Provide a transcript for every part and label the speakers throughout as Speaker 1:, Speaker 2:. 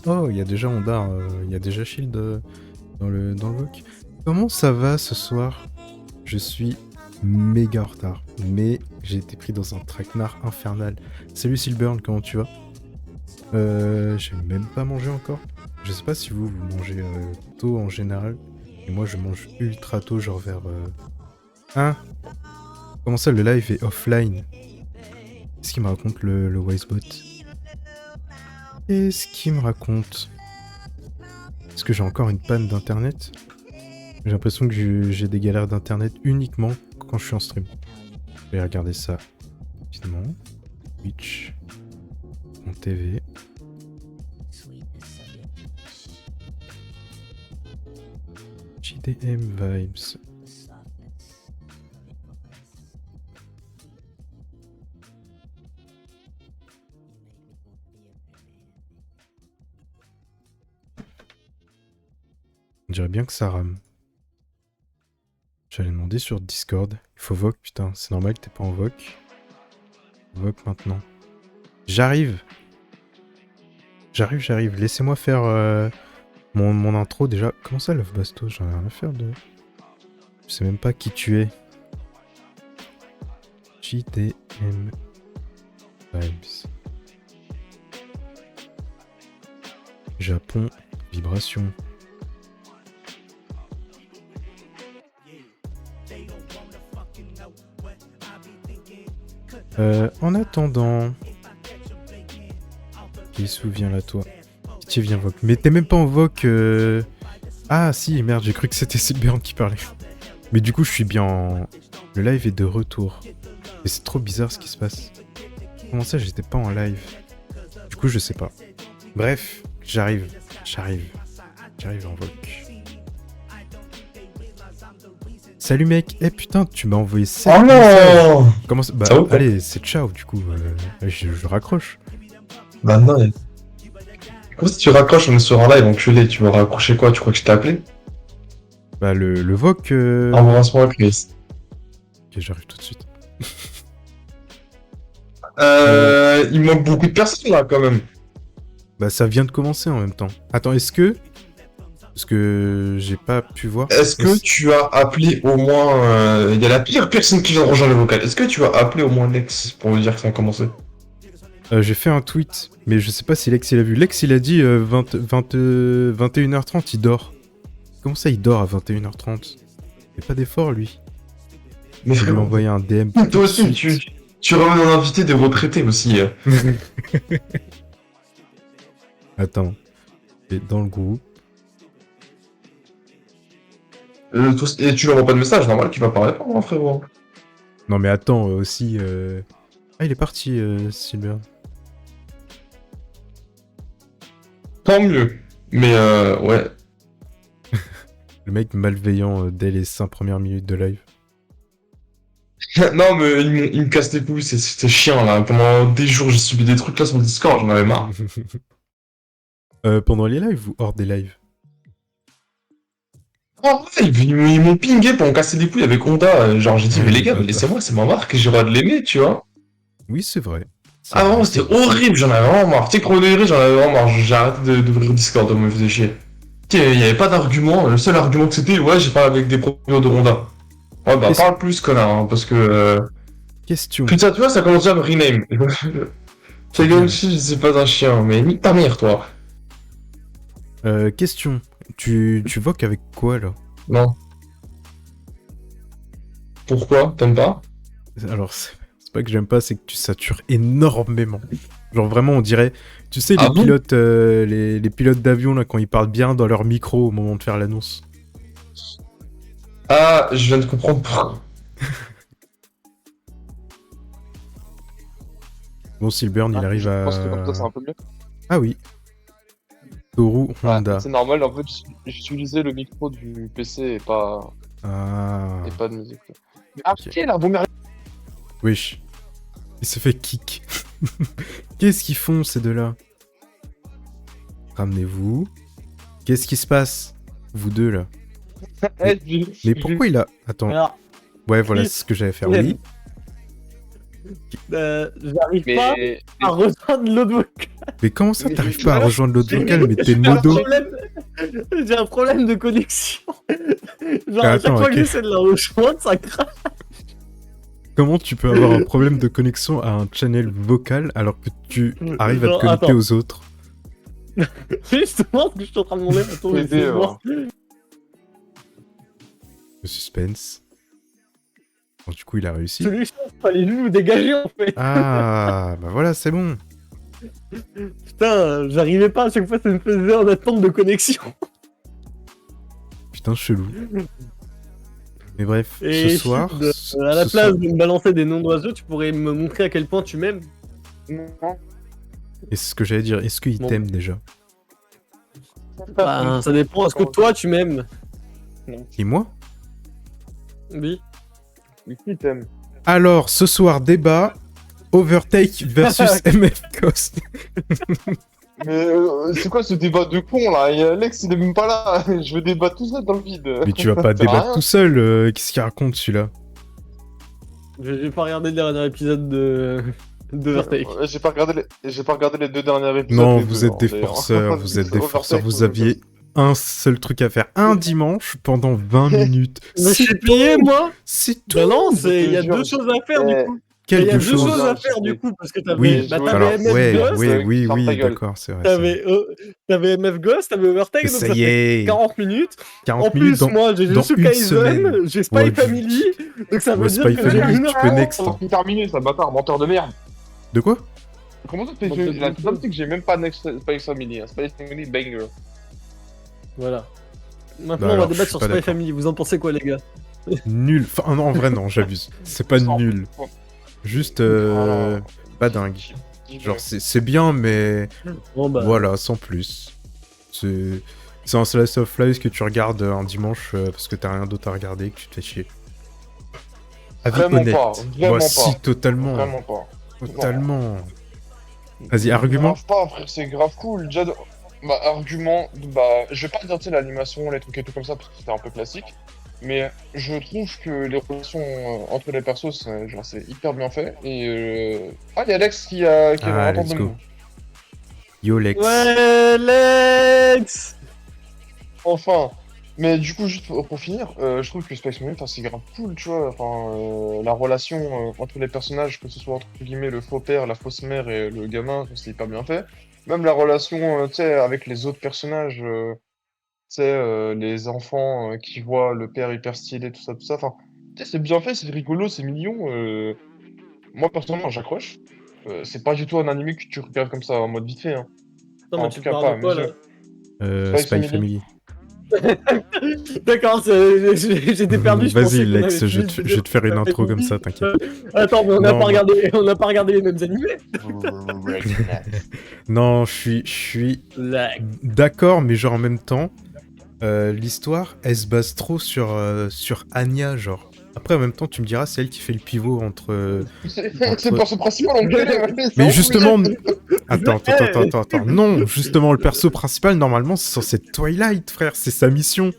Speaker 1: Oh, il y a déjà Honda, il y a déjà Shield dans le VOC. Comment ça va ce soir? Je suis méga en retard, mais j'ai été pris dans un traquenard infernal. Salut Silburn, comment tu vas? J'ai même pas mangé encore. Je sais pas si vous mangez tôt en général, et moi je mange ultra tôt, genre vers... Hein? Comment ça le live est offline? Qu'est-ce qu'il me raconte le Wisebot? Qu'est-ce qu'il me raconte? Est-ce que j'ai encore une panne d'internet? J'ai l'impression que j'ai des galères d'internet uniquement quand je suis en stream. Je vais regarder ça rapidement. Twitch, mon TV. JDM Vibes. On dirait bien que ça rame. J'allais demander sur Discord. Il faut VOC, putain, c'est normal que t'es pas en VOC. VOC maintenant. J'arrive. J'arrive. Laissez-moi faire mon intro déjà. Comment ça, Love Basto? J'en ai rien à faire de... Je sais même pas qui tu es. JDM Vibes. Japon, vibration. En attendant... Qui souvient là toi? Pitié viens VOC. Mais t'es même pas en VOC Ah si, merde, j'ai cru que c'était Silburn qui parlait. Mais du coup, je suis bien en... Le live est de retour. Et c'est trop bizarre ce qui se passe. Comment ça, j'étais pas en live? Du coup, je sais pas. Bref, j'arrive en VOC. Salut mec, eh putain, tu m'as envoyé 7
Speaker 2: Oh
Speaker 1: messages.
Speaker 2: non!
Speaker 1: Comment ça... Bah
Speaker 2: Ça va ou pas?
Speaker 1: allez, c'est ciao du coup. Je raccroche.
Speaker 2: Bah non, comment si tu raccroches, on est sur un live, enculé, tu m'as raccroché quoi? Tu crois que je t'ai appelé?
Speaker 1: Bah le VOC...
Speaker 2: Embrasse-moi, Chris.
Speaker 1: Ok, j'arrive tout de suite.
Speaker 2: Il manque beaucoup de personnes là quand même.
Speaker 1: Bah ça vient de commencer en même temps. Attends, est-ce que... Parce que j'ai pas pu voir.
Speaker 2: Est-ce que tu as appelé au moins. Il y a la pire personne qui vient de rejoindre le vocal. Est-ce que tu as appelé au moins Lex pour lui dire que ça a commencé?
Speaker 1: J'ai fait un tweet, mais je sais pas si Lex il a vu. Lex il a dit 21h30 il dort. Comment ça il dort à 21h30? Il fait pas d'effort lui.
Speaker 2: Mais
Speaker 1: Je vais lui
Speaker 2: frérot,
Speaker 1: envoyer un DM
Speaker 2: toi
Speaker 1: tout de
Speaker 2: aussi,
Speaker 1: suite.
Speaker 2: tu ramènes un invité de retraité aussi.
Speaker 1: Attends. Et dans le groupe.
Speaker 2: Et tu lui envoies pas de message, normal qu'il va pas répondre, hein, frérot.
Speaker 1: Non mais attends aussi... Ah il est parti Silver.
Speaker 2: Tant mieux. Mais ouais.
Speaker 1: Le mec malveillant dès les 5 premières minutes de live.
Speaker 2: Non, mais il me casse les couilles, c'est chiant là. Pendant des jours, j'ai subi des trucs là sur le Discord, j'en avais marre.
Speaker 1: Pendant les lives ou hors des lives?
Speaker 2: Oh, ouais, ils m'ont pingé pour me casser les couilles avec Honda. Genre, j'ai dit, mais les
Speaker 1: Les
Speaker 2: gars, mais
Speaker 1: bâtards.
Speaker 2: laissez-moi, c'est ma marque, j'ai le droit de l'aimer, tu vois.
Speaker 1: Oui c'est vrai. C'est
Speaker 2: Ah,
Speaker 1: vrai,
Speaker 2: vraiment,
Speaker 1: c'est
Speaker 2: c'était
Speaker 1: vrai.
Speaker 2: horrible, j'en avais vraiment marre. Tu sais, Chrono j'en avais vraiment marre. J'ai arrêté d'ouvrir Discord, ça me faisait chier. Tu sais, il y avait pas d'argument. Le seul argument que c'était, ouais, j'ai parlé avec des proprios de Honda. Ouais, bah,
Speaker 1: Qu'est-ce-
Speaker 2: parle plus, connard, hein, parce que.
Speaker 1: Question.
Speaker 2: Putain, tu vois, ça commence à me rename.
Speaker 1: C'est
Speaker 2: C'est comme
Speaker 1: bien.
Speaker 2: si c'est pas un chien, mais nique ta mère, toi.
Speaker 1: Question. Tu voques avec quoi là?
Speaker 2: Non. Pourquoi? T'aimes pas?
Speaker 1: Alors, c'est pas que j'aime pas, c'est que tu satures énormément. Genre vraiment, on dirait... Tu sais, les
Speaker 2: Ah bon?
Speaker 1: pilotes les pilotes d'avion, là, quand ils parlent bien dans leur micro au moment de faire l'annonce.
Speaker 2: Ah, je viens de comprendre pourquoi.
Speaker 1: Bon, Silburn, il
Speaker 3: Ah,
Speaker 1: arrive
Speaker 3: je pense que comme ça, c'est
Speaker 1: à...
Speaker 3: un peu mieux.
Speaker 1: Ah oui. Toru
Speaker 3: Ouais,
Speaker 1: Honda.
Speaker 3: c'est normal, en fait, j'utilisais le micro du PC
Speaker 1: Ah...
Speaker 3: et pas de musique. Mais
Speaker 1: Ok.
Speaker 3: arrêtez là, vous m'arrêtez.
Speaker 1: Wesh. Il se fait kick. Qu'est-ce qu'ils font, ces deux-là? Ramenez-vous. Qu'est-ce qui se passe? Vous deux, là. Mais pourquoi il a... Attends.
Speaker 3: Alors,
Speaker 1: Ouais, voilà, c'est ce que j'allais faire. Oui.
Speaker 4: J'arrive
Speaker 3: Mais
Speaker 4: pas à rejoindre l'autre vocal.
Speaker 1: Mais comment ça,
Speaker 3: Mais
Speaker 1: t'arrives
Speaker 3: tu
Speaker 1: pas à
Speaker 3: vois,
Speaker 1: rejoindre l'autre vocal, mais t'es
Speaker 4: J'ai un
Speaker 1: modo?
Speaker 4: j'ai un problème de connexion. Genre, à chaque
Speaker 1: Attends,
Speaker 4: fois
Speaker 1: ok.
Speaker 4: que j'essaie de la rejoindre, ça craque.
Speaker 1: Comment tu peux avoir un problème de connexion à un channel vocal alors que tu arrives à te
Speaker 4: Genre,
Speaker 1: connecter
Speaker 4: attends.
Speaker 1: aux autres?
Speaker 4: C'est justement ce que je suis en train de demander. Attends,
Speaker 3: Aider,
Speaker 4: j'essaie de voir.
Speaker 1: Le suspense. Bon, du coup, il a réussi.
Speaker 4: Solution, fallait juste vous dégager en fait.
Speaker 1: Ah, bah voilà, c'est bon.
Speaker 4: Putain, j'arrivais pas, à chaque fois ça me faisait en attente de connexion.
Speaker 1: Putain, chelou. Mais bref,
Speaker 4: Et
Speaker 1: ce soir...
Speaker 4: à la
Speaker 1: ce
Speaker 4: place
Speaker 1: soir-
Speaker 4: de me balancer des noms d'oiseaux, tu pourrais me montrer à quel point tu m'aimes.
Speaker 3: non.
Speaker 1: Et c'est ce que j'allais dire, est-ce qu'il
Speaker 4: Bon.
Speaker 1: t'aime déjà?
Speaker 4: Bah, ça dépend, est-ce que toi tu m'aimes?
Speaker 1: Et moi?
Speaker 4: Oui.
Speaker 3: Mais qui t'aime?
Speaker 1: Alors, ce soir, débat... Overtake versus MF Ghost.
Speaker 3: Mais c'est quoi ce débat de con là? Et Alex il est même pas là. Je veux débattre tout seul dans le vide.
Speaker 1: Mais tu vas pas
Speaker 3: Ça sert à
Speaker 1: débattre
Speaker 3: rien.
Speaker 1: tout seul, qu'est-ce qu'il raconte celui-là?
Speaker 4: J'ai pas regardé le dernier épisode de Overtake.
Speaker 3: J'ai pas regardé les 2 derniers épisodes.
Speaker 1: Non,
Speaker 3: les
Speaker 1: vous
Speaker 3: deux,
Speaker 1: êtes des
Speaker 3: d'ailleurs.
Speaker 1: forceurs, vous êtes des
Speaker 3: Overtake,
Speaker 1: forceurs, vous
Speaker 3: Overtake.
Speaker 1: aviez un seul truc à faire, un dimanche pendant 20 minutes.
Speaker 4: Mais je
Speaker 1: C'est
Speaker 4: suis payé moi.
Speaker 1: C'est tout.
Speaker 4: Bah non,
Speaker 3: Je
Speaker 4: il y a
Speaker 3: te jure,
Speaker 4: deux choses à faire du coup. Il
Speaker 1: Quelle
Speaker 4: y a
Speaker 1: deux
Speaker 4: deux
Speaker 1: choses?
Speaker 4: choses à
Speaker 3: Non,
Speaker 4: faire
Speaker 3: je
Speaker 4: du
Speaker 3: sais.
Speaker 4: coup, parce que t'avais
Speaker 1: Oui,
Speaker 4: bah,
Speaker 3: alors,
Speaker 4: t'avais MF
Speaker 1: ouais,
Speaker 4: Ghost,
Speaker 1: oui,
Speaker 3: ferme ta gueule.
Speaker 1: d'accord, c'est vrai. c'est vrai.
Speaker 4: t'avais MF Ghost, t'avais Overtake,
Speaker 1: Et
Speaker 4: donc
Speaker 1: ça
Speaker 4: ça
Speaker 1: y
Speaker 4: fait
Speaker 1: est,
Speaker 4: 40 minutes.
Speaker 1: 40
Speaker 4: En
Speaker 1: minutes
Speaker 4: plus,
Speaker 1: dans...
Speaker 4: moi j'ai
Speaker 1: dans
Speaker 4: Jujutsu
Speaker 1: une semaine.
Speaker 4: Kaisen, j'ai Spy
Speaker 1: Ouais,
Speaker 4: Family, donc ça veut
Speaker 1: Ouais,
Speaker 4: dire
Speaker 1: Spy
Speaker 4: que j'ai
Speaker 1: Family,
Speaker 4: une
Speaker 1: tu
Speaker 4: heure
Speaker 1: peux
Speaker 4: à
Speaker 1: next,
Speaker 4: rendre.
Speaker 1: hein.
Speaker 3: C'est terminé, ça bâtard, menteur de merde.
Speaker 1: De quoi?
Speaker 3: Comment ça,
Speaker 4: Menteur de
Speaker 3: la
Speaker 4: merde.
Speaker 3: c'est que j'ai même pas Next Spy Family, hein. Spy Family banger.
Speaker 4: Voilà. Maintenant
Speaker 1: Bah
Speaker 4: on va
Speaker 1: alors, je
Speaker 4: débattre
Speaker 1: suis
Speaker 4: sur
Speaker 1: pas
Speaker 4: Spy
Speaker 1: d'accord.
Speaker 4: Family, vous en pensez quoi les gars?
Speaker 1: Nul. Enfin, non, en vrai, non, j'abuse. C'est pas
Speaker 3: Sans-
Speaker 1: nul. Juste
Speaker 3: Voilà.
Speaker 1: pas dingue. Genre, c'est bien, mais
Speaker 4: Bon bah,
Speaker 1: voilà, sans plus. C'est un slice of life que tu regardes un dimanche parce que t'as rien d'autre à regarder et que tu te fais chier. Avis
Speaker 3: Vraiment
Speaker 1: honnête.
Speaker 3: pas, vraiment
Speaker 1: Bah, si,
Speaker 3: pas.
Speaker 1: totalement.
Speaker 3: Vraiment pas.
Speaker 1: Totalement. Vas-y, argument.
Speaker 3: Grave pas, frère, c'est grave cool. Déjà, bah, argument, bah, je vais pas dire, tu sais, l'animation, les trucs et tout comme ça, parce que c'était un peu classique. Mais je trouve que les relations entre les persos, c'est hyper bien fait. Et ah, il y a Alex qui
Speaker 1: Ah,
Speaker 3: va entendre
Speaker 1: let's
Speaker 3: le
Speaker 1: go.
Speaker 3: mot.
Speaker 1: Yo, Lex.
Speaker 4: ouais Lex.
Speaker 3: Enfin, mais du coup, juste pour finir, je trouve que Space Marine, c'est grave cool, tu vois. Enfin, la relation entre les personnages, que ce soit entre guillemets le faux père, la fausse mère et le gamin, c'est hyper bien fait. Même la relation, tu sais, avec les autres personnages, tu sais, les enfants qui voient le père hyper stylé, tout ça, tout ça. Enfin, tu sais, c'est bien fait, c'est rigolo, c'est mignon. Moi, personnellement, j'accroche. C'est pas du tout un anime que tu regardes comme ça en mode vite fait, hein.
Speaker 4: Non
Speaker 3: En
Speaker 4: mais
Speaker 3: tout
Speaker 4: tu
Speaker 3: cas,
Speaker 4: parles
Speaker 3: pas
Speaker 4: de
Speaker 3: à
Speaker 4: quoi
Speaker 3: mes
Speaker 4: là?
Speaker 3: yeux.
Speaker 1: Spy
Speaker 3: Spy
Speaker 1: Family.
Speaker 4: D'accord, j'étais perdu, je pensais
Speaker 1: Vas-y,
Speaker 4: qu'on
Speaker 1: Lex,
Speaker 4: avait
Speaker 1: je
Speaker 4: fini
Speaker 1: vais te faire une
Speaker 4: de-
Speaker 1: intro comme ça, t'inquiète.
Speaker 4: Attends, mais on
Speaker 1: Non,
Speaker 4: n'a pas regardé les mêmes animés.
Speaker 1: Non, je suis
Speaker 4: Lex.
Speaker 1: d'accord, mais genre en même temps, l'histoire, elle se base trop sur Anya, genre. Après, en même temps, tu me diras, c'est elle qui fait le pivot entre...
Speaker 3: C'est le perso principal, on
Speaker 1: Mais justement... Attends. Non, justement, le perso principal, normalement, c'est censé être Twilight, frère. C'est sa mission.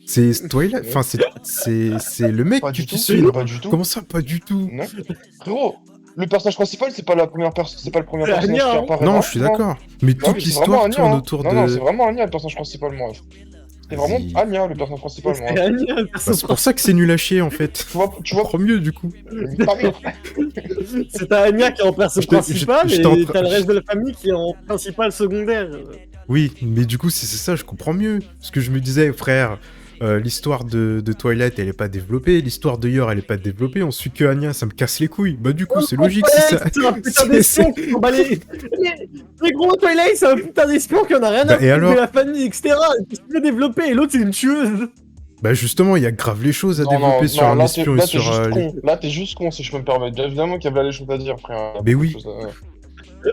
Speaker 1: C'est Twilight. Enfin, c'est le mec
Speaker 3: Pas
Speaker 1: que
Speaker 3: du
Speaker 1: tu
Speaker 3: tout.
Speaker 1: suis.
Speaker 3: Pas du tout.
Speaker 1: Comment ça, pas du tout?
Speaker 3: Non. Frérot, le personnage principal, c'est pas la première personne, c'est pas le premier personnage
Speaker 4: Anya,
Speaker 3: qui
Speaker 4: hein.
Speaker 3: apparaît.
Speaker 1: Non, je suis d'accord. Mais
Speaker 3: Non,
Speaker 1: toute
Speaker 3: mais c'est vraiment
Speaker 1: l'histoire
Speaker 3: Anya,
Speaker 1: tourne
Speaker 3: hein.
Speaker 1: autour
Speaker 3: Non,
Speaker 1: de...
Speaker 3: c'est vraiment Anya le personnage principal, moi. C'est vraiment
Speaker 1: Vas-y.
Speaker 3: Anya le personnage principal, moi.
Speaker 4: C'est Anya, le
Speaker 1: Bah, c'est pour
Speaker 4: perso.
Speaker 1: ça que c'est nul à chier, en fait.
Speaker 3: Tu vois,
Speaker 1: Trop mieux, du coup.
Speaker 3: pareil.
Speaker 4: C'est ta Anya qui est en perso
Speaker 1: Je t'ai-
Speaker 4: principal
Speaker 1: je t'ai en
Speaker 4: et
Speaker 1: train-
Speaker 4: t'as le reste de la famille qui est en principal secondaire.
Speaker 1: Oui, mais du coup, si c'est ça, je comprends mieux. Parce que je me disais, frère, l'histoire de Twilight, elle est pas développée. L'histoire de Yor, elle est pas développée. On suit que Anya, ça me casse les couilles. Bah, du coup, c'est logique si ça...
Speaker 4: C'est un putain d'espion qui combat les gros Twilight, c'est un putain d'espion qui en a rien
Speaker 1: Bah,
Speaker 4: à
Speaker 1: et
Speaker 4: foutre
Speaker 1: alors
Speaker 4: de la famille, etc. Qu'est-ce qu'il veut développer? Et l'autre, c'est une tueuse.
Speaker 1: Bah, justement, il y a grave les choses à développer sur un
Speaker 3: là,
Speaker 1: espion
Speaker 3: là,
Speaker 1: et
Speaker 3: t'es
Speaker 1: sur...
Speaker 3: juste con. Là, t'es juste con, si je peux me permettre. Bien évidemment qu'il y avait les choses à dire, frère.
Speaker 1: Mais
Speaker 3: Beaucoup de
Speaker 1: oui.
Speaker 3: choses à-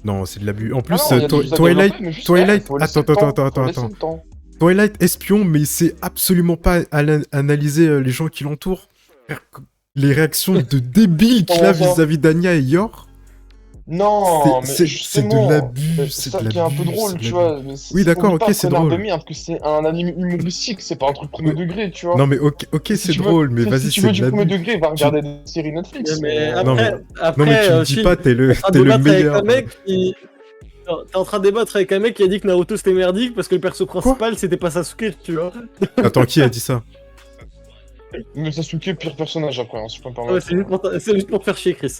Speaker 1: Non, c'est de l'abus. En plus,
Speaker 3: Ah non, il y a des choses à
Speaker 1: Twilight...
Speaker 3: développer, mais juste,
Speaker 1: Twilight...
Speaker 3: faut laisser
Speaker 1: Attends,
Speaker 3: le temps,
Speaker 1: attends,
Speaker 3: faut laisser
Speaker 1: attends.
Speaker 3: le temps.
Speaker 1: Twilight espion, mais il sait absolument pas analyser les gens qui l'entourent. Frère, les réactions de débiles qu'il a
Speaker 3: Comment ça
Speaker 1: vis-à-vis d'Anya et Yor.
Speaker 3: Non, mais
Speaker 1: C'est de
Speaker 3: justement,
Speaker 1: l'abus,
Speaker 3: c'est
Speaker 1: c'est
Speaker 3: ça
Speaker 1: de
Speaker 3: qui est un peu
Speaker 1: l'abus,
Speaker 3: drôle,
Speaker 1: c'est de
Speaker 3: tu
Speaker 1: l'abus.
Speaker 3: vois. Mais
Speaker 1: Oui, d'accord,
Speaker 3: oublie pas,
Speaker 1: ok, c'est
Speaker 3: connard de
Speaker 1: drôle.
Speaker 3: merde, que c'est un anime humoristique, c'est pas un truc premier degré, tu vois.
Speaker 1: Non, mais ok,
Speaker 3: Si
Speaker 1: c'est
Speaker 3: tu veux,
Speaker 1: drôle, mais
Speaker 3: si
Speaker 1: vas-y,
Speaker 3: tu
Speaker 1: c'est
Speaker 3: veux
Speaker 1: de
Speaker 3: du premier
Speaker 1: l'abus.
Speaker 3: degré, va regarder des séries Netflix.
Speaker 4: Mais
Speaker 1: Non, mais-
Speaker 4: après,
Speaker 1: Non, mais tu me dis
Speaker 4: Chine,
Speaker 1: pas, t'es le,
Speaker 4: t'es en train de
Speaker 1: t'es le
Speaker 4: débattre avec
Speaker 1: meilleur.
Speaker 4: un mec qui. T'es en train de débattre avec un mec qui a dit que Naruto c'était merdique parce que le perso principal c'était pas Sasuke, tu vois.
Speaker 1: Attends, qui a dit ça?
Speaker 3: Mais Sasuke, pire personnage après, hein, si je peux me
Speaker 4: Ouais,
Speaker 3: permettre.
Speaker 4: c'est juste pour te faire chier, Chris.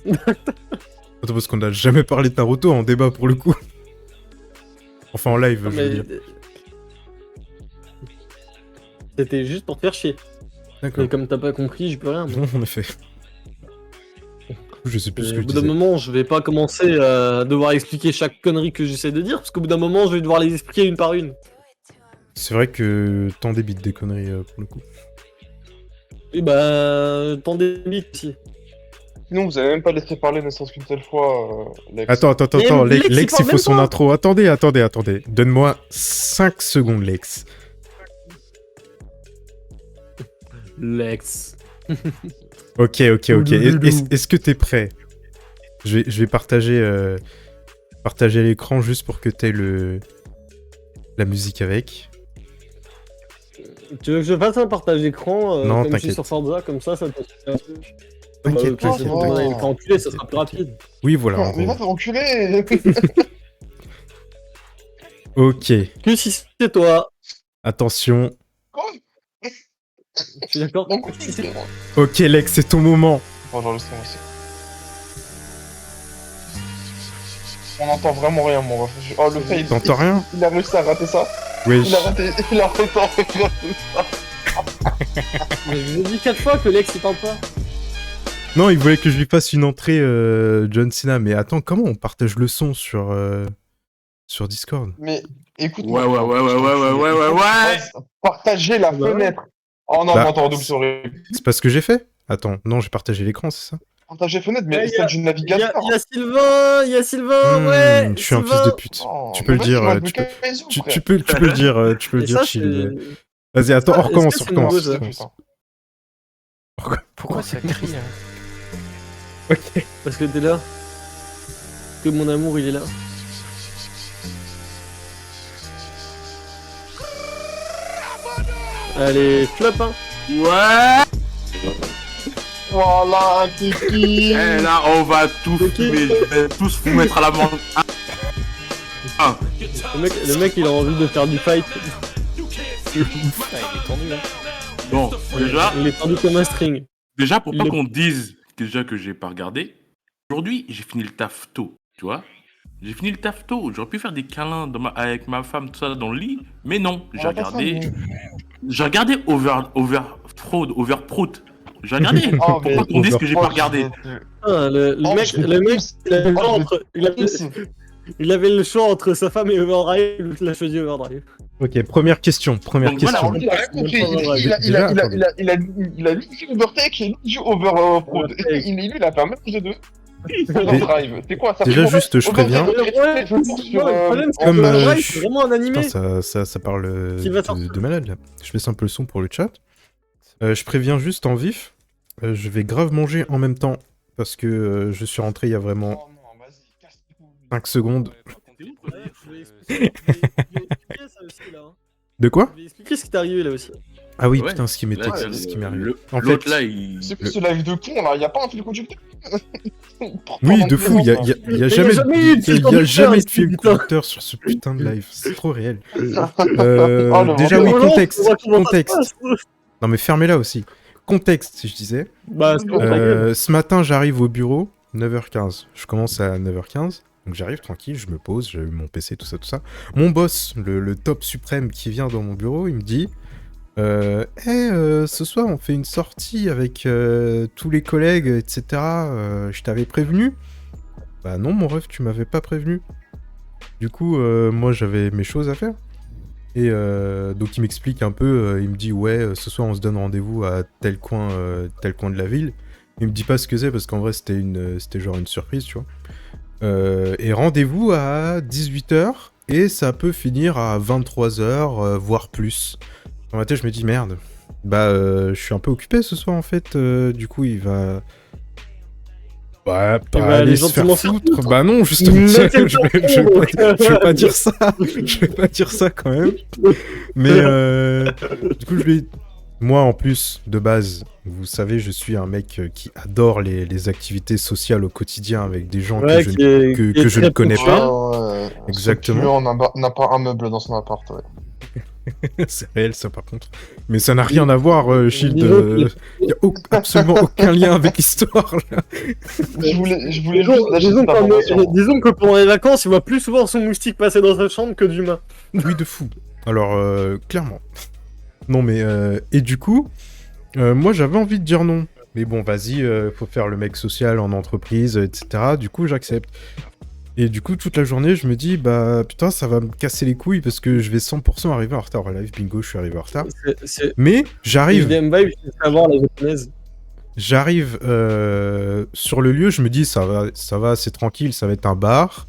Speaker 1: Attends, parce qu'on n'a jamais parlé de Naruto en débat pour le coup. Enfin, en live, je veux dire.
Speaker 4: C'était juste pour te faire chier.
Speaker 1: D'accord.
Speaker 4: Et comme t'as pas compris, je peux rien. moi.
Speaker 1: Non, en effet. Je sais plus ce que
Speaker 4: Au
Speaker 1: je
Speaker 4: bout d'un
Speaker 1: disais.
Speaker 4: moment, je vais pas commencer à devoir expliquer chaque connerie que j'essaie de dire, parce qu'au bout d'un moment, je vais devoir les expliquer une par une.
Speaker 1: C'est vrai que t'en débites des conneries pour le coup.
Speaker 4: Et bah, t'en débites aussi.
Speaker 3: Sinon, vous avez même pas laissé parler ne serait-ce qu'une seule fois, Lex.
Speaker 1: Attends,
Speaker 4: Mais Lex, il
Speaker 1: Lex, il
Speaker 4: parle
Speaker 1: faut
Speaker 4: même
Speaker 1: son
Speaker 4: pas.
Speaker 1: intro. Attendez. Donne-moi 5 secondes, Lex.
Speaker 4: Lex.
Speaker 1: Ok. Est-ce que t'es prêt? Je vais partager l'écran juste pour que t'aies la musique avec.
Speaker 4: Tu veux que je fasse un partage d'écran
Speaker 1: Non,
Speaker 4: comme je suis
Speaker 1: t'inquiète.
Speaker 4: sur Forza, comme ça te fait un truc.
Speaker 1: T'inquiète,
Speaker 4: Ok,
Speaker 3: t'inquiète,
Speaker 4: c'est bon,
Speaker 3: t'inquiète.
Speaker 4: il est enculé, ça sera plus rapide.
Speaker 1: Oui, voilà. en
Speaker 3: Mais va
Speaker 1: gros.
Speaker 3: t'enculer.
Speaker 1: Ok,
Speaker 4: Que si c'est toi,
Speaker 1: attention.
Speaker 3: Quoi?
Speaker 4: je suis d'accord.
Speaker 3: Donc,
Speaker 4: Si c'est-
Speaker 1: Ok, Lex, c'est ton moment.
Speaker 3: Bon, j'enregistre aussi. On n'entend vraiment rien, mon ref. Oh, le fail.
Speaker 1: T'entends rien?
Speaker 3: Il a réussi à rater ça.
Speaker 1: Oui.
Speaker 3: Il a raté ça.
Speaker 4: Mais je vous ai dit 4 fois que Lex il parle pas.
Speaker 1: Non, il voulait que je lui fasse une entrée John Cena. Mais attends, comment on partage le son sur Discord?
Speaker 3: Mais écoute,
Speaker 5: Ouais.
Speaker 3: Partagez la
Speaker 4: Bah ouais.
Speaker 3: fenêtre. Oh non,
Speaker 1: Bah,
Speaker 3: mais attends, double, c'est horrible.
Speaker 1: C'est pas ce que j'ai fait? Attends, non, j'ai partagé l'écran, c'est ça?
Speaker 3: Partagez fenêtre,
Speaker 4: Ouais,
Speaker 3: mais
Speaker 4: y a-
Speaker 3: celle du navigateur.
Speaker 4: Il y a Sylvain, ouais.
Speaker 1: Je suis un fils de pute.
Speaker 3: Oh,
Speaker 1: Tu peux le
Speaker 3: vas-y,
Speaker 1: dire,
Speaker 3: moi,
Speaker 1: tu
Speaker 3: me
Speaker 1: peux-
Speaker 3: casse,
Speaker 1: Tu
Speaker 3: frère.
Speaker 1: peux le dire, tu peux le
Speaker 4: Et
Speaker 1: dire,
Speaker 4: ça,
Speaker 1: chill.
Speaker 4: c'est.
Speaker 1: Vas-y, attends,
Speaker 4: Ah,
Speaker 1: on recommence,
Speaker 4: est-ce
Speaker 1: on
Speaker 4: que c'est nouveau,
Speaker 1: recommence.
Speaker 4: ça
Speaker 1: on recommence.
Speaker 6: Pourquoi ça crie
Speaker 1: Ok.
Speaker 4: Parce que t'es là. Que mon amour, il est là. Allez, flop, hein.
Speaker 5: Ouais.
Speaker 3: Voilà, t'es qui?
Speaker 5: Eh là, on va tout fumer. Je vais tous vous mettre à l'amende.
Speaker 4: Le mec, il a envie de faire du fight.
Speaker 6: Il est tendu là.
Speaker 5: Bon, déjà,
Speaker 4: Il est tendu comme un string.
Speaker 5: pour pas qu'on dise déjà que j'ai pas regardé. Aujourd'hui, j'ai fini le taf tôt, tu vois. J'ai fini le taf tôt. J'aurais pu faire des câlins avec ma femme, tout ça dans le lit, mais non. J'ai regardé Overprout. J'ai regardé.
Speaker 3: Oh, mais-
Speaker 5: Pourquoi qu'on dise que j'ai pas regardé?
Speaker 4: Ah, le
Speaker 3: Oh,
Speaker 4: mec,
Speaker 3: je vais
Speaker 4: le mec,
Speaker 3: tous-
Speaker 4: il avait le choix
Speaker 3: Oh, je vais
Speaker 4: entre, il avait le choix entre sa femme et Overdrive, donc il a choisi Overdrive.
Speaker 1: Ok, première question.
Speaker 5: Donc voilà,
Speaker 1: question.
Speaker 3: Il a rien compris.
Speaker 1: Déjà,
Speaker 3: Il a Overtake et il joue Overprod.
Speaker 4: Overtake.
Speaker 3: Il est nul, il a fait un mélange des deux. Overdrive. C'est quoi ça?
Speaker 1: Déjà,
Speaker 3: fait
Speaker 1: juste, je préviens.
Speaker 3: Overdrive, je pense sur,
Speaker 4: Le problème, c'est que
Speaker 1: comme,
Speaker 4: Overdrive,
Speaker 1: je-
Speaker 4: c'est vraiment un animé.
Speaker 1: Putain, ça parle
Speaker 4: Qui va sortir.
Speaker 1: de malade là. Je baisse un peu le son pour le chat. Je préviens juste en vif. Je vais grave manger en même temps parce que je suis rentré il y a vraiment
Speaker 3: Oh non, vas-y, casse les couilles.
Speaker 1: 5 secondes.
Speaker 4: Ouais, je vais expliquer ça aussi, là. hein.
Speaker 1: De quoi?
Speaker 4: Je vais expliquer ce qui t'est arrivé là aussi.
Speaker 1: Ah oui,
Speaker 5: Ouais.
Speaker 1: putain, ce qui m'est
Speaker 5: Là,
Speaker 1: ce qui m'est arrivé.
Speaker 5: le-
Speaker 1: En
Speaker 5: L'autre
Speaker 1: fait,
Speaker 5: là, il.
Speaker 3: C'est quoi ce live de con là? Y'a pas un fil conducteur?
Speaker 1: oui, de fou, il y a
Speaker 4: Il y a
Speaker 1: jamais
Speaker 4: jamais eu de fil
Speaker 1: il y a
Speaker 4: conducteur
Speaker 1: jamais de
Speaker 4: ici,
Speaker 1: fil
Speaker 4: putain.
Speaker 1: conducteur sur ce putain de live. C'est trop réel.
Speaker 3: Oh, le
Speaker 1: Déjà,
Speaker 3: vendeur.
Speaker 1: oui,
Speaker 4: Roland,
Speaker 1: contexte.
Speaker 4: tu vois comment ça se
Speaker 1: Contexte.
Speaker 4: passe.
Speaker 1: Non, mais fermez-la aussi. Contexte, si je disais.
Speaker 4: Bah, c'est bon, ta gueule.
Speaker 1: Ce matin, j'arrive au bureau, 9h15. Je commence à 9h15. Donc j'arrive tranquille, je me pose, j'ai mon PC, tout ça. Mon boss, le top suprême qui vient dans mon bureau, il me dit ce soir, on fait une sortie avec tous les collègues, etc. Je t'avais prévenu? Bah non, mon ref, tu m'avais pas prévenu. Du coup, moi, j'avais mes choses à faire. Et donc, il m'explique un peu, il me dit, ouais, ce soir, on se donne rendez-vous à tel coin de la ville. Il me dit pas ce que c'est, parce qu'en vrai, c'était genre une surprise, tu vois. Et rendez-vous à 18h, et ça peut finir à 23h, voire plus. Dans ma tête, je me dis, merde, bah, je suis un peu occupé ce soir, en fait. Du coup, il va Bah,
Speaker 4: Eh ben,
Speaker 1: aller
Speaker 4: les
Speaker 1: se faire
Speaker 4: gentiment sur-
Speaker 1: foutre. Bah non, justement,
Speaker 4: Mettez le
Speaker 1: je vais pas dire ça. Je vais pas dire ça quand même. Mais du coup, moi, en plus, de base, vous savez, je suis un mec qui adore les activités sociales au quotidien avec des gens
Speaker 4: Ouais,
Speaker 1: que
Speaker 4: qui est- qui est
Speaker 1: je ne
Speaker 4: très
Speaker 1: connais
Speaker 4: ponctuel.
Speaker 1: pas.
Speaker 3: Ouais,
Speaker 1: Exactement.
Speaker 3: on n'a pas un meuble dans son appart, ouais.
Speaker 1: C'est réel, ça, par contre. Mais ça n'a rien à voir, Shield.
Speaker 4: Disons
Speaker 1: Il y a absolument aucun lien avec l'histoire, là.
Speaker 3: Je voulais juste lâcher
Speaker 4: Disons
Speaker 3: cette information.
Speaker 4: disons que pendant les vacances, il voit plus souvent son moustique passer dans sa chambre que d'humain.
Speaker 1: Oui, de fou. Alors, clairement. Non, mais... et du coup, moi, j'avais envie de dire non. Mais bon, vas-y, faut faire le mec social en entreprise, etc. Du coup, j'accepte. Et du coup, toute la journée, je me dis, bah, putain, ça va me casser les couilles parce que je vais 100% arriver en retard. Live, bingo, je suis arrivé en retard.
Speaker 4: C'est
Speaker 1: Mais j'arrive,
Speaker 4: game vibe, c'est savoir la japonaise.
Speaker 1: j'arrive sur le lieu, je me dis, ça va, c'est tranquille, ça va être un bar.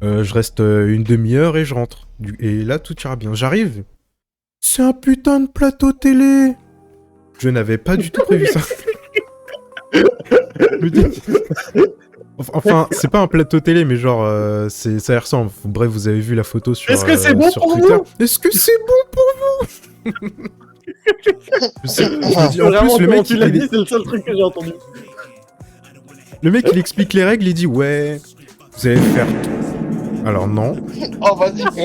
Speaker 1: Je reste une demi-heure et je rentre. Et là, tout ira bien. J'arrive. C'est un putain de plateau télé. Je n'avais pas du tout prévu ça. Je me dis- Enfin, c'est pas un plateau télé, mais genre, ça y ressemble. Bref, vous avez vu la photo sur,
Speaker 4: Est-ce que c'est bon
Speaker 1: sur
Speaker 4: pour
Speaker 1: Twitter.
Speaker 4: vous
Speaker 1: Est-ce que c'est bon pour vous je me dis, en
Speaker 4: Vraiment,
Speaker 1: plus, le
Speaker 4: comment
Speaker 1: mec,
Speaker 4: tu l'as dit, c'est le seul truc que j'ai entendu.
Speaker 1: il explique les règles, il dit, ouais, vous allez faire... Alors non.
Speaker 3: Oh, vas-y, attends.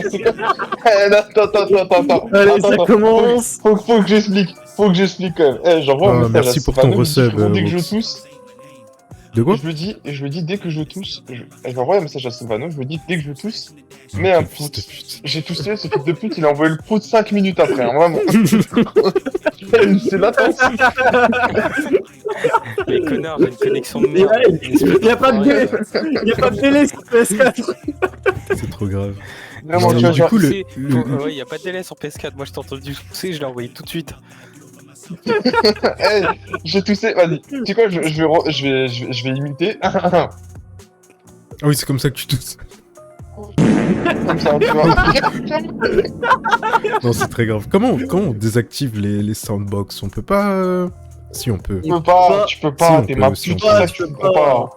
Speaker 4: Allez, ça commence.
Speaker 3: Faut que j'explique. Faut que j'explique quand même. Eh, j'envoie un message
Speaker 1: merci
Speaker 3: à
Speaker 1: pour
Speaker 3: Sylvano,
Speaker 1: ton
Speaker 3: je dis que
Speaker 1: resub,
Speaker 3: dès que je
Speaker 1: Rox.
Speaker 3: tousse,
Speaker 1: De quoi
Speaker 3: et je lui dis dès que je tousse, je lui envoie un message à Sylvano, je lui dis dès que je tousse, mets un
Speaker 1: Fils de
Speaker 3: pouce.
Speaker 1: pute.
Speaker 3: J'ai toussé, ce fils de pute, il a envoyé le pouce 5 minutes après, hein, vraiment. C'est latence.
Speaker 6: Mais connard, j'ai une connexion de
Speaker 4: Il y
Speaker 6: merde.
Speaker 4: a- il y a pas de délai. Il y a pas de délai sur PS4.
Speaker 1: C'est trop grave.
Speaker 3: Vraiment,
Speaker 1: Non,
Speaker 3: tu vois,
Speaker 1: du
Speaker 3: genre,
Speaker 1: coup,
Speaker 6: Ouais, y a pas de délai sur PS4. Moi, je t'ai entendu tousser, je l'ai envoyé tout de suite.
Speaker 3: hey, j'ai toussé, vas-y. Tu sais quoi, je vais imiter.
Speaker 1: Ah oui, c'est comme ça que tu tousses.
Speaker 3: Comme ça, tu vois.
Speaker 1: Non, c'est très grave. Comment on désactive les soundbox? On peut pas... Si, on peut.
Speaker 3: Tu peux
Speaker 1: Si,
Speaker 3: pas,
Speaker 1: on
Speaker 3: t'es
Speaker 1: peut
Speaker 3: ma
Speaker 1: aussi,
Speaker 3: pute,
Speaker 1: on
Speaker 3: ça,
Speaker 4: peut.
Speaker 3: tu peux pas.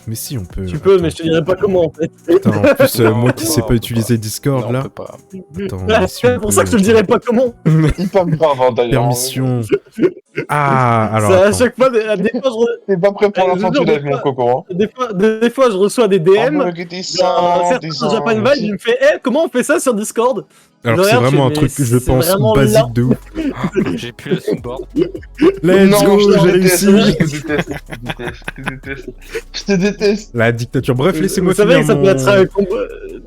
Speaker 1: Mais si, on peut.
Speaker 4: Tu peux, mais je te dirai pas comment en fait.
Speaker 1: Putain, en plus,
Speaker 6: Non,
Speaker 1: moi
Speaker 6: on
Speaker 1: qui
Speaker 6: peut
Speaker 1: sais
Speaker 6: pas,
Speaker 1: pas
Speaker 6: on
Speaker 1: utiliser
Speaker 6: peut
Speaker 1: Discord,
Speaker 6: Non,
Speaker 1: là...
Speaker 6: on peut pas.
Speaker 1: Attends, mais si, on
Speaker 4: C'est pour
Speaker 1: peut.
Speaker 4: ça que je te dirai pas comment.
Speaker 3: Hyper grave, hein, d'ailleurs.
Speaker 1: Permission. Ah, alors
Speaker 4: Ça, à
Speaker 1: attends.
Speaker 4: chaque fois, des fois,
Speaker 3: T'es pas prêt pour la
Speaker 4: Je
Speaker 3: fin
Speaker 4: jure,
Speaker 3: du live,
Speaker 4: des
Speaker 3: mon
Speaker 4: fois-
Speaker 3: coco, hein.
Speaker 4: des fois, je reçois des DM.
Speaker 3: Regardez
Speaker 4: Certains sur Japan Vibe, il me fait comment on fait ça sur Discord?
Speaker 1: Alors
Speaker 4: Je
Speaker 1: c'est
Speaker 4: regarde,
Speaker 1: vraiment un
Speaker 4: mais
Speaker 1: truc que je
Speaker 4: c'est
Speaker 1: pense
Speaker 4: vraiment
Speaker 1: basique
Speaker 4: là.
Speaker 1: de ouf.
Speaker 6: J'ai plus le soundboard.
Speaker 1: Let's
Speaker 3: Non,
Speaker 1: go,
Speaker 3: je te
Speaker 1: j'ai
Speaker 3: déteste,
Speaker 1: réussi.
Speaker 3: Je te déteste.
Speaker 1: La dictature. Bref,
Speaker 4: Vous
Speaker 1: laissez-moi
Speaker 4: savez
Speaker 1: finir
Speaker 4: que ça peut être un
Speaker 1: mon...
Speaker 4: combo.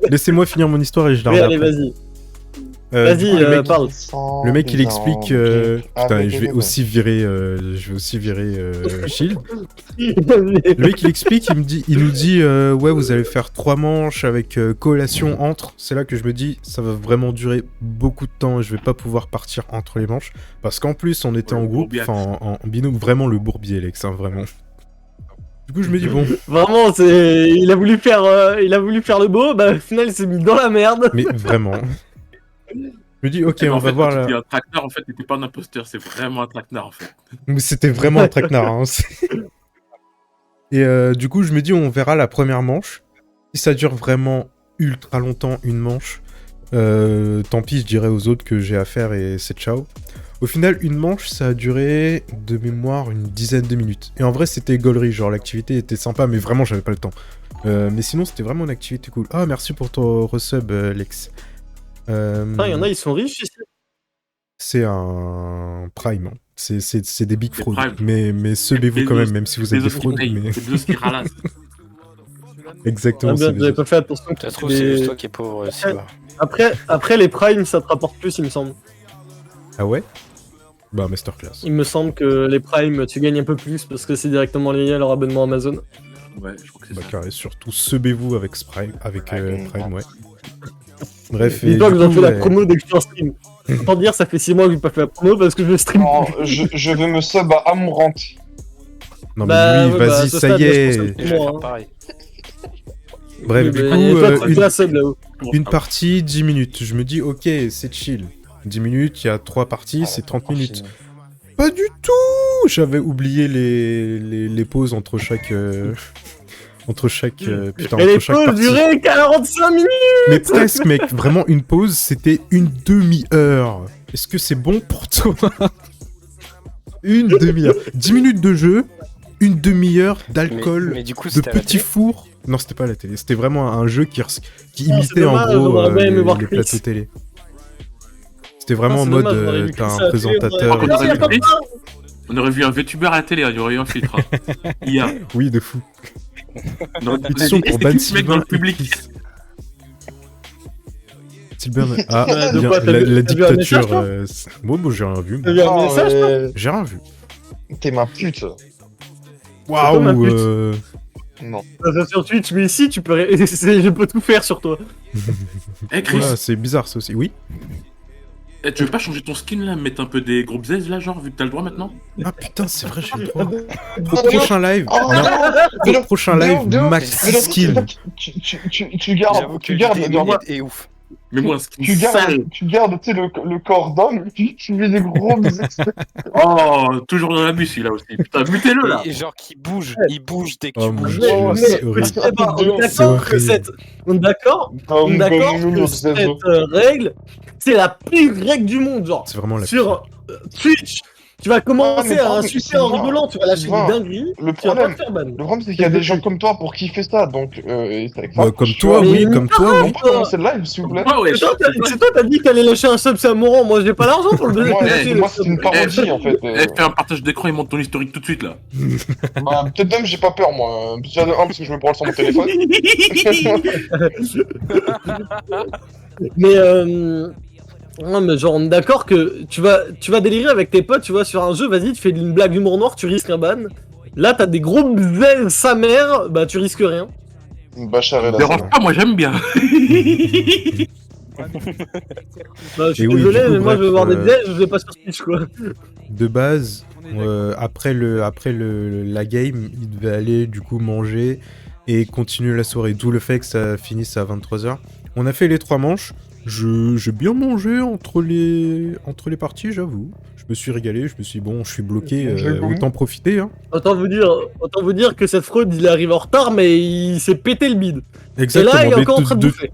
Speaker 1: Laissez-moi finir mon histoire et je la
Speaker 4: Oui,
Speaker 1: reviens
Speaker 4: allez,
Speaker 1: après.
Speaker 4: vas-y.
Speaker 1: Du
Speaker 4: Vas-y,
Speaker 1: coup, le mec,
Speaker 4: parle.
Speaker 1: le mec, il explique... Putain, je vais aussi virer... Shield. Le mec, il explique, il nous dit ouais, vous allez faire 3 manches avec collation entre. C'est là que je me dis, ça va vraiment durer beaucoup de temps et je vais pas pouvoir partir entre les manches. Parce qu'en plus, on était
Speaker 5: Ouais,
Speaker 1: en
Speaker 5: le
Speaker 1: groupe,
Speaker 5: bourbier.
Speaker 1: enfin en binôme, vraiment le bourbier, Lex, hein, vraiment. Du coup, je me dis, bon,
Speaker 4: Vraiment, il a voulu faire le beau, bah au final il s'est mis dans la merde.
Speaker 1: mais vraiment. Je me dis, ok,
Speaker 5: Mais
Speaker 1: on
Speaker 5: en
Speaker 1: va
Speaker 5: fait,
Speaker 1: voir
Speaker 5: quand
Speaker 1: là.
Speaker 5: tu dis un traquenard, en fait, t'étais pas un imposteur, c'est vraiment un traquenard, en fait.
Speaker 1: Mais c'était vraiment un traquenard. Hein. Et du coup, je me dis, on verra la première manche. Si ça dure vraiment ultra longtemps, une manche, tant pis, je dirais aux autres que j'ai à faire et c'est ciao. Au final, une manche, ça a duré, de mémoire, une dizaine de minutes. Et en vrai, c'était gaulerie, genre l'activité était sympa, mais vraiment, j'avais pas le temps. Mais sinon, c'était vraiment une activité cool. Ah, merci pour ton resub, Lex.
Speaker 4: Putain, il y en a, ils sont riches ici.
Speaker 1: C'est un prime. Hein. C'est des big
Speaker 5: Des
Speaker 1: frauds.
Speaker 5: primes.
Speaker 1: Mais sebez-vous quand même même si vous êtes
Speaker 5: Les
Speaker 1: des
Speaker 5: autres qui
Speaker 1: fraudes.
Speaker 5: payent,
Speaker 1: Mais...
Speaker 5: c'est deux qui ralassent.
Speaker 1: Exactement.
Speaker 4: Ah, bien,
Speaker 1: c'est
Speaker 4: vous avez pas fait attention.
Speaker 6: Ça se trouve, c'est juste toi qui es pauvre, Silva.
Speaker 4: Après, les primes, ça te rapporte plus, il me semble.
Speaker 1: Ah ouais. Bah, masterclass.
Speaker 4: Il me semble que les primes, tu gagnes un peu plus parce que c'est directement lié à leur abonnement Amazon.
Speaker 5: Ouais, je crois que c'est
Speaker 1: Bah,
Speaker 5: ça.
Speaker 1: carré, surtout sebez-vous avec Prime, Prime, ouais. Bref, et
Speaker 4: Dis-toi que
Speaker 1: du
Speaker 4: j'ai
Speaker 1: coup,
Speaker 4: fait la
Speaker 1: ouais.
Speaker 4: promo dès que je suis en stream. Autant dire, ça fait 6 mois que j'ai pas fait la promo parce que je stream.
Speaker 3: Non, je veux me sub à Amourante.
Speaker 1: Non, mais
Speaker 4: Bah,
Speaker 1: lui,
Speaker 4: ouais, bah,
Speaker 1: vas-y,
Speaker 4: à ce
Speaker 1: ça
Speaker 4: stade,
Speaker 1: y
Speaker 4: là, je
Speaker 1: est.
Speaker 4: pense que-
Speaker 6: Et je vais
Speaker 4: Moi,
Speaker 6: faire
Speaker 4: hein.
Speaker 6: pareil.
Speaker 1: Bref,
Speaker 4: Oui,
Speaker 1: du
Speaker 4: bah,
Speaker 1: coup,
Speaker 4: et toi, tu
Speaker 1: une-
Speaker 4: fais la sub là-haut.
Speaker 1: une partie, 10 minutes. Je me dis, ok, c'est chill. 10 minutes, il y a 3 parties, c'est 30 minutes. pas du tout. J'avais oublié les pauses entre chaque... putain,
Speaker 4: Et les
Speaker 1: entre chaque
Speaker 4: pauses
Speaker 1: partie.
Speaker 4: duraient 45 minutes.
Speaker 1: Mais presque, mec. Vraiment, une pause, c'était une demi-heure. Est-ce que c'est bon pour toi? Une demi-heure. 10 minutes de jeu, une demi-heure d'alcool,
Speaker 6: Mais du coup,
Speaker 1: de
Speaker 6: c'était à la
Speaker 1: petits
Speaker 6: télé.
Speaker 1: fours. Non, c'était pas à la télé. C'était vraiment un jeu qui
Speaker 4: Non,
Speaker 1: imitait
Speaker 4: c'est
Speaker 1: en
Speaker 4: dommage,
Speaker 1: gros
Speaker 4: j'aurais bien aimé voir
Speaker 1: les
Speaker 4: Chris.
Speaker 1: plateaux télé. C'était vraiment
Speaker 4: Ah,
Speaker 1: en
Speaker 4: c'est
Speaker 1: mode,
Speaker 4: dommage, on aurait vu
Speaker 1: t'as
Speaker 4: Chris
Speaker 1: un
Speaker 4: à la télé,
Speaker 1: présentateur.
Speaker 5: on aurait
Speaker 1: et
Speaker 5: vu
Speaker 1: tout.
Speaker 5: Chris. On aurait vu un VTuber à la télé, il y aurait eu un filtre. Hier.
Speaker 1: Oui, de fou.
Speaker 5: On aurait dit,
Speaker 1: Pétition pour
Speaker 5: c'est
Speaker 1: ban
Speaker 5: qui ce mec dans le
Speaker 1: Sylvain
Speaker 5: public?
Speaker 1: Chris. Sylvain... Ah,
Speaker 4: De
Speaker 1: bien,
Speaker 4: quoi, t'as
Speaker 1: la
Speaker 4: vu un
Speaker 1: dictature...
Speaker 4: message, toi
Speaker 1: Bon, j'ai rien vu.
Speaker 4: T'as
Speaker 1: moi.
Speaker 4: vu un message, toi
Speaker 1: J'ai rien vu.
Speaker 3: T'es ma pute.
Speaker 4: comme un
Speaker 1: Waouh
Speaker 4: pute.
Speaker 3: Non.
Speaker 4: Ça, sur Twitch, mais ici, tu peux... je peux tout faire sur toi.
Speaker 5: Eh Chris,
Speaker 1: Voilà, c'est bizarre ça aussi. Oui.
Speaker 5: tu veux pas changer ton skin là, mettre un peu des groupes Z là, genre, vu que t'as le droit maintenant?
Speaker 1: Ah putain, c'est vrai, j'ai le droit. Au prochain live,
Speaker 3: Oh,
Speaker 1: non,
Speaker 3: mais
Speaker 1: au prochain live, max
Speaker 3: Mais non,
Speaker 1: skill.
Speaker 3: tu gardes,
Speaker 6: J'avoue que
Speaker 3: tu gardes,
Speaker 6: l'idée
Speaker 3: genre,
Speaker 6: est ouf.
Speaker 5: Mais moi, un skin
Speaker 3: tu
Speaker 5: sale.
Speaker 3: gardes, tu sais, le corps d'homme, tu mets des gros bisous.
Speaker 5: Oh, toujours dans la bus, celui-là aussi. Putain, mutez-le là.
Speaker 6: Et genre qu'il bouge, il bouge dès que
Speaker 1: Oh
Speaker 6: tu
Speaker 1: mon
Speaker 6: bouges.
Speaker 1: dieu,
Speaker 3: Ouais,
Speaker 1: c'est horrible.
Speaker 4: Eh ben, on est
Speaker 1: C'est
Speaker 4: d'accord que
Speaker 1: horrible.
Speaker 4: cette... On est d'accord
Speaker 3: Comme
Speaker 4: que cette règle, c'est la pire règle du monde, genre.
Speaker 1: C'est vraiment la
Speaker 4: Sur Twitch, tu vas commencer
Speaker 3: Ah, mais
Speaker 4: à
Speaker 3: non,
Speaker 4: insulter
Speaker 3: mais
Speaker 4: en
Speaker 3: Sylvain,
Speaker 4: rigolant, tu vas lâcher
Speaker 3: Sylvain,
Speaker 4: des dingueries,
Speaker 3: le
Speaker 4: tu vas pas
Speaker 3: problème,
Speaker 4: te faire ban.
Speaker 3: le problème, c'est qu'il y a des gens comme toi pour kiffer ça, donc,
Speaker 1: Comme toi,
Speaker 4: Mais
Speaker 1: oui,
Speaker 4: une
Speaker 1: comme toi,
Speaker 3: On
Speaker 1: oui.
Speaker 3: peut commencer le live, s'il vous plaît.
Speaker 5: Ouais, ouais.
Speaker 4: C'est toi, t'as dit que t'allais lâcher un sub, c'est un moron. Moi, j'ai pas l'argent pour le donner.
Speaker 3: Moi,
Speaker 4: lâcher
Speaker 3: moi,
Speaker 4: le
Speaker 3: c'est une
Speaker 4: sub.
Speaker 3: parodie, en fait.
Speaker 5: Fais un partage d'écran et monte ton historique tout de suite là.
Speaker 3: Bah, peut-être même, j'ai pas peur, moi. Déjà, de un, parce que je me branle sur mon téléphone.
Speaker 4: Mais non, mais genre, on est d'accord que tu vas délirer avec tes potes, tu vois, sur un jeu, vas-y, tu fais une blague d'humour noir, tu risques un ban. Là, t'as des gros zèles sa mère, bah tu risques rien.
Speaker 3: Bachar et la
Speaker 5: Dérange pas, moi j'aime bien.
Speaker 4: Bah, je suis
Speaker 1: Et oui,
Speaker 4: désolé,
Speaker 1: du coup,
Speaker 4: mais moi je veux
Speaker 1: bref,
Speaker 4: voir des zèles, je vais pas sur Twitch, quoi.
Speaker 1: De base, après la game, il devait aller du coup manger et continuer la soirée. D'où le fait que ça finisse à 23h. On a fait les 3 manches. J'ai bien mangé entre les parties, j'avoue. Je me suis régalé, je me suis dit, bon, je suis bloqué, autant profiter. Hein.
Speaker 4: Autant vous dire que cette fraude, il arrive en retard, mais il s'est pété le bide.
Speaker 1: Exactement.
Speaker 4: Et là, il est
Speaker 1: mais
Speaker 4: encore en train de bouffer.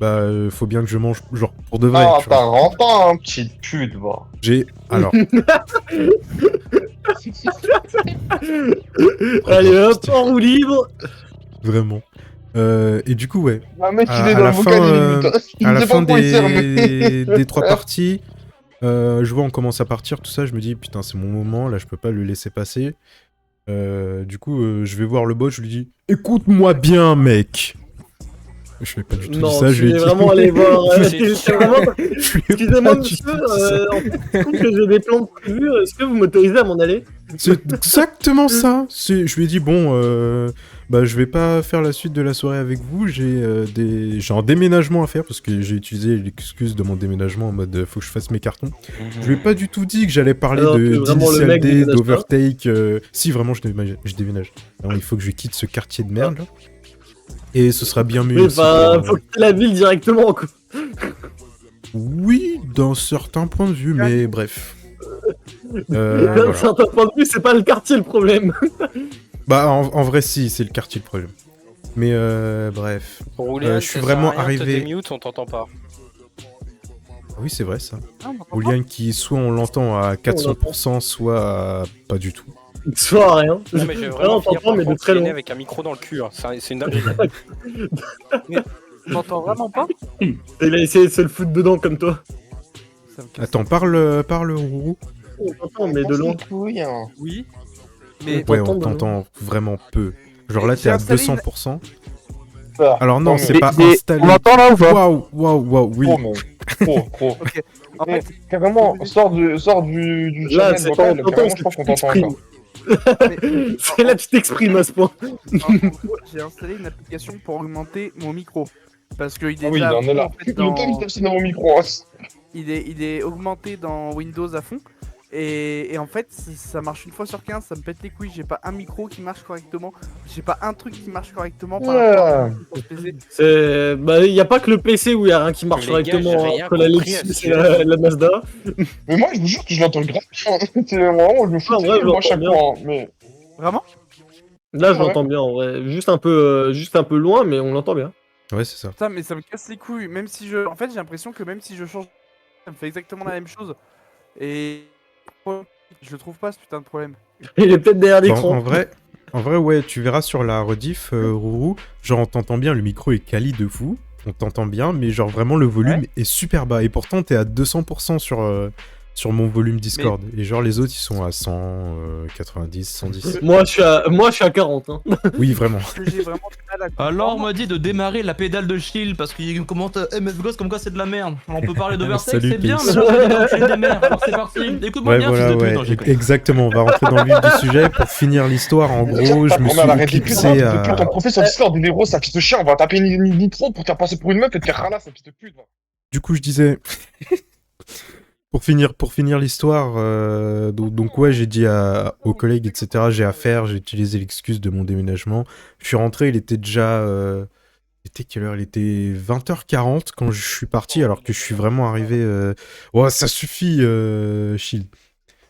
Speaker 1: Bah, faut bien que je mange, genre, pour de vrai.
Speaker 3: Ah,
Speaker 1: tu vois.
Speaker 3: t'as rentré un petit pute, va.
Speaker 1: J'ai... Alors,
Speaker 4: Allez hop, en roue libre.
Speaker 1: vraiment. Et du coup, ouais.
Speaker 3: Un mec, il
Speaker 1: À-
Speaker 3: est
Speaker 1: à
Speaker 3: dans
Speaker 1: la
Speaker 3: le vocal,
Speaker 1: fin,
Speaker 3: il est putain. Il
Speaker 1: À la
Speaker 3: sait pas
Speaker 1: fin
Speaker 3: pourquoi il sert, mais...
Speaker 1: des 3 parties, je vois on commence à partir, tout ça, je me dis putain c'est mon moment, là je peux pas le laisser passer. Du coup je vais voir le bot, je lui dis écoute-moi bien mec. Je fais pas du tout
Speaker 4: Non,
Speaker 1: ça, je
Speaker 4: tu
Speaker 1: lui ai
Speaker 4: es
Speaker 1: dit...
Speaker 4: vraiment allé voir. C'est vraiment...
Speaker 1: Je lui ai
Speaker 4: Excusez-moi,
Speaker 1: pas du
Speaker 4: monsieur,
Speaker 1: tout dit ça.
Speaker 4: en compte que j'ai des plans prévus, est-ce que vous m'autorisez à m'en aller?
Speaker 1: C'est exactement ça. Je lui ai dit bon, bah je vais pas faire la suite de la soirée avec vous. J'ai un déménagement à faire parce que j'ai utilisé l'excuse de mon déménagement en mode faut que je fasse mes cartons. Je lui ai pas du tout dit que j'allais parler
Speaker 4: Alors,
Speaker 1: de
Speaker 4: que vraiment, le
Speaker 1: d'Initial
Speaker 4: mec
Speaker 1: D,
Speaker 4: déménage
Speaker 1: d'Overtake. Si vraiment je déménage. Alors, il faut que je quitte ce quartier de merde là. Et ce sera bien mieux.
Speaker 4: Oui,
Speaker 1: aussi
Speaker 4: bah,
Speaker 1: pour,
Speaker 4: faut quitter la ville directement, quoi.
Speaker 1: Oui, d'un certain point de vue, mais bref.
Speaker 4: D'un
Speaker 1: Voilà.
Speaker 4: certain point de vue, c'est pas le quartier le problème.
Speaker 1: Bah en vrai si, c'est le quartier le problème. Mais bref.
Speaker 6: Roulian,
Speaker 1: je suis vraiment arrivé-
Speaker 6: Te démute, on t'entend pas.
Speaker 1: Oui c'est vrai ça.
Speaker 7: Ah, on m'entend
Speaker 1: Oulian qui soit on l'entend à 400%, soit à pas du tout.
Speaker 4: Soit rien.
Speaker 6: Non, mais j'ai
Speaker 4: Ah,
Speaker 6: vraiment
Speaker 4: on
Speaker 6: finir
Speaker 4: t'entend,
Speaker 6: par
Speaker 4: mais de
Speaker 6: contre
Speaker 4: très
Speaker 6: traîner
Speaker 4: loin.
Speaker 6: avec un micro dans le cul. Hein. C'est une dinguerie.
Speaker 7: pas. On m'entend vraiment pas.
Speaker 4: Il a essayé de se le foutre dedans comme toi.
Speaker 7: Ça me casse.
Speaker 1: Attends, parle Rourou.
Speaker 4: On t'entend, mais de loin.
Speaker 3: Oui, hein.
Speaker 7: Oui. Mais
Speaker 1: Ouais,
Speaker 4: t'entend
Speaker 1: on
Speaker 4: de loin.
Speaker 1: t'entend vraiment peu. Genre là
Speaker 7: J'ai
Speaker 1: t'es à
Speaker 7: installé
Speaker 1: 200%.
Speaker 3: Ah,
Speaker 1: Alors non,
Speaker 3: mais-
Speaker 1: c'est pas
Speaker 7: Mais
Speaker 1: installé.
Speaker 7: on m'entend là ou pas?
Speaker 1: Waouh, oui.
Speaker 3: Trop, mec. Trop.
Speaker 7: Ok. En
Speaker 3: Eh,
Speaker 7: fait,
Speaker 3: carrément, sors du
Speaker 4: Là,
Speaker 3: channel
Speaker 4: c'est
Speaker 3: vocal,
Speaker 4: quand on
Speaker 3: carrément,
Speaker 4: t'entend,
Speaker 3: je pense qu'on
Speaker 4: c'est
Speaker 3: t'entend
Speaker 4: que
Speaker 3: encore.
Speaker 4: C'est là que tu t'exprimes à ce point.
Speaker 7: en gros, j'ai installé une application pour augmenter mon micro. Parce qu'il est
Speaker 3: Oui, il
Speaker 7: déjà à
Speaker 3: en est
Speaker 7: fond,
Speaker 3: là.
Speaker 7: en fait,
Speaker 3: Le temps
Speaker 7: dans...
Speaker 3: de passer dans mon micro. Hein.
Speaker 7: il est augmenté dans Windows à fond. Et en fait, ça marche une fois sur 15, ça me pète les couilles. J'ai pas un micro qui marche correctement. J'ai pas un truc qui marche correctement par rapport à mon PC.
Speaker 4: Bah, y a pas que le PC où y a rien qui marche
Speaker 6: Mais les gars,
Speaker 4: correctement
Speaker 6: j'ai rien
Speaker 4: entre la
Speaker 6: compris à
Speaker 4: Lexus
Speaker 6: ce
Speaker 4: et la Mazda.
Speaker 3: Mais moi, je vous jure que je l'entends grave bien. C'est vraiment, je me fous
Speaker 4: Ah,
Speaker 3: de
Speaker 4: ouais, je
Speaker 3: moi à chaque
Speaker 4: l'entends
Speaker 3: fois. Hein. Mais
Speaker 7: Vraiment?
Speaker 4: Là, je
Speaker 3: Ouais.
Speaker 4: l'entends bien en vrai. Juste un peu loin, mais on l'entend bien.
Speaker 1: Ouais, c'est ça.
Speaker 7: Putain, mais ça me casse les couilles. Même si je. En fait, j'ai l'impression que même si je change, ça me fait exactement la même chose. Et. Je le trouve pas ce putain de problème.
Speaker 4: Il est peut-être derrière
Speaker 1: Bon,
Speaker 4: l'écran.
Speaker 1: en vrai, ouais, tu verras sur la rediff, Rourou, genre on t'entend bien, le micro est quali de fou, on t'entend bien, mais genre vraiment le volume est super bas, et pourtant t'es à 200% sur mon volume Discord, et genre les autres ils sont à 100, 90, 110.
Speaker 4: Moi, je suis à 40. Hein.
Speaker 1: Oui, vraiment.
Speaker 7: Parce que j'ai vraiment du mal à
Speaker 8: Alors on m'a dit de démarrer la pédale de shield parce qu'il commente MF Ghost comme quoi c'est de la merde. On peut parler d'Overtake,
Speaker 1: Salut,
Speaker 8: c'est bien,
Speaker 1: Pins.
Speaker 8: mais genre, c'est des merdes. Alors c'est parti. Écoute-moi
Speaker 1: Ouais,
Speaker 8: bien,
Speaker 1: voilà,
Speaker 8: fils de
Speaker 1: ouais,
Speaker 8: pute. Non, j'ai pas-
Speaker 1: exactement, on va rentrer dans le vif du sujet, pour finir l'histoire, en gros, je me suis éclipsé
Speaker 3: Ton
Speaker 1: à...
Speaker 3: professeur Discord, il est gros, ça fils de chien. On va taper une nitro pour te faire passer pour une meuf et te faire ralasse, ça fils de pute. Va.
Speaker 1: Du coup, je disais, pour finir l'histoire, donc ouais, j'ai dit aux collègues, etc., j'ai affaire, j'ai utilisé l'excuse de mon déménagement. Je suis rentré, il était déjà... il était quelle heure? Il était 20h40 quand je suis parti, alors que je suis vraiment arrivé... Ouais, ça suffit, Shield.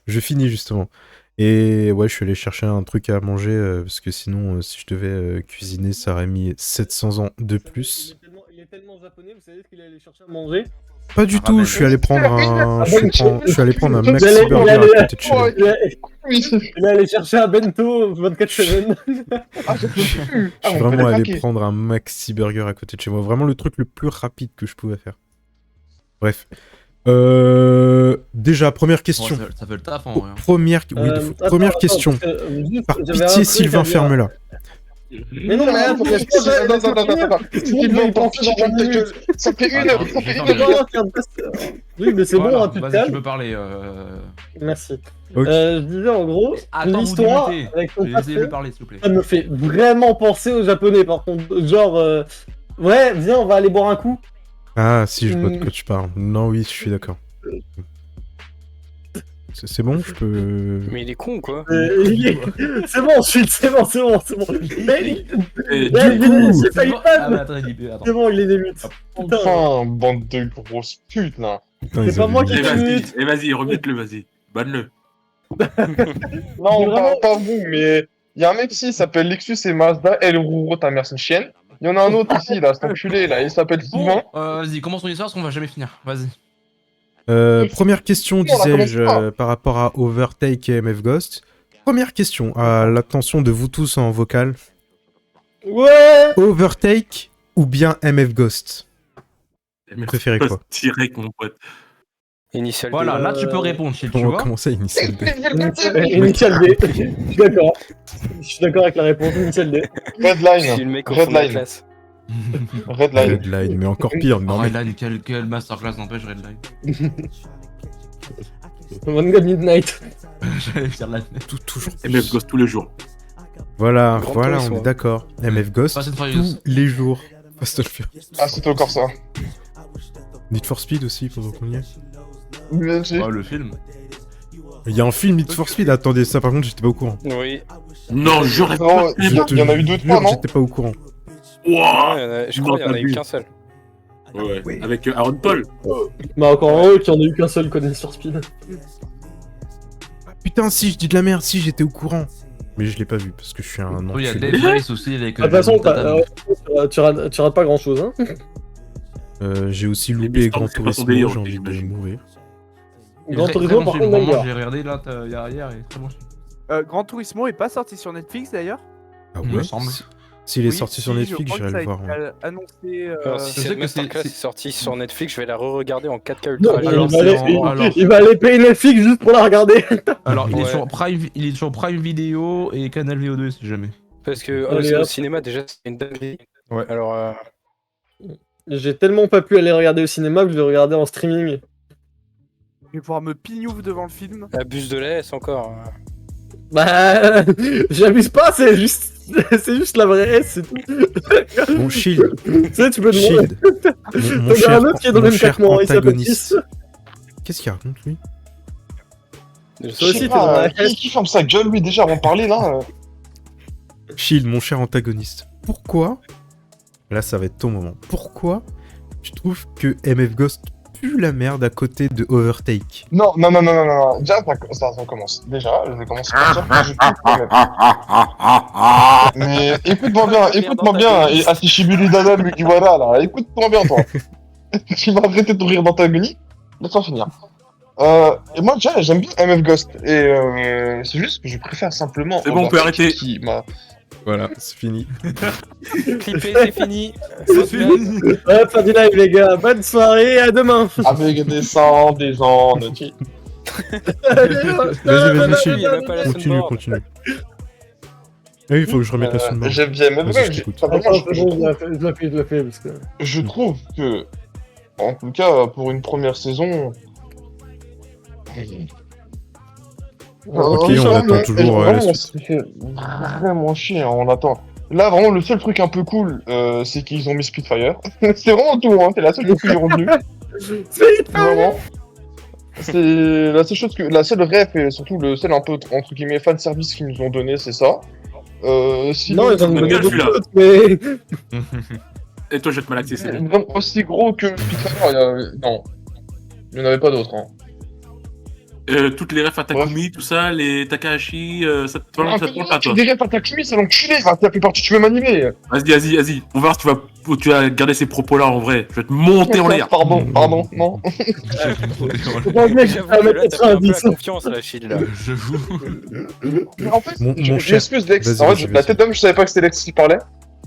Speaker 1: Je finis, justement. Et ouais, je suis allé chercher un truc à manger, parce que sinon, si je devais cuisiner, ça aurait mis 700 ans de plus.
Speaker 4: Il est tellement japonais, vous savez ce qu'il allait chercher à manger?
Speaker 1: Pas du tout, je suis allé prendre un... Je suis allé prendre un
Speaker 4: Il
Speaker 1: Maxi
Speaker 4: allait-
Speaker 1: Burger
Speaker 4: il allait-
Speaker 1: à côté de chez moi.
Speaker 4: Il est allé chercher un bento 24/7.
Speaker 3: Ah, je peux plus.
Speaker 1: Je suis vraiment allé prendre un Maxi Burger à côté de chez moi. Vraiment le truc le plus rapide que je pouvais faire. Bref. Déjà, première question.
Speaker 8: Ouais, ça fait le taf en vrai. hein.
Speaker 1: Première question. Par pitié, Sylvain, ferme-la.
Speaker 4: Mais non, mais attends,
Speaker 3: Attends. Sylvain, tant pis, tu fermes ta gueule. Ça fait une heure.
Speaker 8: Attends, je vais fermer.
Speaker 4: Oui, mais c'est
Speaker 8: Voilà,
Speaker 4: bon, hein, tu te
Speaker 8: vas-y,
Speaker 4: calmes.
Speaker 8: tu peux parler.
Speaker 4: Merci.
Speaker 1: Ok.
Speaker 4: Je disais en gros,
Speaker 8: Attends,
Speaker 4: l'histoire
Speaker 8: vous démutez.
Speaker 4: avec ton
Speaker 8: Laissez-le
Speaker 4: patron,
Speaker 8: parler, s'il vous plaît.
Speaker 4: ça me fait vraiment penser aux japonais par contre. Genre, ouais, viens, on va aller boire un coup.
Speaker 1: Ah, si, je vois de quoi tu parles. Non, oui, je suis d'accord. C'est bon, je peux...
Speaker 6: Mais il est con ou quoi?
Speaker 4: C'est bon, ensuite, c'est bon. Mais
Speaker 5: Et
Speaker 4: j'ai failli
Speaker 8: Ah, mais
Speaker 4: pas.
Speaker 8: attends, attends.
Speaker 4: C'est bon, il les débute. Putain.
Speaker 3: Enfin, bande de grosses putes, là.
Speaker 1: Putain,
Speaker 4: C'est
Speaker 1: ils
Speaker 4: pas
Speaker 1: avaient
Speaker 4: moi
Speaker 1: dit-
Speaker 4: qui-
Speaker 5: vas-y, remute-le, vas-y. Banne-le.
Speaker 3: Non,
Speaker 4: Vraiment
Speaker 3: pas vous, mais il y a un mec ici, il s'appelle Lexus et Mazda. Elle, Rouro, ta mère, c'est une chienne. Il y en a un autre ici, là, cet enculé, là, il s'appelle
Speaker 8: Bon,
Speaker 3: Sylvain.
Speaker 8: vas-y, commence ton histoire parce qu'on va jamais finir. Vas-y.
Speaker 1: Première question,
Speaker 3: On la
Speaker 1: disais-je,
Speaker 3: commence pas.
Speaker 1: par rapport à Overtake et MF Ghost. Première question, à l'attention de vous tous en vocal.
Speaker 4: Ouais.
Speaker 1: Overtake ou bien MF Ghost?
Speaker 5: Mais
Speaker 1: préférez quoi?
Speaker 5: Direct, mon pote.
Speaker 6: Initial D.
Speaker 8: Voilà, là tu peux répondre, Shield, tu
Speaker 1: On va
Speaker 8: vois.
Speaker 1: commencer à initier le dé.
Speaker 4: Initial D. Je suis d'accord. Je suis d'accord avec la réponse. Initial D.
Speaker 6: Je suis
Speaker 3: Redline.
Speaker 6: le mec au fond de la
Speaker 3: Redline.
Speaker 6: classe.
Speaker 3: Redline.
Speaker 1: Redline, mais encore pire. Non, mais...
Speaker 8: Redline, quelle masterclass n'empêche Redline.
Speaker 4: One God Midnight.
Speaker 8: J'allais faire la
Speaker 1: toujours.
Speaker 5: MF Ghost tous les jours.
Speaker 1: Voilà,
Speaker 6: Grand
Speaker 1: voilà,
Speaker 6: Tour,
Speaker 1: on est
Speaker 6: ouais.
Speaker 1: d'accord. MF Ghost,
Speaker 8: Fast and Furious.
Speaker 1: tous les jours. Fast and Furious.
Speaker 3: Ah, c'était encore ça.
Speaker 1: Need for Speed aussi, pendant qu'on y est.
Speaker 8: Oh, le film.
Speaker 1: Il y a un film Need for Speed, attendez, ça par contre, j'étais pas au courant.
Speaker 6: Oui.
Speaker 5: Non, j'aurais
Speaker 3: Non,
Speaker 5: pas.
Speaker 3: il y en a eu deux, trois, non?
Speaker 1: J'étais pas au courant.
Speaker 5: Ouah
Speaker 6: Je crois qu'il y en a eu qu'un seul.
Speaker 5: Ouais, avec Aaron Paul.
Speaker 4: Bah, encore heureux qu'il y en a eu qu'un seul Code sur Speed.
Speaker 1: Putain, si, je dis de la merde, si, j'étais au courant. Mais je l'ai pas vu, parce que je suis un
Speaker 8: Oui, il y a
Speaker 1: enculé.
Speaker 8: Dave Race aussi avec.
Speaker 4: De toute façon,
Speaker 8: Tatam.
Speaker 4: tu rates pas grand chose, hein.
Speaker 1: J'ai aussi
Speaker 5: Les
Speaker 1: loupé
Speaker 5: Mustang,
Speaker 1: Grand
Speaker 5: c'est pas son
Speaker 1: Turismo,
Speaker 5: délire,
Speaker 1: j'ai envie de
Speaker 5: j'imagine.
Speaker 1: mourir.
Speaker 4: Grand
Speaker 8: Très
Speaker 4: Turismo,
Speaker 8: bon
Speaker 4: par
Speaker 8: film,
Speaker 4: contre,
Speaker 8: vraiment,
Speaker 4: d'ailleurs.
Speaker 8: j'ai regardé là hier et très bon film.
Speaker 7: Gran Turismo est pas sorti sur Netflix d'ailleurs.
Speaker 1: Ah
Speaker 8: Il me
Speaker 1: ouais
Speaker 8: semble.
Speaker 1: S'il est
Speaker 7: Oui,
Speaker 1: sorti
Speaker 7: si,
Speaker 1: sur
Speaker 7: je
Speaker 1: Netflix,
Speaker 7: crois
Speaker 1: j'irai
Speaker 7: que
Speaker 1: le
Speaker 7: ça
Speaker 1: voir.
Speaker 7: a été annoncé.
Speaker 6: Alors, si
Speaker 8: je sais
Speaker 6: cette
Speaker 8: que c'est-
Speaker 6: masterclass est
Speaker 8: c'est-
Speaker 6: sortie sur Netflix, je vais la re-regarder en 4K
Speaker 4: Non,
Speaker 6: Ultra.
Speaker 8: Alors,
Speaker 4: il, va
Speaker 8: c'est
Speaker 4: aller,
Speaker 8: en- alors-
Speaker 4: il va aller payer Netflix juste pour la regarder.
Speaker 8: Alors, il est
Speaker 6: Ouais.
Speaker 8: sur Prime Video et Canal VO2 si jamais.
Speaker 6: Parce que
Speaker 4: Allez,
Speaker 6: au
Speaker 4: hop.
Speaker 6: cinéma, déjà, c'est une dinguerie.
Speaker 8: Ouais.
Speaker 6: Alors,
Speaker 4: J'ai tellement pas pu aller regarder au cinéma que je vais regarder en streaming.
Speaker 7: Je vais pouvoir me pignouf devant le film.
Speaker 6: la buse de lait, c'est encore.
Speaker 4: Bah, j'abuse pas, c'est juste la vraie S, c'est tout.
Speaker 1: Bon, Shield,
Speaker 4: Tu sais, tu peux demander.
Speaker 1: Shield, mon
Speaker 4: T'en as un autre qui est dans le même
Speaker 1: cher
Speaker 4: claquement, il s'appelle
Speaker 1: antagoniste.
Speaker 4: Chris.
Speaker 1: Qu'est-ce qu'il raconte, lui?
Speaker 4: Ça
Speaker 3: Je
Speaker 4: aussi,
Speaker 3: sais
Speaker 4: t'es dans
Speaker 3: pas,
Speaker 4: la caisse.
Speaker 3: qui ferme sa gueule, lui, déjà, avant de parler, là
Speaker 1: Shield, mon cher antagoniste, pourquoi, là ça va être ton moment, pourquoi tu trouves que MF Ghost pue la merde à côté de Overtake?
Speaker 3: Non. Déjà, ça commence. Déjà, je vais commencer par dire que je trouve quand même. Mais écoute-moi bien, et Asishibili Dada Mugiwara, là, écoute-moi bien, toi. Tu vas arrêter de rire d'antagonie, laisse-moi finir. Et moi, déjà, j'aime bien MF Ghost, et c'est juste que je préfère simplement...
Speaker 5: C'est bon, on peut arrêter.
Speaker 3: Qui m'a...
Speaker 1: Voilà, c'est fini.
Speaker 6: Clippé, c'est fini.
Speaker 8: C'est fini.
Speaker 4: Ouais, fin du live, les gars. Bonne soirée, à demain.
Speaker 3: Avec des sangs, des gens, de qui...
Speaker 1: Vas-y, Shield,
Speaker 6: Il y a même pas la
Speaker 1: continue.
Speaker 6: soundboard.
Speaker 1: Ah oui, il faut que je remette la soundboard.
Speaker 3: J'aime bien MF
Speaker 1: Vas-y, je
Speaker 3: Ghost,
Speaker 1: t'écoute.
Speaker 3: simplement,
Speaker 4: Attends,
Speaker 3: je
Speaker 4: je
Speaker 3: trouve-
Speaker 4: le fais, parce que...
Speaker 3: je trouve que, en tout cas, pour une première saison...
Speaker 1: Ok, on attend toujours, la
Speaker 3: Vraiment,
Speaker 1: suite.
Speaker 3: ça fait vraiment chier, hein, on attend. Là, vraiment, le seul truc un peu cool, c'est qu'ils ont mis Spitfire. C'est vraiment tout, hein, c'est la seule chose qu'ils ont retenu. Vraiment. C'est la seule chose que... La seule ref et surtout le seul un peu, entre guillemets, fan service qu'ils nous ont donné, c'est ça. Sinon,
Speaker 4: Non, ils en ont donné
Speaker 5: Regarde,
Speaker 4: beaucoup
Speaker 5: celui-là.
Speaker 4: d'autres, mais...
Speaker 5: Et toi, je vais te malaxer, c'est bon.
Speaker 3: vraiment aussi gros que Spitfire, non. Il n'y en avait pas d'autres, hein.
Speaker 5: Toutes les refs à Takumi, tout ça, les Takahashi, ça te parle pas,
Speaker 3: Tu
Speaker 5: toi.
Speaker 3: dirais pas ta Takumi, c'est l'enculé, va t'appeler parti, tu veux m'animer.
Speaker 5: Vas-y. On va voir si tu vas garder ces propos-là en vrai. Je vais te monter en l'air.
Speaker 3: Pardon, non.
Speaker 4: Bon, mec,
Speaker 6: J'avoue
Speaker 4: ça va
Speaker 6: que là,
Speaker 4: mettre
Speaker 6: t'as pris un peu
Speaker 4: 90.
Speaker 6: la confiance, la Shield, là.
Speaker 8: J'avoue.
Speaker 3: Mais en fait,
Speaker 1: Mon
Speaker 3: je
Speaker 1: cher,
Speaker 3: m'excuse Lex,
Speaker 1: vas-y,
Speaker 3: en
Speaker 1: vas-y,
Speaker 3: fait, la
Speaker 1: vas-y.
Speaker 3: tête d'homme, je savais pas que c'était Lex qui parlait.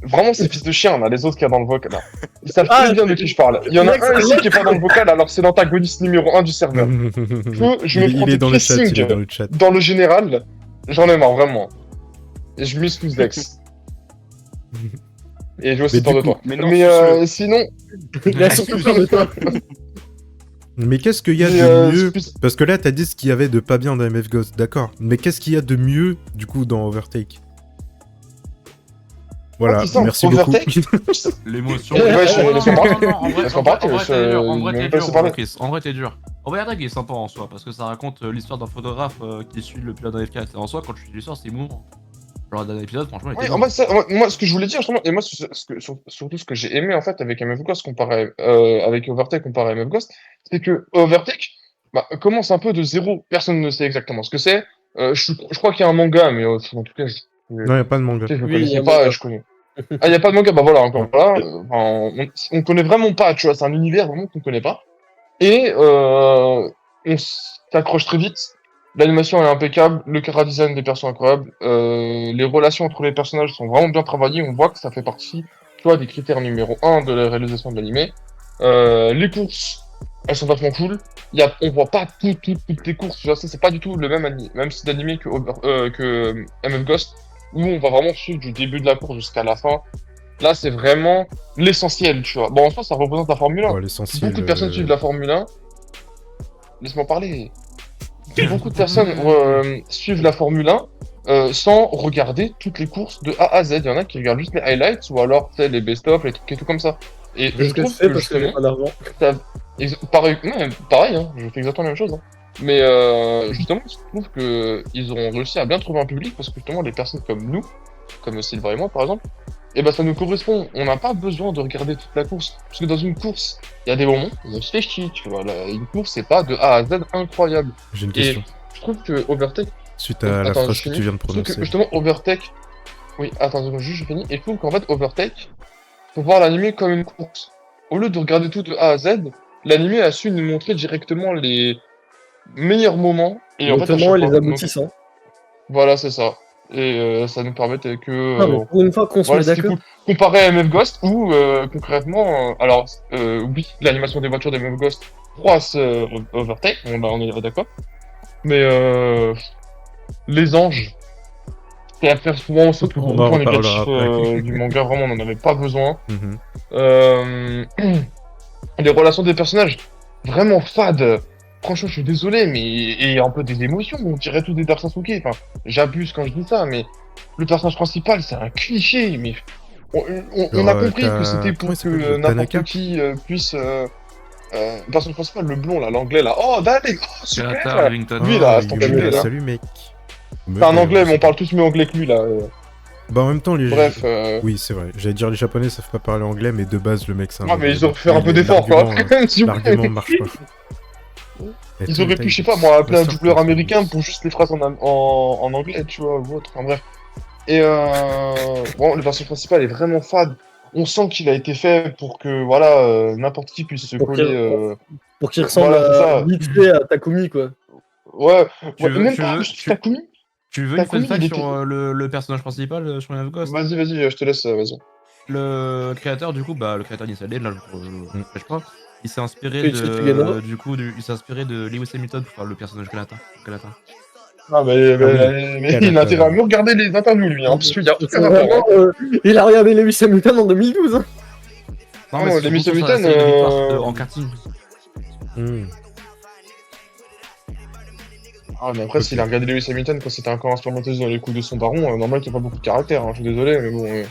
Speaker 3: Vraiment, ces fils de chiens, là, les autres qu'il y a dans le vocal, là. Ils savent très bien de qui je parle. Il y en a un ici qui est pas dans le vocal, alors c'est l'antagoniste numéro 1 du serveur. Je me prends
Speaker 1: il est
Speaker 3: des
Speaker 1: dans le chat, il est
Speaker 3: pressings
Speaker 1: dans le chat.
Speaker 3: dans le général, j'en ai marre, vraiment. Et je m'excuse Lex. Et je veux aussi
Speaker 1: Mais
Speaker 3: peur
Speaker 1: du
Speaker 3: de toi.
Speaker 5: coup, mais non,
Speaker 3: Mais sinon,
Speaker 4: Il a surtout peur de toi.
Speaker 1: Mais qu'est-ce qu'il y a
Speaker 3: Mais,
Speaker 1: de mieux?
Speaker 3: plus-
Speaker 1: Parce que là, t'as dit ce qu'il y avait de pas bien dans MF Ghost, d'accord. Mais qu'est-ce qu'il y a de mieux, du coup, dans Overtake? Voilà,
Speaker 3: c'est ça,
Speaker 1: merci
Speaker 3: Overtake.
Speaker 1: beaucoup.
Speaker 8: L'émotion.
Speaker 3: Ouais,
Speaker 8: Non,
Speaker 3: laisse-moi
Speaker 8: non,
Speaker 3: parler.
Speaker 8: non, en vrai,
Speaker 3: Laisse-moi
Speaker 8: en vrai,
Speaker 3: parler,
Speaker 8: en vrai, t'es dur, en vrai,
Speaker 3: me
Speaker 8: t'es
Speaker 3: laisse
Speaker 8: dur,
Speaker 3: parler.
Speaker 8: Chris. En vrai, t'es dur. Overtake est sympa en soi, parce que ça raconte l'histoire d'un photographe qui suit le pilote d'un F4. Et en soi, quand tu suis l'histoire, c'est mouvant. Genre, le dernier épisode, franchement, il
Speaker 3: Oui,
Speaker 8: était
Speaker 3: en
Speaker 8: bon.
Speaker 3: fait, moi, ce que je voulais dire, justement, et moi, surtout ce que j'ai aimé, en fait, avec MF Ghost comparé, avec Overtake comparé à MF Ghost, c'est que Overtake, commence un peu de zéro. Personne ne sait exactement ce que c'est. Je crois qu'il y a un manga, mais en tout cas,
Speaker 1: Non, y a pas de manga.
Speaker 3: je le
Speaker 4: Oui, il y a
Speaker 3: connaissais
Speaker 4: un
Speaker 3: pas,
Speaker 4: manga.
Speaker 3: je connais. Ah, il y a pas de manga, bah voilà, encore là, on connaît vraiment pas, tu vois, c'est un univers vraiment qu'on connaît pas. Et on s'accroche très vite. L'animation est impeccable, le chara-design des persos est incroyable, les relations entre les personnages sont vraiment bien travaillées, on voit que ça fait partie, tu vois, des critères numéro 1 de la réalisation de l'animé. Les courses, elles sont vachement cool. On voit pas toutes les courses, tu vois, ça c'est pas du tout le même style d'animé que MF Ghost, où on va vraiment suivre du début de la course jusqu'à la fin. Là, c'est vraiment l'essentiel, tu vois. Bon, en soi, ça représente la Formule 1.
Speaker 1: Ouais, l'essentiel,
Speaker 3: Beaucoup de personnes suivent la Formule 1. Laisse-moi parler. Beaucoup de personnes suivent la Formule 1 sans regarder toutes les courses de A à Z. Il y en a qui regardent juste les highlights ou alors tu sais, les best-of, les trucs et tout comme ça. Et
Speaker 4: C'est
Speaker 3: je
Speaker 4: ce que je
Speaker 3: trouve
Speaker 4: fais
Speaker 3: que
Speaker 4: parce que j'ai
Speaker 3: justement,
Speaker 4: pas d'argent.
Speaker 3: pareil, hein, je fais exactement la même chose. Hein. Mais justement, je trouve qu'ils ont réussi à bien trouver un public parce que justement, les personnes comme nous, comme Sylvain et moi par exemple, et ben ça nous correspond. On n'a pas besoin de regarder toute la course. Parce que dans une course, il y a des moments, on se fait chier, tu vois. Une course, c'est pas de A à Z incroyable.
Speaker 1: J'ai une
Speaker 3: Et
Speaker 1: question.
Speaker 3: je trouve que Overtake,
Speaker 1: Suite à la
Speaker 3: Attends,
Speaker 1: phrase
Speaker 3: je
Speaker 1: que
Speaker 3: finis.
Speaker 1: tu viens de
Speaker 3: je trouve que
Speaker 1: prononcer.
Speaker 3: justement Overtake, oui, attends, juste je finis. Et je trouve qu'en fait Overtake, faut voir l'anime comme une course. Au lieu de regarder tout de A à Z, l'anime a su nous montrer directement les meilleurs moments. Et en fait, à
Speaker 4: Notamment
Speaker 3: chaque
Speaker 4: les
Speaker 3: fois,
Speaker 4: aboutissants.
Speaker 3: voilà, c'est ça. Et ça nous permettait que.
Speaker 4: Non, mais pour une fois qu'on se
Speaker 3: Voilà,
Speaker 4: met
Speaker 3: c'était
Speaker 4: d'accord.
Speaker 3: cool. Comparé à MF Ghost, où concrètement, oui, l'animation des voitures de MF Ghost croise Overtake, on est d'accord. Mais les anges, c'est à faire souvent ce
Speaker 1: On en
Speaker 3: point
Speaker 1: reparlera
Speaker 3: négatif
Speaker 1: après.
Speaker 3: du manga, vraiment, on n'en avait pas besoin.
Speaker 1: Mhm.
Speaker 3: Les relations des personnages, vraiment fades. Franchement, je suis désolé, mais et un peu des émotions, on dirait tous des Dark Sasuke. Enfin, j'abuse quand je dis ça, mais le personnage principal, c'est un cliché, mais on a
Speaker 1: Genre,
Speaker 3: compris que c'était
Speaker 1: comment
Speaker 3: pour
Speaker 1: il s'appelle,
Speaker 3: que
Speaker 1: Tanaka
Speaker 3: n'importe qui puisse Le personnage principal, le blond, là, l'anglais, là. Oh, Dalek, oh,
Speaker 8: Jonathan
Speaker 3: super.
Speaker 8: Livington.
Speaker 3: Lui, là,
Speaker 1: Ah,
Speaker 3: cet
Speaker 1: Yumi,
Speaker 3: enculé, là.
Speaker 1: salut mec.
Speaker 3: C'est un anglais, mais on parle tous mieux anglais que lui, là.
Speaker 1: Bah en même temps, les...
Speaker 3: Bref,
Speaker 1: Oui, c'est vrai. J'allais dire les japonais savent pas parler anglais, mais de base, le mec, c'est un...
Speaker 3: ah, mais ils auraient pu faire un peu
Speaker 1: Il-
Speaker 3: d'effort, quoi.
Speaker 1: l'argument,
Speaker 3: Quand même, s'il vous plaît.
Speaker 1: L'argument marche pas.
Speaker 3: Ils auraient pu, je sais pas, moi, appeler un doubleur américain pour juste les phrases en anglais, tu vois, ou autre. Enfin, bref. Et bon, le personnage principal est vraiment fade. On sent qu'il a été fait pour que, voilà, n'importe qui puisse se
Speaker 4: Pour
Speaker 3: coller.
Speaker 4: Pour qu'il ressemble
Speaker 3: Voilà, c'est ça.
Speaker 4: vite fait à Takumi, quoi.
Speaker 3: Ouais,
Speaker 8: Tu
Speaker 3: ouais,
Speaker 8: veux-
Speaker 3: même
Speaker 8: tu
Speaker 3: pas,
Speaker 8: veux-
Speaker 3: juste
Speaker 8: tu-
Speaker 3: Takumi.
Speaker 8: Tu veux une fun
Speaker 3: Takumi,
Speaker 8: fact
Speaker 3: il
Speaker 8: sur
Speaker 3: était-
Speaker 8: le personnage principal sur Ring of Ghost?
Speaker 3: Vas-y, je te laisse, vas-y.
Speaker 8: Le créateur, du coup, le créateur initial, là, je crois, il s'est inspiré
Speaker 4: Koichi Sugano.
Speaker 8: il s'est inspiré de Lewis Hamilton pour faire le personnage Galata.
Speaker 3: Ah, mais il a intérêt à mieux regarder les interviews, lui, hein, parce qu'il y a aucun
Speaker 4: C'est
Speaker 3: rapport.
Speaker 4: vraiment, il a regardé Lewis Hamilton en 2012. Hein.
Speaker 8: Non,
Speaker 3: Oh,
Speaker 8: mais c'est
Speaker 3: Lewis
Speaker 8: surtout sur la
Speaker 3: Hamilton,
Speaker 8: série de victoires en karting.
Speaker 1: Hmm.
Speaker 3: Ah, mais après, s'il a regardé Lewis Hamilton quand c'était encore un spermatozoïde dans les coups de son baron, normal qu'il n'y a pas beaucoup de caractère, hein, je suis désolé, mais bon.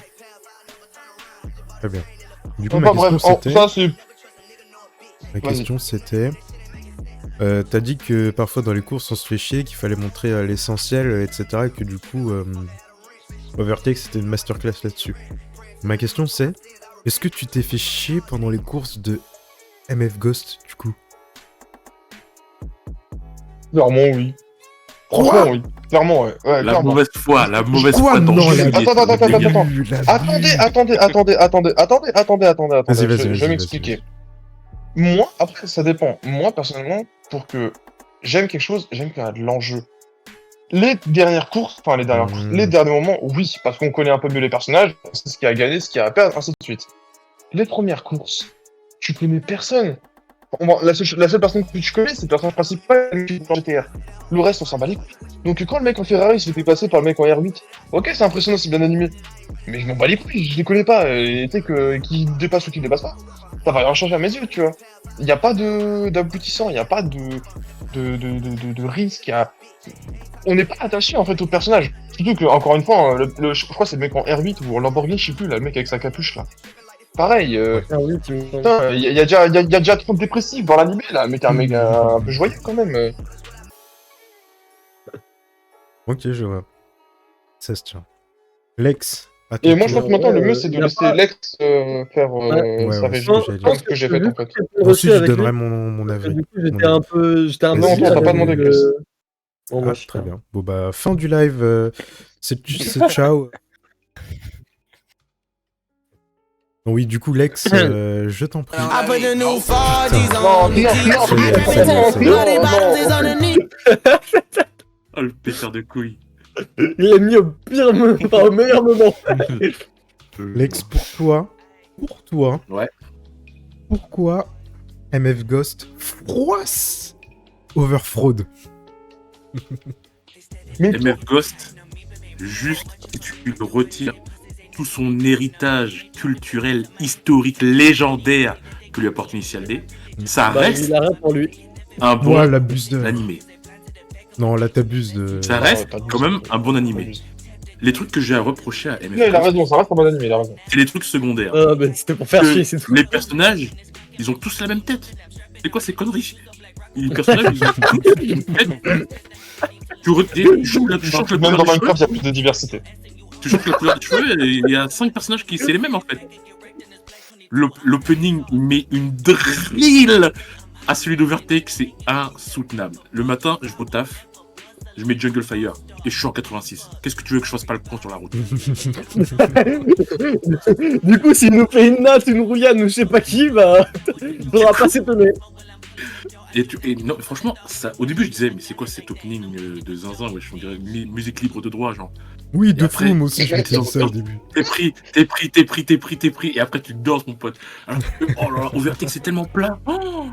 Speaker 1: Très bien. Du coup,
Speaker 3: Enfin,
Speaker 1: ma
Speaker 3: bref,
Speaker 1: question, c'était...
Speaker 3: ça, c'est.
Speaker 1: Ma
Speaker 3: Vas-y.
Speaker 1: question c'était, t'as dit que parfois dans les courses on se fait chier, qu'il fallait montrer l'essentiel, etc. Et que du coup, Overtake c'était une masterclass là-dessus. Ma question c'est, est-ce que tu t'es fait chier pendant les courses de MF Ghost du coup?
Speaker 3: Clairement, oui. Franchement, oui. Clairement, ouais. Ouais,
Speaker 5: La
Speaker 3: clairement.
Speaker 5: mauvaise foi
Speaker 1: Quoi,
Speaker 5: dans
Speaker 1: non,
Speaker 5: le jeu.
Speaker 1: la-
Speaker 3: Attends. Attendez.
Speaker 1: Vas-y,
Speaker 3: Je
Speaker 1: vas-y,
Speaker 3: vais m'expliquer. Moi, après, ça dépend. Moi, personnellement, pour que j'aime quelque chose, j'aime qu'il y a de l'enjeu. Les dernières courses, enfin les derniers moments, oui, parce qu'on connaît un peu mieux les personnages, on sait ce qu'il y a à gagner, ce qu'il y a à perdre, ainsi de suite. Les premières courses, tu connais personne. La seule personne que tu connais, c'est le personnage principal qui est en GTR. Le reste, on s'en bat les couilles. Donc quand le mec en Ferrari se fait passer par le mec en R8, ok, c'est impressionnant, c'est bien animé. Mais je m'en bats les couilles, je les connais pas. Et tu sais que qui dépasse ou qui dépasse pas, ça va rien changer à mes yeux, tu vois. Il n'y a pas d'aboutissant, il n'y a pas de risque. On n'est pas attaché en fait au personnage. Surtout que, encore une fois, je crois que c'est le mec en R8 ou en Lamborghini, je sais plus, là, le mec avec sa capuche là. Pareil,
Speaker 4: Ah oui, tu me
Speaker 3: putain, il y a déjà trop de dépressifs dans l'animé là, mais t'es un mec un peu joyeux quand même.
Speaker 1: Ok, je vois. Ça se tient. Lex. à
Speaker 3: Et
Speaker 1: ton
Speaker 3: moi je
Speaker 1: tour.
Speaker 3: pense que maintenant le mieux c'est
Speaker 4: il
Speaker 3: de
Speaker 4: y a
Speaker 3: laisser
Speaker 4: pas-
Speaker 3: Lex faire
Speaker 1: Ouais,
Speaker 3: sa
Speaker 1: ouais,
Speaker 3: régie.
Speaker 1: c'est ce que j'allais dire.
Speaker 3: Comme ce que j'ai fait en fait.
Speaker 1: Ensuite, je donnerai mon avis.
Speaker 4: Du coup,
Speaker 1: Mon
Speaker 4: j'étais
Speaker 1: avis.
Speaker 4: un peu.
Speaker 3: Non,
Speaker 1: Vas-y,
Speaker 3: toi, t'as pas demandé, Chris.
Speaker 4: Bon,
Speaker 1: Ah,
Speaker 4: bah,
Speaker 1: très bien. Bon bah, fin du live. C'est ciao. Oui, du coup, Lex, je t'en prie.
Speaker 3: Non, non.
Speaker 5: Oh, le pétard de couilles.
Speaker 4: Il l'a mis au pire moment, enfin, au meilleur moment.
Speaker 1: Lex, pour toi,
Speaker 5: Ouais.
Speaker 1: pourquoi MF Ghost froisse Overfraud?
Speaker 5: MF Ghost, juste, tu le retires tout son héritage culturel, historique, légendaire que lui apporte Initial D, ça
Speaker 4: Bah,
Speaker 5: reste
Speaker 4: il arrête pour lui.
Speaker 5: un bon
Speaker 1: Moi, l'abuse de...
Speaker 5: animé.
Speaker 1: Non, là, t'abuses de...
Speaker 5: Ça
Speaker 3: Non,
Speaker 5: reste
Speaker 3: t'abuses.
Speaker 5: quand même un bon animé. Les trucs que j'ai à reprocher à
Speaker 3: Non,
Speaker 5: MF
Speaker 3: il a
Speaker 5: Ghost,
Speaker 3: raison, ça reste un bon anime, il a raison.
Speaker 5: c'est les trucs secondaires.
Speaker 4: Bah, c'était pour faire
Speaker 5: Que
Speaker 4: chier, c'est tout.
Speaker 5: les personnages, ils ont tous la même tête. C'est quoi ces conneries? Les personnages, ils ont tous la même tête. Tu changes la
Speaker 3: Même
Speaker 5: couleur
Speaker 3: dans
Speaker 5: des cheveux,
Speaker 3: Minecraft, il y a plus de diversité.
Speaker 5: tu changes la couleur des cheveux et il y a 5 personnages qui c'est les mêmes en fait. L'opening, il met une drill à celui d'Overtake, c'est insoutenable. Le matin, je vais au taf, je mets Jungle Fire et je suis en 86. Qu'est-ce que tu veux que je fasse pas le con sur la route?
Speaker 4: Du coup, s'il nous fait une natte, une rouillade ou je sais pas qui, bah, faudra pas s'étonner.
Speaker 5: Et non, franchement, ça, au début je disais, mais c'est quoi cet opening de zinzin, wesh, on dirait musique libre de droit, genre.
Speaker 1: Oui,
Speaker 5: Et
Speaker 1: de
Speaker 5: après,
Speaker 1: fou, moi aussi, je me disais ça au début.
Speaker 5: T'es pris, et après tu danses, mon pote. Alors, oh là là, Overtake, c'est tellement plat. Oh.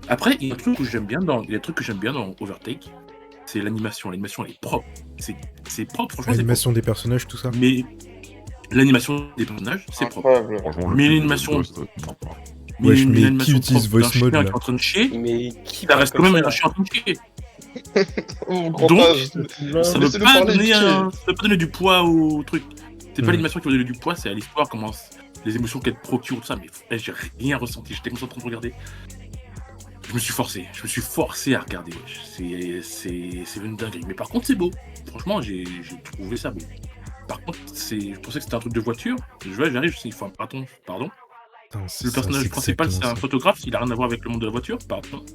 Speaker 5: Après, il y a un truc que j'aime bien dans Overtake, c'est l'animation. L'animation, elle est propre. C'est propre, franchement, c'est
Speaker 1: L'animation des personnages, tout ça.
Speaker 5: propre. Mais l'animation des personnages, c'est propre.
Speaker 3: Incroyable.
Speaker 5: Mais l'animation...
Speaker 1: Wesh, mais qui
Speaker 5: l'animation
Speaker 1: utilise
Speaker 5: propre d'un
Speaker 1: voice mode,
Speaker 5: chien
Speaker 1: là
Speaker 5: qui est en train de chier,
Speaker 6: Mais qui
Speaker 5: ça
Speaker 6: parle
Speaker 5: reste quand
Speaker 6: comme
Speaker 5: même
Speaker 6: ça
Speaker 5: un chien en train de chier.
Speaker 3: Oh, grand
Speaker 5: Donc,
Speaker 3: âge.
Speaker 5: Ça ne
Speaker 3: Laissez-le
Speaker 5: veut pas
Speaker 3: parler,
Speaker 5: donner
Speaker 3: chier.
Speaker 5: ça veut pas donner du poids au truc. C'est pas
Speaker 1: Hmm.
Speaker 5: l'animation qui va donner du poids, c'est à l'histoire, comment les émotions qu'elle procure, tout ça. Mais j'ai rien ressenti, j'étais concentré en train de regarder. Je me suis forcé à regarder. C'est une dinguerie. Mais par contre, c'est beau. Franchement, j'ai trouvé ça beau. Par contre, je pensais que c'était un truc de voiture. J'arrive, il faut un pardon.
Speaker 1: Putain, c'est
Speaker 5: Le
Speaker 1: ça,
Speaker 5: personnage
Speaker 1: c'est
Speaker 5: principal, c'est
Speaker 1: exactement
Speaker 5: un
Speaker 1: ça.
Speaker 5: photographe, il a rien à voir avec le monde de la voiture, pardon.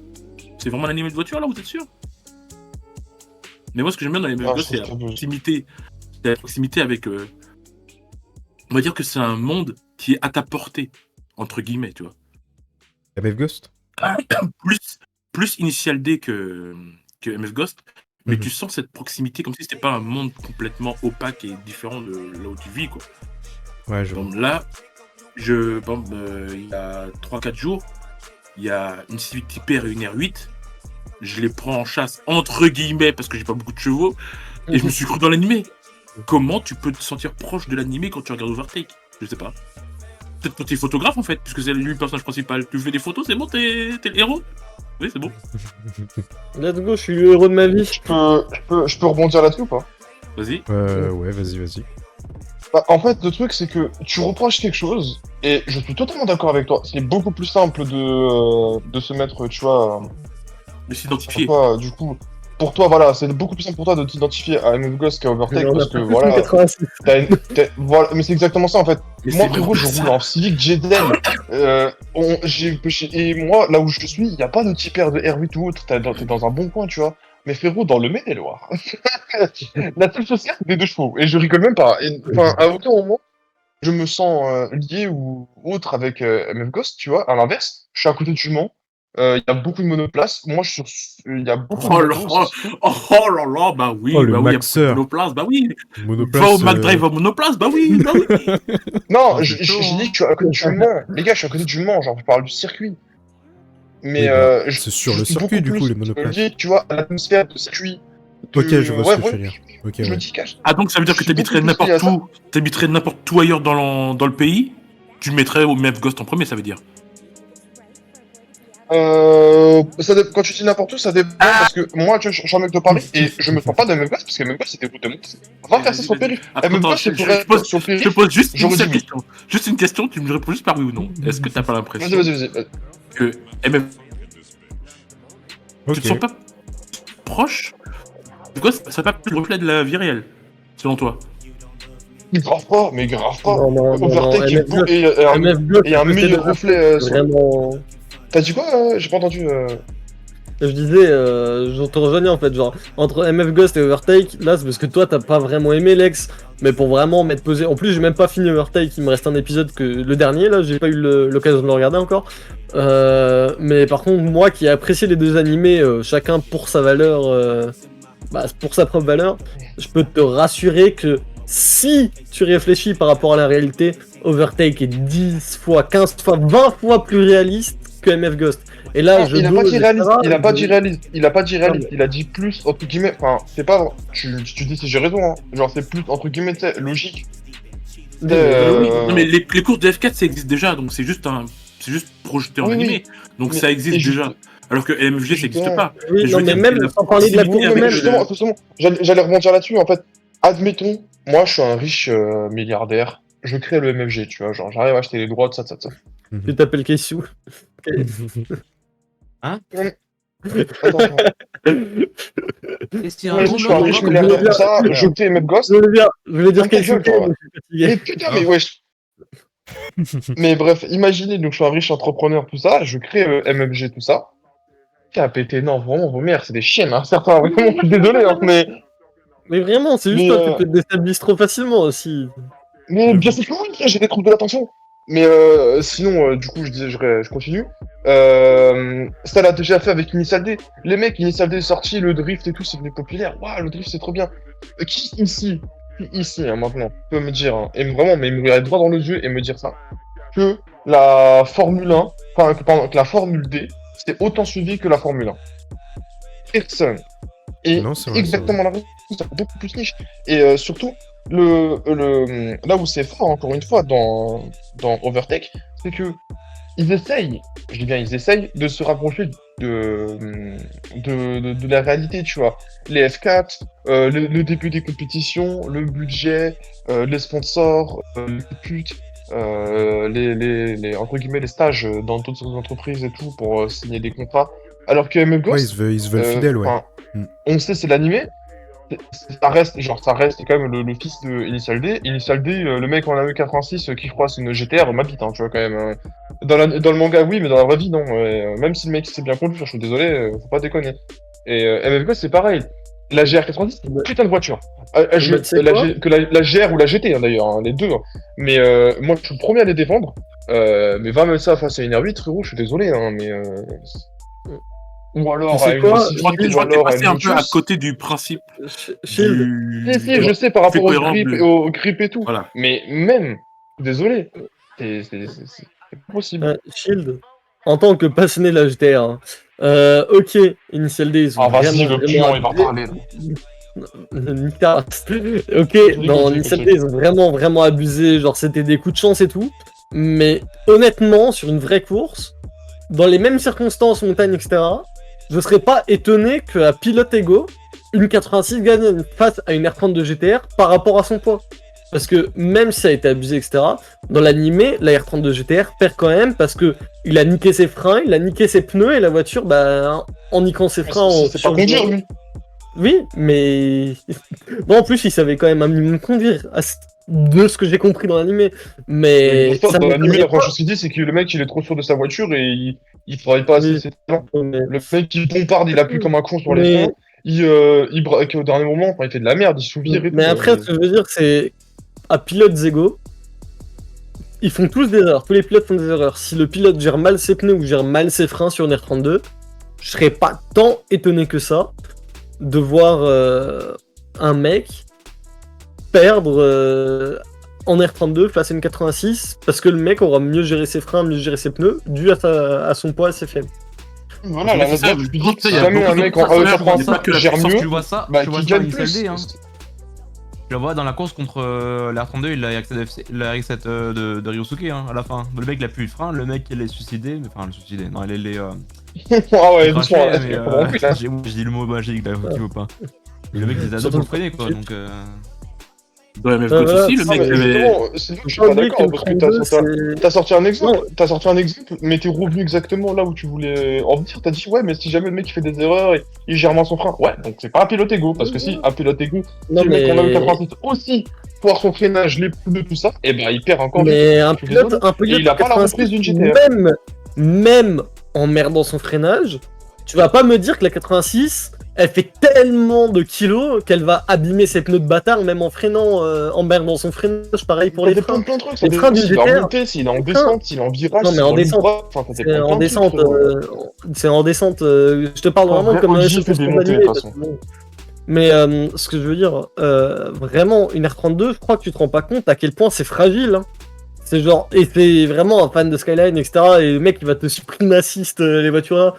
Speaker 5: C'est vraiment un animé de voiture là, vous êtes sûr? Mais moi, ce que j'aime bien dans les
Speaker 3: Ah,
Speaker 5: MF
Speaker 3: je
Speaker 5: Ghost, c'est
Speaker 3: trouve ça beau.
Speaker 5: la proximité avec. On va dire que c'est un monde qui est à ta portée, entre guillemets, tu vois.
Speaker 1: MF Ghost?
Speaker 5: Plus Initial D que MF Ghost, mais
Speaker 1: Mhm.
Speaker 5: tu sens cette proximité comme si c'était pas un monde complètement opaque et différent de là où tu vis, quoi.
Speaker 1: Ouais, je vois.
Speaker 5: Donc là, il y a 3-4 jours, il y a une Civic Type R et une R8. Je les prends en chasse, entre guillemets, parce que j'ai pas beaucoup de chevaux, et je me suis cru dans l'animé. Comment tu peux te sentir proche de l'animé quand tu regardes Overtake? Je sais pas. Peut-être quand tu es photographe en fait, puisque c'est lui le personnage principal. Tu fais des photos, c'est bon, t'es le héros. Oui, c'est bon.
Speaker 4: Let's go, je suis le héros de ma vie.
Speaker 3: Je peux rebondir là-dessus ou pas?
Speaker 5: Vas-y.
Speaker 1: Ouais, vas-y.
Speaker 3: Bah, en fait, le truc, c'est que tu reproches quelque chose, et je suis totalement d'accord avec toi. C'est beaucoup plus simple de se mettre, tu vois,
Speaker 5: De s'identifier.
Speaker 3: toi, du coup, pour toi, voilà, c'est beaucoup plus simple pour toi de t'identifier à MF Ghost qu'à Overtake,
Speaker 4: On a
Speaker 3: parce que
Speaker 4: plus
Speaker 3: voilà,
Speaker 4: 86.
Speaker 3: voilà, mais c'est exactement ça en fait.
Speaker 5: Mais
Speaker 3: Moi,
Speaker 5: c'est
Speaker 3: frérot, je
Speaker 5: vraiment
Speaker 3: roule
Speaker 5: ça.
Speaker 3: en Civic GDM. Et moi, là où je suis, il n'y a pas de type R de R8 ou autre. T'es dans un bon coin, tu vois. Mais frérot, dans le Maine-et-Loire, la seule chose qu'il y a, c'est des 2 chevaux. Et je rigole même pas. Enfin, à aucun moment, je me sens lié ou autre avec MF Ghost, tu vois. À l'inverse, je suis à côté du Mans. Il y a beaucoup de monoplaces. Moi, il y a beaucoup de
Speaker 5: Oh là,
Speaker 3: motos aussi.
Speaker 5: oh là là, bah oui,
Speaker 1: Oh, le
Speaker 5: bah oui, il y a beaucoup de
Speaker 1: maxeur.
Speaker 5: monoplace, bah oui.
Speaker 1: Monoplace.
Speaker 5: Va au McDrive en monoplace, bah oui, bah oui.
Speaker 3: Non,
Speaker 8: Oh,
Speaker 3: je
Speaker 8: c'est chaud,
Speaker 3: dis
Speaker 8: hein.
Speaker 3: que je suis à côté du Mans. Les gars, je suis à côté du Mans. Genre, je parle du circuit. Mais
Speaker 1: Oui, bah,
Speaker 3: je
Speaker 1: c'est sur
Speaker 3: je
Speaker 1: le
Speaker 3: suis
Speaker 1: circuit,
Speaker 3: beaucoup
Speaker 1: du coup,
Speaker 3: plus
Speaker 1: les monoplaces.
Speaker 3: lié, tu vois, à l'atmosphère de circuit.
Speaker 1: Ok, je vois ce
Speaker 3: Ouais,
Speaker 1: que tu
Speaker 3: voilà,
Speaker 1: veux dire. Ok,
Speaker 3: je me
Speaker 1: ouais.
Speaker 3: dis cache.
Speaker 5: Ah donc ça veut dire que
Speaker 3: Je suis
Speaker 5: t'habiterais
Speaker 3: beaucoup plus lié à
Speaker 5: n'importe où ailleurs dans le pays, tu mettrais au MF Ghost en premier, ça veut dire.
Speaker 3: Quand tu dis n'importe où, ça dépend parce que moi, tu vois, je suis un mec de Paris et je me sens pas de MF Ghost parce que MF Ghost c'était route de Mons. Va faire ça sur périph'.
Speaker 5: Attends,
Speaker 3: MF Ghost, c'est pour être sur
Speaker 5: je te
Speaker 3: périph'.
Speaker 5: pose juste une
Speaker 3: j'aurais
Speaker 5: seule
Speaker 3: dit oui.
Speaker 5: question. Juste une question, tu me réponds juste par oui ou non. Est-ce que t'as pas l'impression
Speaker 3: Vas-y.
Speaker 5: que MF
Speaker 1: Ok.
Speaker 5: tu te sens pas proche? Pourquoi ça serait pas plus le reflet de la vie réelle, selon toi?
Speaker 3: Mais grave pas.
Speaker 4: Non,
Speaker 3: Overtake est beau et
Speaker 4: MF Ghost,
Speaker 3: et un
Speaker 4: à côté
Speaker 3: meilleur
Speaker 4: de
Speaker 3: reflet.
Speaker 4: c'est vraiment.
Speaker 3: T'as dit quoi? J'ai pas entendu.
Speaker 4: Je disais, je te rejoignais en fait, genre, entre MF Ghost et Overtake, là c'est parce que toi t'as pas vraiment aimé Lex, mais pour vraiment m'être pesé. En plus, j'ai même pas fini Overtake, il me reste un épisode que le dernier, là, j'ai pas eu l'occasion de le regarder encore. Mais par contre, moi qui ai apprécié les deux animés, chacun pour sa valeur, pour sa propre valeur, je peux te rassurer que si tu réfléchis par rapport à la réalité, Overtake est 10 fois, 15 fois, 20 fois plus réaliste que MF Ghost. Et là,
Speaker 3: Non, il a pas dit réaliste, il a pas dit réaliste,
Speaker 4: mais-
Speaker 3: il a dit plus, entre guillemets, enfin, c'est pas, tu dis si j'ai raison, hein, genre c'est plus, entre guillemets, tu sais, logique.
Speaker 4: Oui,
Speaker 5: Oui, non, mais les courses de F4 ça existe déjà, donc c'est juste projeté en
Speaker 3: Oui,
Speaker 5: animé, donc
Speaker 3: Mais-
Speaker 5: ça existe
Speaker 3: et
Speaker 5: déjà.
Speaker 3: juste-
Speaker 5: Alors que LMFG ça n'existe pas.
Speaker 4: Oui,
Speaker 5: je
Speaker 4: non,
Speaker 5: veux
Speaker 4: mais
Speaker 5: dire,
Speaker 4: même
Speaker 5: c'est la
Speaker 4: sans parler de la
Speaker 5: proximité
Speaker 4: course,
Speaker 3: mais
Speaker 5: avec
Speaker 4: même.
Speaker 3: justement, j'allais rebondir là-dessus, en fait, admettons, moi je suis un riche milliardaire, je crée le MFG, tu vois, genre j'arrive à acheter les droits de ça.
Speaker 4: Tu t'appelles Kessou.
Speaker 3: Attends.
Speaker 7: Qu'est-ce qu'il
Speaker 3: Moi, je suis un
Speaker 7: raconte,
Speaker 3: riche
Speaker 7: non,
Speaker 3: milliardaire,
Speaker 4: bien.
Speaker 3: tout ça, je crée MF Ghost.
Speaker 4: Je voulais dire
Speaker 3: Ferme ta
Speaker 4: Kessou,
Speaker 3: gueule, toi.
Speaker 4: mais je suis fatigué.
Speaker 3: Mais putain, mais wesh. Mais bref, imaginez, donc je suis un riche entrepreneur, tout ça, je crée MFG, tout ça. Qui a pété, non, vraiment, vos mères, c'est des chiennes, hein, certains, vraiment, je suis désolé, hein,
Speaker 4: Mais vraiment, c'est juste
Speaker 3: Mais,
Speaker 4: toi, tu te déstabilises trop facilement aussi.
Speaker 3: mais bien sûr que oui, j'ai des troubles de l'attention. Mais sinon, du coup, je continue. Ça l'a déjà fait avec Initial D. Les mecs, Initial D est sorti, le drift et tout, c'est devenu populaire. Waouh, le drift, c'est trop bien. Qui ici, hein, maintenant, peut me dire, hein, et vraiment, mais il me regarde droit dans les yeux et me dire ça, que la Formule 1, que la Formule D, c'est autant suivi que la Formule 1. Personne. Et
Speaker 1: Non, c'est vrai,
Speaker 3: exactement la raison, c'est beaucoup plus niche. Et surtout, là où c'est fort, encore une fois, dans Overtake, c'est que ils essayent de se rapprocher de la réalité, tu vois. Les F4, le début des compétitions, le budget, les sponsors, les putes, entre guillemets, les stages dans d'autres entreprises et tout pour signer des contrats. Alors que MF
Speaker 1: Ouais,
Speaker 3: Ghost,
Speaker 1: ils se veulent fidèles, ouais.
Speaker 3: enfin,
Speaker 1: Mm.
Speaker 3: on sait c'est l'animé, ça reste quand même le fils de Initial D. Initial D, le mec en AE86 qui je crois c'est une GTR m'habite, tu vois quand même. Dans le manga oui, mais dans la vraie vie non. Même si le mec s'est bien conduit, je suis désolé, faut pas déconner. Et MF Ghost c'est pareil. La GR90 c'est une putain de voiture.
Speaker 4: tu sais quoi
Speaker 3: Que la GR ou la GT d'ailleurs, hein, les deux. Hein. Mais moi je suis le premier à les défendre. Mais va mettre ça face à une R8, frérot, je suis désolé, hein, mais. Ou alors
Speaker 4: Tu sais
Speaker 3: à une
Speaker 4: quoi
Speaker 3: Civic,
Speaker 5: Je
Speaker 3: ou
Speaker 5: crois que t'es
Speaker 3: alors à
Speaker 5: passé
Speaker 3: une
Speaker 5: un peu à
Speaker 3: Lotus.
Speaker 5: côté du principe
Speaker 4: Shield,
Speaker 5: du...
Speaker 3: Si, je sais par rapport
Speaker 5: cohérent
Speaker 3: au grip et tout.
Speaker 5: Voilà.
Speaker 3: Mais même, désolé, c'est pas possible.
Speaker 4: Shield, en tant que passionné de la GTR, hein, ok, Initial D, ils ont
Speaker 3: Ah, vas-y,
Speaker 4: vraiment,
Speaker 3: le pion, il va
Speaker 4: abusé.
Speaker 3: parler.
Speaker 4: Nika. Ok, dans Initial D, ils ont vraiment abusé, genre c'était des coups de chance et tout. Mais honnêtement, sur une vraie course, dans les mêmes circonstances, montagne, etc., je serais pas étonné qu'à pilote égaux, une 86 gagne face à une R32 GTR par rapport à son poids. Parce que même si ça a été abusé, etc., dans l'animé, la R32 GTR perd quand même parce que il a niqué ses freins, il a niqué ses pneus et la voiture, bah, en niquant ses freins...
Speaker 3: C'est pas conduire, lui.
Speaker 4: Oui, mais... bon, en plus, il savait quand même un minimum conduire, de ce que j'ai compris dans l'animé. Mais...
Speaker 3: Dans l'anime,
Speaker 4: m'étonnerait
Speaker 3: la
Speaker 4: pas.
Speaker 3: première chose qu'il dit, c'est que le mec, il est trop sûr de sa voiture et il travaille pas assez
Speaker 4: Oui.
Speaker 3: ses talents.
Speaker 4: Mais-
Speaker 3: Le mec, il bombarde, il appuie comme un con sur les
Speaker 4: Mais-
Speaker 3: freins. Il braque au dernier moment, enfin, il fait de la merde, il se vire et tout.
Speaker 4: Mais après, ce que je veux dire, c'est... À pilote égaux, ils font tous des erreurs. Tous les pilotes font des erreurs. Si le pilote gère mal ses pneus ou gère mal ses freins sur une R32, je serais pas tant étonné que ça de voir un mec perdre en R32 face à une 86 parce que le mec aura mieux géré ses freins, mieux géré ses pneus dû à son poids assez faible.
Speaker 3: Voilà,
Speaker 5: Mais
Speaker 3: la
Speaker 5: c'est ça,
Speaker 3: je
Speaker 5: je
Speaker 3: dis
Speaker 5: pense
Speaker 3: que
Speaker 5: qu'il
Speaker 3: si
Speaker 5: y a
Speaker 3: jamais un
Speaker 5: beaucoup de
Speaker 3: mec en
Speaker 5: personnages, on dit pas
Speaker 3: AE85
Speaker 5: que la
Speaker 3: gère
Speaker 5: puissance,
Speaker 3: mieux,
Speaker 8: Tu vois ça,
Speaker 3: bah,
Speaker 8: tu vois
Speaker 3: qu'il
Speaker 8: ça
Speaker 3: gagne
Speaker 8: Initial
Speaker 3: plus.
Speaker 8: D, hein. Tu le vois dans la course contre la R32 et la RX7 de Ryosuke, hein, à la fin. Le mec il a plus de frein, le mec il est suicidé, enfin le suicidé, non il est
Speaker 3: Ah ouais,
Speaker 8: craché,
Speaker 3: doucement, là,
Speaker 8: mais
Speaker 3: c'est pas compris, là.
Speaker 8: j'ai dit le mot magique là, qui veut pas. Et le mec il les a deux
Speaker 4: Surtout-
Speaker 8: pour freiner quoi, donc
Speaker 5: Dans MF
Speaker 4: voilà,
Speaker 5: Ghost aussi, le
Speaker 3: Non,
Speaker 5: mec
Speaker 3: mais
Speaker 5: avait...
Speaker 3: justement, c'est là que je suis
Speaker 4: Faut
Speaker 3: pas
Speaker 4: oublier
Speaker 3: d'accord,
Speaker 4: que
Speaker 3: parce
Speaker 4: le
Speaker 3: que
Speaker 4: 32, c'est...
Speaker 3: t'as sorti un exemple, mais t'es revenu exactement là où tu voulais en venir. T'as dit, ouais, mais si jamais le mec il fait des erreurs, il gère mal son frein. Ouais, donc c'est pas un pilote égo, parce que si, un pilote égo,
Speaker 4: Non,
Speaker 3: si le mec en
Speaker 4: mais...
Speaker 3: AE86 aussi, pour son freinage, les pneus, tout ça, et ben il perd encore
Speaker 4: Mais un
Speaker 3: Je suis désolé.
Speaker 4: pilote
Speaker 3: Et il a pas la
Speaker 4: 86,
Speaker 3: reprise d'une GTR.
Speaker 4: même en merdant son freinage, tu vas pas me dire que la 86, elle fait tellement de kilos qu'elle va abîmer ses pneus de bâtard même en freinant, en merdant son freinage, pareil pour les freins.
Speaker 3: plein de trucs,
Speaker 4: Les
Speaker 3: ça
Speaker 4: freins
Speaker 3: dépend
Speaker 4: d'une
Speaker 3: s'il est en
Speaker 4: GTR,
Speaker 3: montée, s'il est en
Speaker 4: les
Speaker 3: descente, s'il est en virage,
Speaker 4: Non, mais
Speaker 3: s'il est
Speaker 4: en
Speaker 3: en ligne
Speaker 4: descente.
Speaker 3: droite, enfin, ça
Speaker 4: C'est
Speaker 3: dépend
Speaker 4: en
Speaker 3: plein de
Speaker 4: descente,
Speaker 3: trucs, frérot.
Speaker 4: c'est en descente, je te parle
Speaker 3: Un
Speaker 4: vraiment
Speaker 3: vrai
Speaker 4: comme
Speaker 3: OG
Speaker 4: la
Speaker 3: fait
Speaker 4: course
Speaker 3: des
Speaker 4: qu'on
Speaker 3: montées,
Speaker 4: a
Speaker 3: de
Speaker 4: vu,
Speaker 3: toute façon.
Speaker 4: mais ce que je veux dire, vraiment, une R32, je crois que tu te rends pas compte à quel point c'est fragile. Hein. C'est genre, et c'est vraiment un fan de Skyline, etc. Et le mec, il va te supprimer assist les voitures là.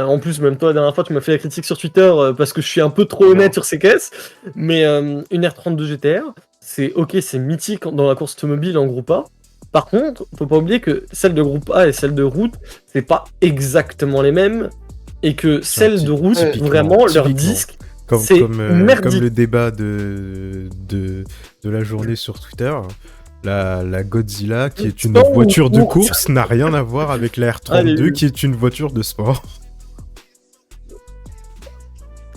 Speaker 4: En plus, même toi, la dernière fois, tu m'as fait la critique sur Twitter parce que je suis un peu trop honnête sur ces caisses. Mais une R32 GTR, c'est ok, c'est mythique dans la course automobile en groupe A. Par contre, faut pas oublier que celle de groupe A et celle de route, c'est pas exactement les mêmes. Et que celle de route,
Speaker 1: typiquement,
Speaker 4: vraiment, leur
Speaker 1: typiquement.
Speaker 4: disque,
Speaker 1: Comme,
Speaker 4: c'est
Speaker 1: comme,
Speaker 4: merdique.
Speaker 1: comme le débat de la journée sur Twitter, la Godzilla, qui est une
Speaker 4: Oh,
Speaker 1: voiture de
Speaker 4: oh.
Speaker 1: course, n'a rien à voir avec la R32,
Speaker 4: Allez.
Speaker 1: qui est une voiture de sport.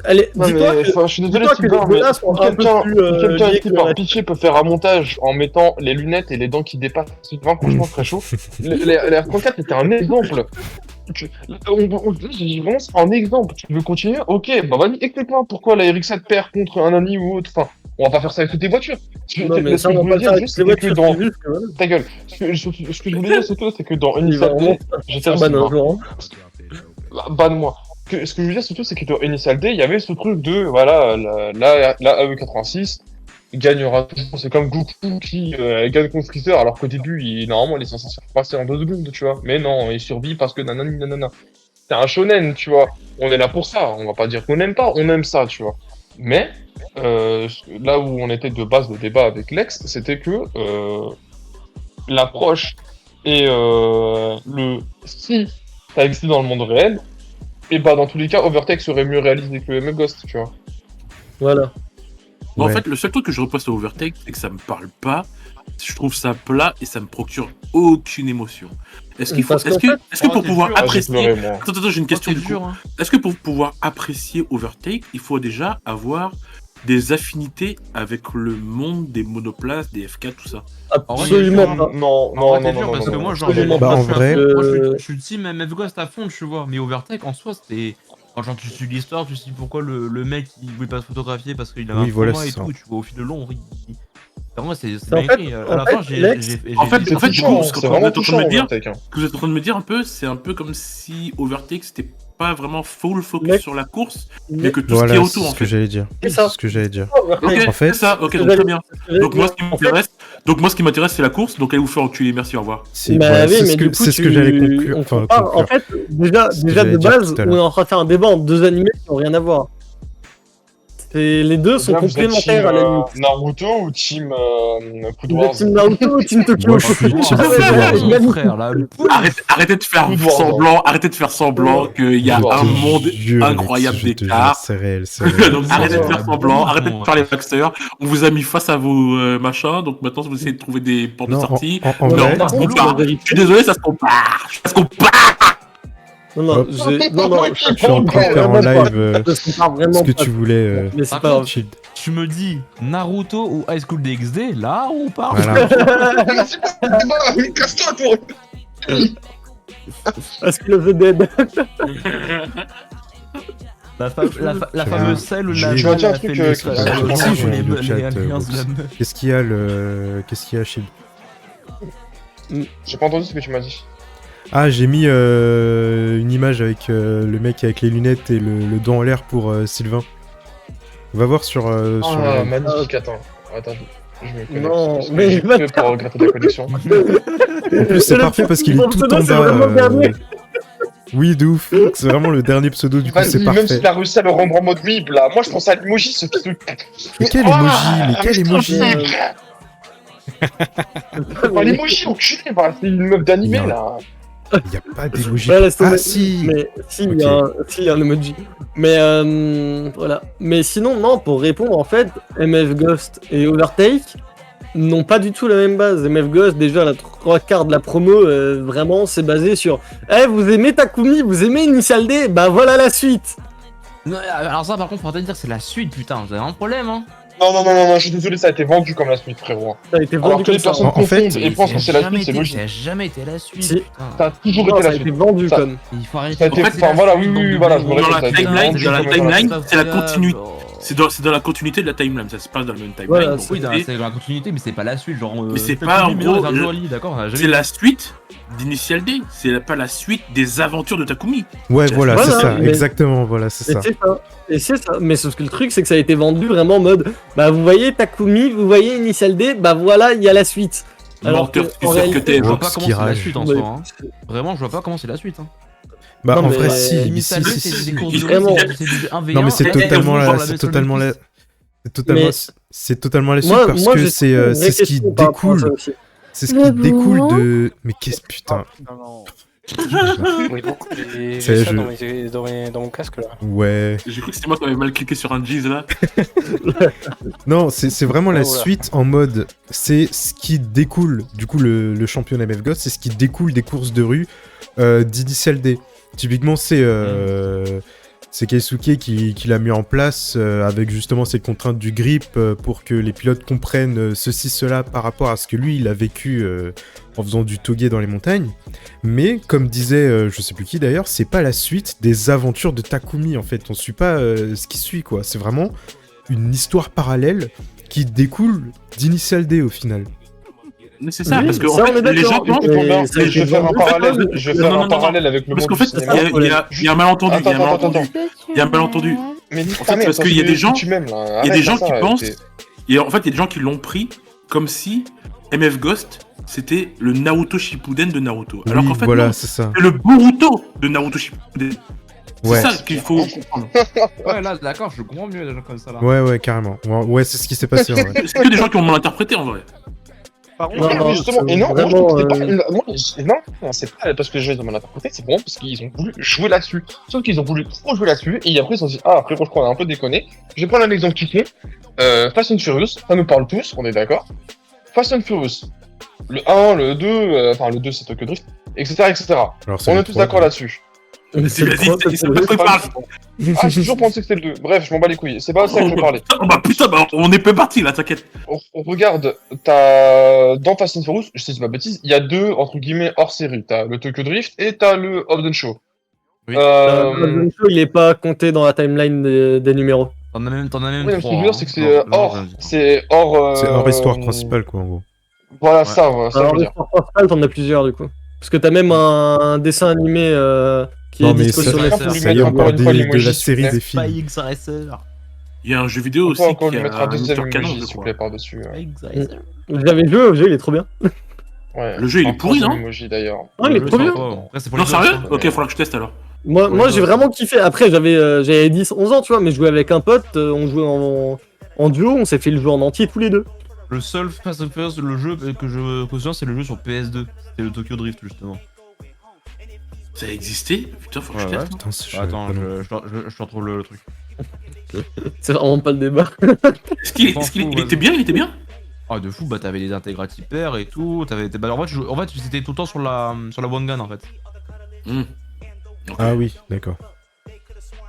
Speaker 4: Allez,
Speaker 3: Non,
Speaker 4: dis-toi
Speaker 3: mais,
Speaker 4: que,
Speaker 3: enfin, je suis désolé,
Speaker 4: dis-toi que
Speaker 3: Sylvain,
Speaker 4: les
Speaker 3: mais
Speaker 4: deux-là sont
Speaker 3: si
Speaker 4: un peu
Speaker 3: quelqu'un
Speaker 4: plus
Speaker 3: qui,
Speaker 4: liés que
Speaker 3: par
Speaker 4: la-
Speaker 3: pitié, peut faire un montage en mettant les lunettes et les dents qui dépassent Sylvain, franchement, très chaud. Les R34, c'était un exemple. J'ai vraiment c'est un exemple. Tu veux continuer? Ok, bah vas-y, explique-moi pourquoi la RX7 perd contre un Annie ou autre. Enfin, on va pas faire ça avec toutes les voitures.
Speaker 4: Non, mais ça,
Speaker 3: Ce que
Speaker 4: on
Speaker 3: je
Speaker 4: va pas
Speaker 3: voulais
Speaker 4: le faire
Speaker 3: dire
Speaker 4: avec
Speaker 3: juste,
Speaker 4: les
Speaker 3: c'était que
Speaker 4: voitures,
Speaker 3: dans...
Speaker 4: c'est juste que voilà.
Speaker 3: Ta gueule. Ce que je voulais dire, c'est que dans
Speaker 4: Il va
Speaker 3: Initial
Speaker 4: vraiment
Speaker 3: D, j'étais
Speaker 4: faire ban un jour. Hein.
Speaker 3: Banne-moi. Ce que je veux dire surtout, c'est que dans Initial D, il y avait ce truc de, voilà, la AE86 gagnera toujours. C'est comme Goku qui gagne contre Freezer, alors qu'au début, normalement, il est censé se faire passer en 2 secondes, tu vois. Mais non, il survit parce que nanani nanana. C'est un shonen, tu vois. On est là pour ça. On va pas dire qu'on n'aime pas, on aime ça, tu vois. Mais, là où on était de base de débat avec Lex, c'était que l'approche et le si ça existait dans le monde réel, et bah dans tous les cas, Overtake serait mieux réalisé que MF Ghost, tu vois.
Speaker 4: Voilà.
Speaker 5: En
Speaker 1: Ouais.
Speaker 5: fait, le seul truc que je reproche à Overtake, c'est que ça me parle pas. je trouve ça plat et ça me procure aucune émotion. Est-ce qu'il faut,
Speaker 4: Parce qu'en fait-
Speaker 5: est-ce que pour
Speaker 8: t'es
Speaker 5: pouvoir
Speaker 8: dur,
Speaker 3: Ah, j'ai
Speaker 5: apprécier,
Speaker 3: pleuré, moi.
Speaker 5: attends, j'ai une question
Speaker 8: C'est
Speaker 5: du coup.
Speaker 8: dur, hein.
Speaker 5: Est-ce que pour pouvoir apprécier Overtake, il faut déjà avoir des affinités avec le monde des monoplaces, des FK, tout ça?
Speaker 4: Absolument pas.
Speaker 3: Non,
Speaker 8: En
Speaker 3: non,
Speaker 8: vrai,
Speaker 3: non,
Speaker 8: t'es dur
Speaker 3: non,
Speaker 8: parce
Speaker 3: non,
Speaker 8: que
Speaker 3: non,
Speaker 8: moi,
Speaker 3: non.
Speaker 8: genre,
Speaker 4: Absolument
Speaker 1: Bah,
Speaker 4: pas.
Speaker 1: en vrai-
Speaker 8: moi,
Speaker 4: Euh,
Speaker 8: je suis team MF Ghost à fond, tu vois. Mais Overtake, en soi, c'était. Quand genre, tu suis l'histoire, tu sais pourquoi le mec il voulait pas se photographier parce qu'il avait
Speaker 1: Oui,
Speaker 8: un
Speaker 1: voilà,
Speaker 8: trauma et
Speaker 1: c'est ça.
Speaker 8: tout. Tu vois, au fil de long, vraiment, c'est
Speaker 4: En
Speaker 8: bien
Speaker 4: fait-
Speaker 8: écrit. À
Speaker 4: en
Speaker 8: la
Speaker 4: fait,
Speaker 8: fin, j'ai.
Speaker 4: Lex-
Speaker 5: En fait,
Speaker 3: C'est
Speaker 5: du coup,
Speaker 3: touchant,
Speaker 5: ce que
Speaker 3: c'est
Speaker 5: vous
Speaker 3: vraiment
Speaker 5: êtes en train de
Speaker 3: touchant,
Speaker 5: me dire,
Speaker 3: Overtake, hein.
Speaker 5: ce que vous êtes en train de me dire un peu, c'est un peu comme si Overtake c'était pas vraiment full focus
Speaker 4: Mec.
Speaker 5: sur la course, mais
Speaker 4: Mais
Speaker 5: que tout ce
Speaker 1: Voilà,
Speaker 5: qui est
Speaker 1: c'est
Speaker 5: autour en
Speaker 1: ce que
Speaker 5: fait.
Speaker 1: j'allais dire.
Speaker 4: C'est ça.
Speaker 1: C'est ce que j'allais dire.
Speaker 5: Ok,
Speaker 1: En fait,
Speaker 5: c'est ça, ok,
Speaker 4: c'est
Speaker 5: donc
Speaker 4: ce que
Speaker 5: très bien.
Speaker 4: j'allais
Speaker 5: Donc moi,
Speaker 4: dire.
Speaker 5: ce qui m'intéresse, c'est la course. Donc allez vous faire enculer, merci, au revoir.
Speaker 1: C'est
Speaker 4: Bah
Speaker 1: voilà,
Speaker 4: oui,
Speaker 1: c'est
Speaker 4: mais
Speaker 1: ce que,
Speaker 4: du coup,
Speaker 1: c'est ce que j'allais conclure.
Speaker 4: on
Speaker 1: Enfin,
Speaker 4: compare. En
Speaker 1: conclure.
Speaker 4: fait, déjà
Speaker 1: C'est ce que
Speaker 4: de
Speaker 1: j'allais dire
Speaker 4: base,
Speaker 1: tout à
Speaker 4: on
Speaker 1: l'heure.
Speaker 4: est en train de faire un débat entre deux animés qui n'ont rien à voir. Les deux sont
Speaker 3: Bien, vous êtes
Speaker 4: complémentaires à la limite.
Speaker 3: team, Naruto ou team Food
Speaker 4: Vous
Speaker 3: Wars?
Speaker 4: êtes Team Naruto ou Team Tokyo?
Speaker 1: Moi, je suis
Speaker 8: Team
Speaker 4: Ah,
Speaker 1: Food
Speaker 4: ouais,
Speaker 1: Wars.
Speaker 4: ouais, magnifique.
Speaker 8: frère, là.
Speaker 5: Arrêtez de faire
Speaker 3: Food Wars,
Speaker 5: semblant, arrêtez de faire semblant qu'il y a
Speaker 3: Je te
Speaker 5: un monde
Speaker 1: jure,
Speaker 5: incroyable
Speaker 1: Alex, je te
Speaker 5: d'écart.
Speaker 1: jure, c'est réel, c'est réel.
Speaker 5: Donc arrêtez de
Speaker 8: Ouais,
Speaker 5: faire semblant,
Speaker 8: bon,
Speaker 5: arrêtez de
Speaker 8: bon.
Speaker 5: faire les facteurs. On vous a mis face à vos machins, donc maintenant vous essayez de trouver des portes de
Speaker 1: Non,
Speaker 5: sortie.
Speaker 1: en
Speaker 5: Non,
Speaker 1: vrai,
Speaker 5: ça se
Speaker 4: la
Speaker 5: compare.
Speaker 4: vérité-
Speaker 5: Je suis désolé, ça se compare. Ça se compare.
Speaker 4: Non,
Speaker 1: Hop.
Speaker 4: non,
Speaker 1: je suis en train de faire en live
Speaker 4: ça se compare vraiment
Speaker 1: ce que
Speaker 4: pas.
Speaker 1: tu voulais.
Speaker 4: Mais c'est
Speaker 8: Par
Speaker 4: pas grave.
Speaker 1: Shield.
Speaker 8: Tu me dis Naruto ou High School DxD, là on parle.
Speaker 1: Voilà.
Speaker 3: Casse-toi, toi.
Speaker 4: Est-ce que le dead?
Speaker 8: La
Speaker 1: Je
Speaker 8: fameuse
Speaker 1: vais-
Speaker 8: celle où
Speaker 1: je
Speaker 8: la
Speaker 1: vais-
Speaker 3: Tu vas dire un
Speaker 8: a fait
Speaker 3: truc,
Speaker 8: les-
Speaker 3: Chris,
Speaker 8: la-
Speaker 3: je
Speaker 8: la-
Speaker 3: pense
Speaker 8: la-
Speaker 3: que je
Speaker 8: les-
Speaker 1: le chat,
Speaker 8: les alliances de la meuf.
Speaker 1: Qu'est-ce qu'il y a, Shield?
Speaker 3: J'ai pas entendu ce que tu m'as dit.
Speaker 1: Ah, j'ai mis une image avec le mec avec les lunettes et le dos en l'air pour Sylvain. On va voir sur sur
Speaker 3: Ah,
Speaker 1: le-
Speaker 3: magnifique, attends. Attends, je me connecte.
Speaker 4: Non,
Speaker 3: parce que
Speaker 4: mais
Speaker 3: j'ai
Speaker 4: va
Speaker 3: fait pour gratter ta connexion.
Speaker 1: En plus, c'est parfait parce qu'il est
Speaker 4: Mon
Speaker 1: tout
Speaker 4: pseudo,
Speaker 1: en
Speaker 4: c'est
Speaker 1: bas.
Speaker 4: vraiment le dernier.
Speaker 1: Oui, de ouf. C'est vraiment le dernier pseudo, du coup,
Speaker 3: Vas-y,
Speaker 1: c'est
Speaker 3: même
Speaker 1: parfait.
Speaker 3: s'il a réussi à le rendre en mode weeb, là. Moi, je pense à l'emoji, ce truc.
Speaker 1: Mais quel
Speaker 3: Ah,
Speaker 1: emoji, mais quel
Speaker 3: mais
Speaker 1: emoji.
Speaker 3: Enfin, l'emoji, enculé, bah, c'est une meuf d'animé,
Speaker 1: Non.
Speaker 3: là.
Speaker 1: Il n'y a pas d'emoji.
Speaker 4: Ouais, laisse tomber.
Speaker 1: Ah, si.
Speaker 4: Mais si, il
Speaker 1: Ok.
Speaker 4: y a un emoji. Mais voilà. Mais sinon, non, pour répondre, en fait, MF Ghost et Overtake n'ont pas du tout la même base. MF Ghost, déjà, la 3/4 de la promo, vraiment, c'est basé sur Eh, vous aimez Takumi, vous aimez Initial D, bah voilà la suite.
Speaker 8: Non, alors ça par contre, faut arrêter de dire que c'est la suite, putain, vous avez un problème, hein.
Speaker 3: Non, je suis désolé, ça a été vendu comme la suite, frérot.
Speaker 4: Ça a été
Speaker 3: Alors
Speaker 4: vendu
Speaker 3: que les
Speaker 4: comme ça.
Speaker 3: personnes
Speaker 1: En fait,
Speaker 3: confondent et pensent que c'est la suite, c'est logique.
Speaker 8: Ça a jamais été la suite,
Speaker 4: Si.
Speaker 8: putain.
Speaker 3: Ça a toujours
Speaker 4: Non,
Speaker 3: été
Speaker 4: ça a
Speaker 3: la
Speaker 4: été
Speaker 3: suite.
Speaker 4: vendu
Speaker 3: Ça-
Speaker 4: comme.
Speaker 8: Il faut arrêter
Speaker 3: Ça a été-
Speaker 8: de dire
Speaker 3: enfin,
Speaker 8: la
Speaker 3: voilà,
Speaker 8: suite,
Speaker 3: oui,
Speaker 8: bande
Speaker 3: oui,
Speaker 8: de
Speaker 3: voilà, je me
Speaker 8: bons.
Speaker 3: répète,
Speaker 5: Dans la
Speaker 3: ça a été
Speaker 5: timeline,
Speaker 3: vendu
Speaker 5: dans la
Speaker 3: comme
Speaker 5: timeline,
Speaker 3: ça.
Speaker 5: c'est la continuité. C'est dans la continuité de la timeline, ça se passe dans la même timeline.
Speaker 4: Voilà,
Speaker 5: donc
Speaker 8: Oui,
Speaker 5: c'est-
Speaker 8: c'est dans la continuité, mais c'est pas la suite, genre.
Speaker 5: Mais c'est
Speaker 8: Takumi,
Speaker 5: pas, en
Speaker 8: mais non,
Speaker 5: gros,
Speaker 8: dans un
Speaker 5: le-
Speaker 8: joli, d'accord, on a jamais
Speaker 5: c'est la suite d'Initial D, c'est pas la suite des aventures de Takumi.
Speaker 1: Ouais, voilà,
Speaker 4: Voilà,
Speaker 1: c'est ça.
Speaker 4: mais-
Speaker 1: Exactement, voilà, c'est
Speaker 4: Et
Speaker 1: ça.
Speaker 4: c'est ça. Et c'est ça. Mais sauf que le truc, c'est que ça a été vendu vraiment en mode Bah, vous voyez Takumi, vous voyez Initial D, bah voilà, il y a la suite. Alors que,
Speaker 5: Menteur,
Speaker 4: en
Speaker 5: tu sais que
Speaker 4: réalité,
Speaker 5: t'es.
Speaker 8: Je vois
Speaker 1: Rox
Speaker 8: pas comment
Speaker 1: qui
Speaker 8: c'est la
Speaker 1: rage.
Speaker 8: suite en
Speaker 4: Mais-
Speaker 8: soi. Hein. Vraiment, je vois pas comment c'est la suite. Hein.
Speaker 1: Bah,
Speaker 4: Non,
Speaker 1: en
Speaker 4: mais
Speaker 1: vrai, si, mais
Speaker 8: Initial
Speaker 1: si,
Speaker 8: D,
Speaker 1: si,
Speaker 8: c'est
Speaker 1: si.
Speaker 8: des courses de
Speaker 4: Vraiment.
Speaker 8: rue, c'est du 1v1.
Speaker 1: Non, mais c'est
Speaker 5: Et-
Speaker 1: totalement
Speaker 8: genre
Speaker 1: la,
Speaker 8: la
Speaker 1: c'est
Speaker 8: baisse
Speaker 1: totalement la,
Speaker 8: olympique.
Speaker 1: c'est totalement,
Speaker 4: Mais-
Speaker 1: c'est totalement la suite
Speaker 4: moi,
Speaker 1: parce
Speaker 4: moi,
Speaker 1: que
Speaker 4: j'ai
Speaker 1: c'est,
Speaker 4: une vraie
Speaker 1: c'est ce qui
Speaker 4: question par rapport à ça
Speaker 1: découle,
Speaker 4: aussi.
Speaker 1: c'est ce qui découle de, mais qu'est-ce putain,
Speaker 7: Non.
Speaker 6: Oui, beaucoup. J'ai
Speaker 1: C'est
Speaker 6: ça
Speaker 1: je-
Speaker 6: dans mon casque là.
Speaker 1: ouais.
Speaker 5: J'ai cru que c'était moi qui avais mal cliqué sur un Jeez là.
Speaker 1: Non, c'est vraiment la
Speaker 6: Oh, voilà.
Speaker 1: suite en mode, c'est ce qui découle, du coup le championnat MF Ghost, c'est ce qui découle des courses de rue d'Initial D. Typiquement, c'est Keisuke qui l'a mis en place avec justement ces contraintes du grip pour que les pilotes comprennent ceci, cela par rapport à ce que lui il a vécu en faisant du toge dans les montagnes. Mais comme disait je sais plus qui d'ailleurs, c'est pas la suite des aventures de Takumi en fait. On suit pas ce qui suit quoi. C'est vraiment une histoire parallèle qui découle d'Initial D au final.
Speaker 5: Mais c'est ça,
Speaker 4: Oui,
Speaker 5: parce que
Speaker 4: ça,
Speaker 5: en
Speaker 4: on
Speaker 5: fait,
Speaker 4: est
Speaker 5: les
Speaker 4: d'accord.
Speaker 5: gens pensent.
Speaker 3: Ça tombe bien,
Speaker 4: ça a été
Speaker 3: je vais faire un
Speaker 4: vendu.
Speaker 3: parallèle, je vais faire
Speaker 5: Non,
Speaker 3: un
Speaker 5: non,
Speaker 3: parallèle avec le
Speaker 5: Parce
Speaker 3: monde
Speaker 5: qu'en
Speaker 3: du
Speaker 5: fait,
Speaker 3: cinéma.
Speaker 5: il y a un malentendu. Il y a un
Speaker 3: Attends,
Speaker 5: malentendu.
Speaker 3: attends.
Speaker 5: Il y a un malentendu.
Speaker 3: Mais
Speaker 5: En fait, parce qu'il y a des gens- Il y a des gens qui pensent. Et en fait, il y a des gens qui l'ont pris comme si MF Ghost c'était le Naruto Shippuden de Naruto. Alors
Speaker 1: Oui,
Speaker 5: qu'en fait,
Speaker 1: voilà,
Speaker 5: non,
Speaker 1: c'est ça.
Speaker 5: c'est le Boruto de Naruto Shippuden.
Speaker 1: Ouais.
Speaker 5: C'est ça qu'il faut comprendre.
Speaker 8: Ouais, là, d'accord, je comprends mieux les gens comme ça là.
Speaker 1: Ouais, carrément. Ouais, c'est ce qui s'est passé en vrai.
Speaker 5: C'est que des gens qui ont mal interprété en vrai.
Speaker 7: Par
Speaker 4: Non,
Speaker 7: contre,
Speaker 4: non,
Speaker 3: Justement,
Speaker 4: c'est
Speaker 3: et non, moi, je
Speaker 4: vraiment,
Speaker 3: trouve que c'est pas. Non, c'est pas parce que les gens ils ont mal interprété, c'est vraiment parce qu'ils ont voulu jouer là-dessus. Sauf qu'ils ont voulu trop jouer là-dessus, et après ils se sont dit, ah, frérot, je crois qu'on a un peu déconné. Je vais prendre un exemple tout con. Fast and Furious, ça nous parle tous, on est d'accord. Fast and Furious, le 1, le 2, enfin le 2 c'est Tokyo Drift, etc. etc.
Speaker 1: Alors, c'est
Speaker 3: On
Speaker 1: le
Speaker 3: est tous
Speaker 1: 3,
Speaker 3: d'accord
Speaker 1: donc.
Speaker 3: là-dessus.
Speaker 4: Mais c'est le
Speaker 5: Vas-y,
Speaker 4: trois,
Speaker 5: c'est
Speaker 4: c'est
Speaker 5: pas de quoi il parle.
Speaker 3: Ah, j'ai toujours pensé que c'était le 2. Bref, je m'en bats les couilles. C'est pas ça que je veux parler.
Speaker 5: Oh, bah putain, bah, on est peu parti là, t'inquiète.
Speaker 3: On regarde, t'as dans Fast and Furious, je sais pas bêtise, il y a deux entre guillemets hors série. T'as le Tokyo Drift et t'as le Hobbs Show.
Speaker 8: Oui.
Speaker 4: Le show, il est pas compté dans la timeline des numéros.
Speaker 8: T'en as même
Speaker 3: Oui, mais ce que je veux dire, c'est que c'est
Speaker 8: Non,
Speaker 3: hors,
Speaker 8: non,
Speaker 3: c'est hors.
Speaker 1: C'est hors histoire principale, quoi, en gros.
Speaker 3: Voilà,
Speaker 8: Ouais.
Speaker 3: ça, voilà, ça
Speaker 4: Alors,
Speaker 3: je veux dire.
Speaker 4: l'histoire principale, t'en as plusieurs du coup. Parce que t'as même un dessin animé qui
Speaker 1: Non,
Speaker 4: est
Speaker 1: mais
Speaker 4: dispo
Speaker 1: ça,
Speaker 4: sur
Speaker 3: les-
Speaker 4: Netflix.
Speaker 3: lui
Speaker 1: ça y est,
Speaker 3: mettre
Speaker 1: on
Speaker 3: encore
Speaker 1: parle
Speaker 3: une fois
Speaker 1: de
Speaker 3: l'emoji,
Speaker 1: la
Speaker 3: s'il vous
Speaker 1: série
Speaker 3: plaît.
Speaker 1: des films.
Speaker 8: Spy X Racer.
Speaker 5: Il y a un jeu vidéo
Speaker 3: On
Speaker 5: aussi
Speaker 3: peut encore
Speaker 5: qui
Speaker 3: lui
Speaker 5: a
Speaker 3: mettre un
Speaker 5: un
Speaker 3: deuxième
Speaker 5: moteur canon,
Speaker 3: emoji,
Speaker 5: je
Speaker 3: s'il vous
Speaker 5: crois.
Speaker 3: plaît, par-dessus.
Speaker 8: Spy X Racer.
Speaker 4: J'avais joué au jeu, il est trop bien.
Speaker 3: Ouais.
Speaker 5: Le jeu, il est
Speaker 3: Un
Speaker 5: pourri,
Speaker 3: troisième
Speaker 5: non
Speaker 3: emoji d'ailleurs.
Speaker 4: Ah, il est trop bien.
Speaker 8: Après, c'est pour
Speaker 5: Non,
Speaker 8: les
Speaker 5: sérieux?
Speaker 8: gosses, hein.
Speaker 5: Ok, faudra que je teste alors.
Speaker 4: Moi j'ai vraiment kiffé. Après, j'avais 10-11 ans, tu vois, mais je jouais avec un pote, on jouait en duo, on s'est fait le jeu en entier tous les deux.
Speaker 8: Le seul Fast and Furious, le jeu que je me souviens, c'est le jeu sur PS2. C'était le Tokyo Drift, justement.
Speaker 5: Ça a existé? Putain, faut que je
Speaker 8: Ouais,
Speaker 5: teste.
Speaker 1: Putain, je savais
Speaker 8: Attends,
Speaker 1: pas non.
Speaker 8: je te retrouve le truc.
Speaker 4: C'est vraiment pas le débat.
Speaker 5: Est-ce qu'il
Speaker 8: M'en fous,
Speaker 5: il était bien? Il était bien?
Speaker 8: Ah, de fou, bah t'avais des intégrati pairs et tout. Bah, en fait, c'était tout le temps sur la one gun en fait.
Speaker 5: Hmm. Ok.
Speaker 1: Ah oui, d'accord.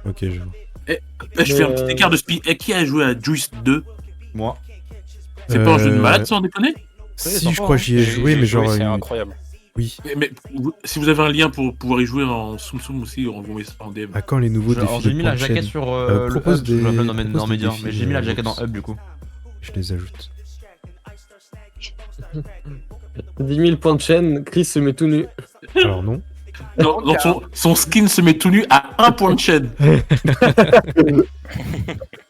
Speaker 1: Ok, je vois.
Speaker 5: Je fais un petit écart de speed. Et qui a joué à Juice 2?
Speaker 8: Moi.
Speaker 5: C'est pas un jeu de
Speaker 1: Euh,
Speaker 5: malade, sans déconner?
Speaker 1: Si, je crois que j'y ai joué, mais genre...
Speaker 6: C'est
Speaker 1: une-
Speaker 6: incroyable.
Speaker 1: Oui.
Speaker 5: Mais si vous avez un lien pour pouvoir y jouer en Soum Soum aussi, on vous met ça en DM.
Speaker 1: À quand les nouveaux
Speaker 8: Alors,
Speaker 1: défis
Speaker 8: j'ai
Speaker 1: de
Speaker 8: mis la
Speaker 1: Point
Speaker 8: jaquette
Speaker 1: Chain
Speaker 8: sur le
Speaker 1: propose
Speaker 8: hub, je la
Speaker 1: des-
Speaker 8: donne
Speaker 1: propose
Speaker 8: dans
Speaker 1: des
Speaker 8: Média,
Speaker 1: défis,
Speaker 8: mais j'ai mis la jaquette dans
Speaker 1: Vox.
Speaker 8: hub du coup.
Speaker 1: Je les ajoute.
Speaker 4: 10 000 points de chaîne, Chris se met tout nu.
Speaker 1: Alors non.
Speaker 5: Donc son skin se met tout nu à un point de chaîne.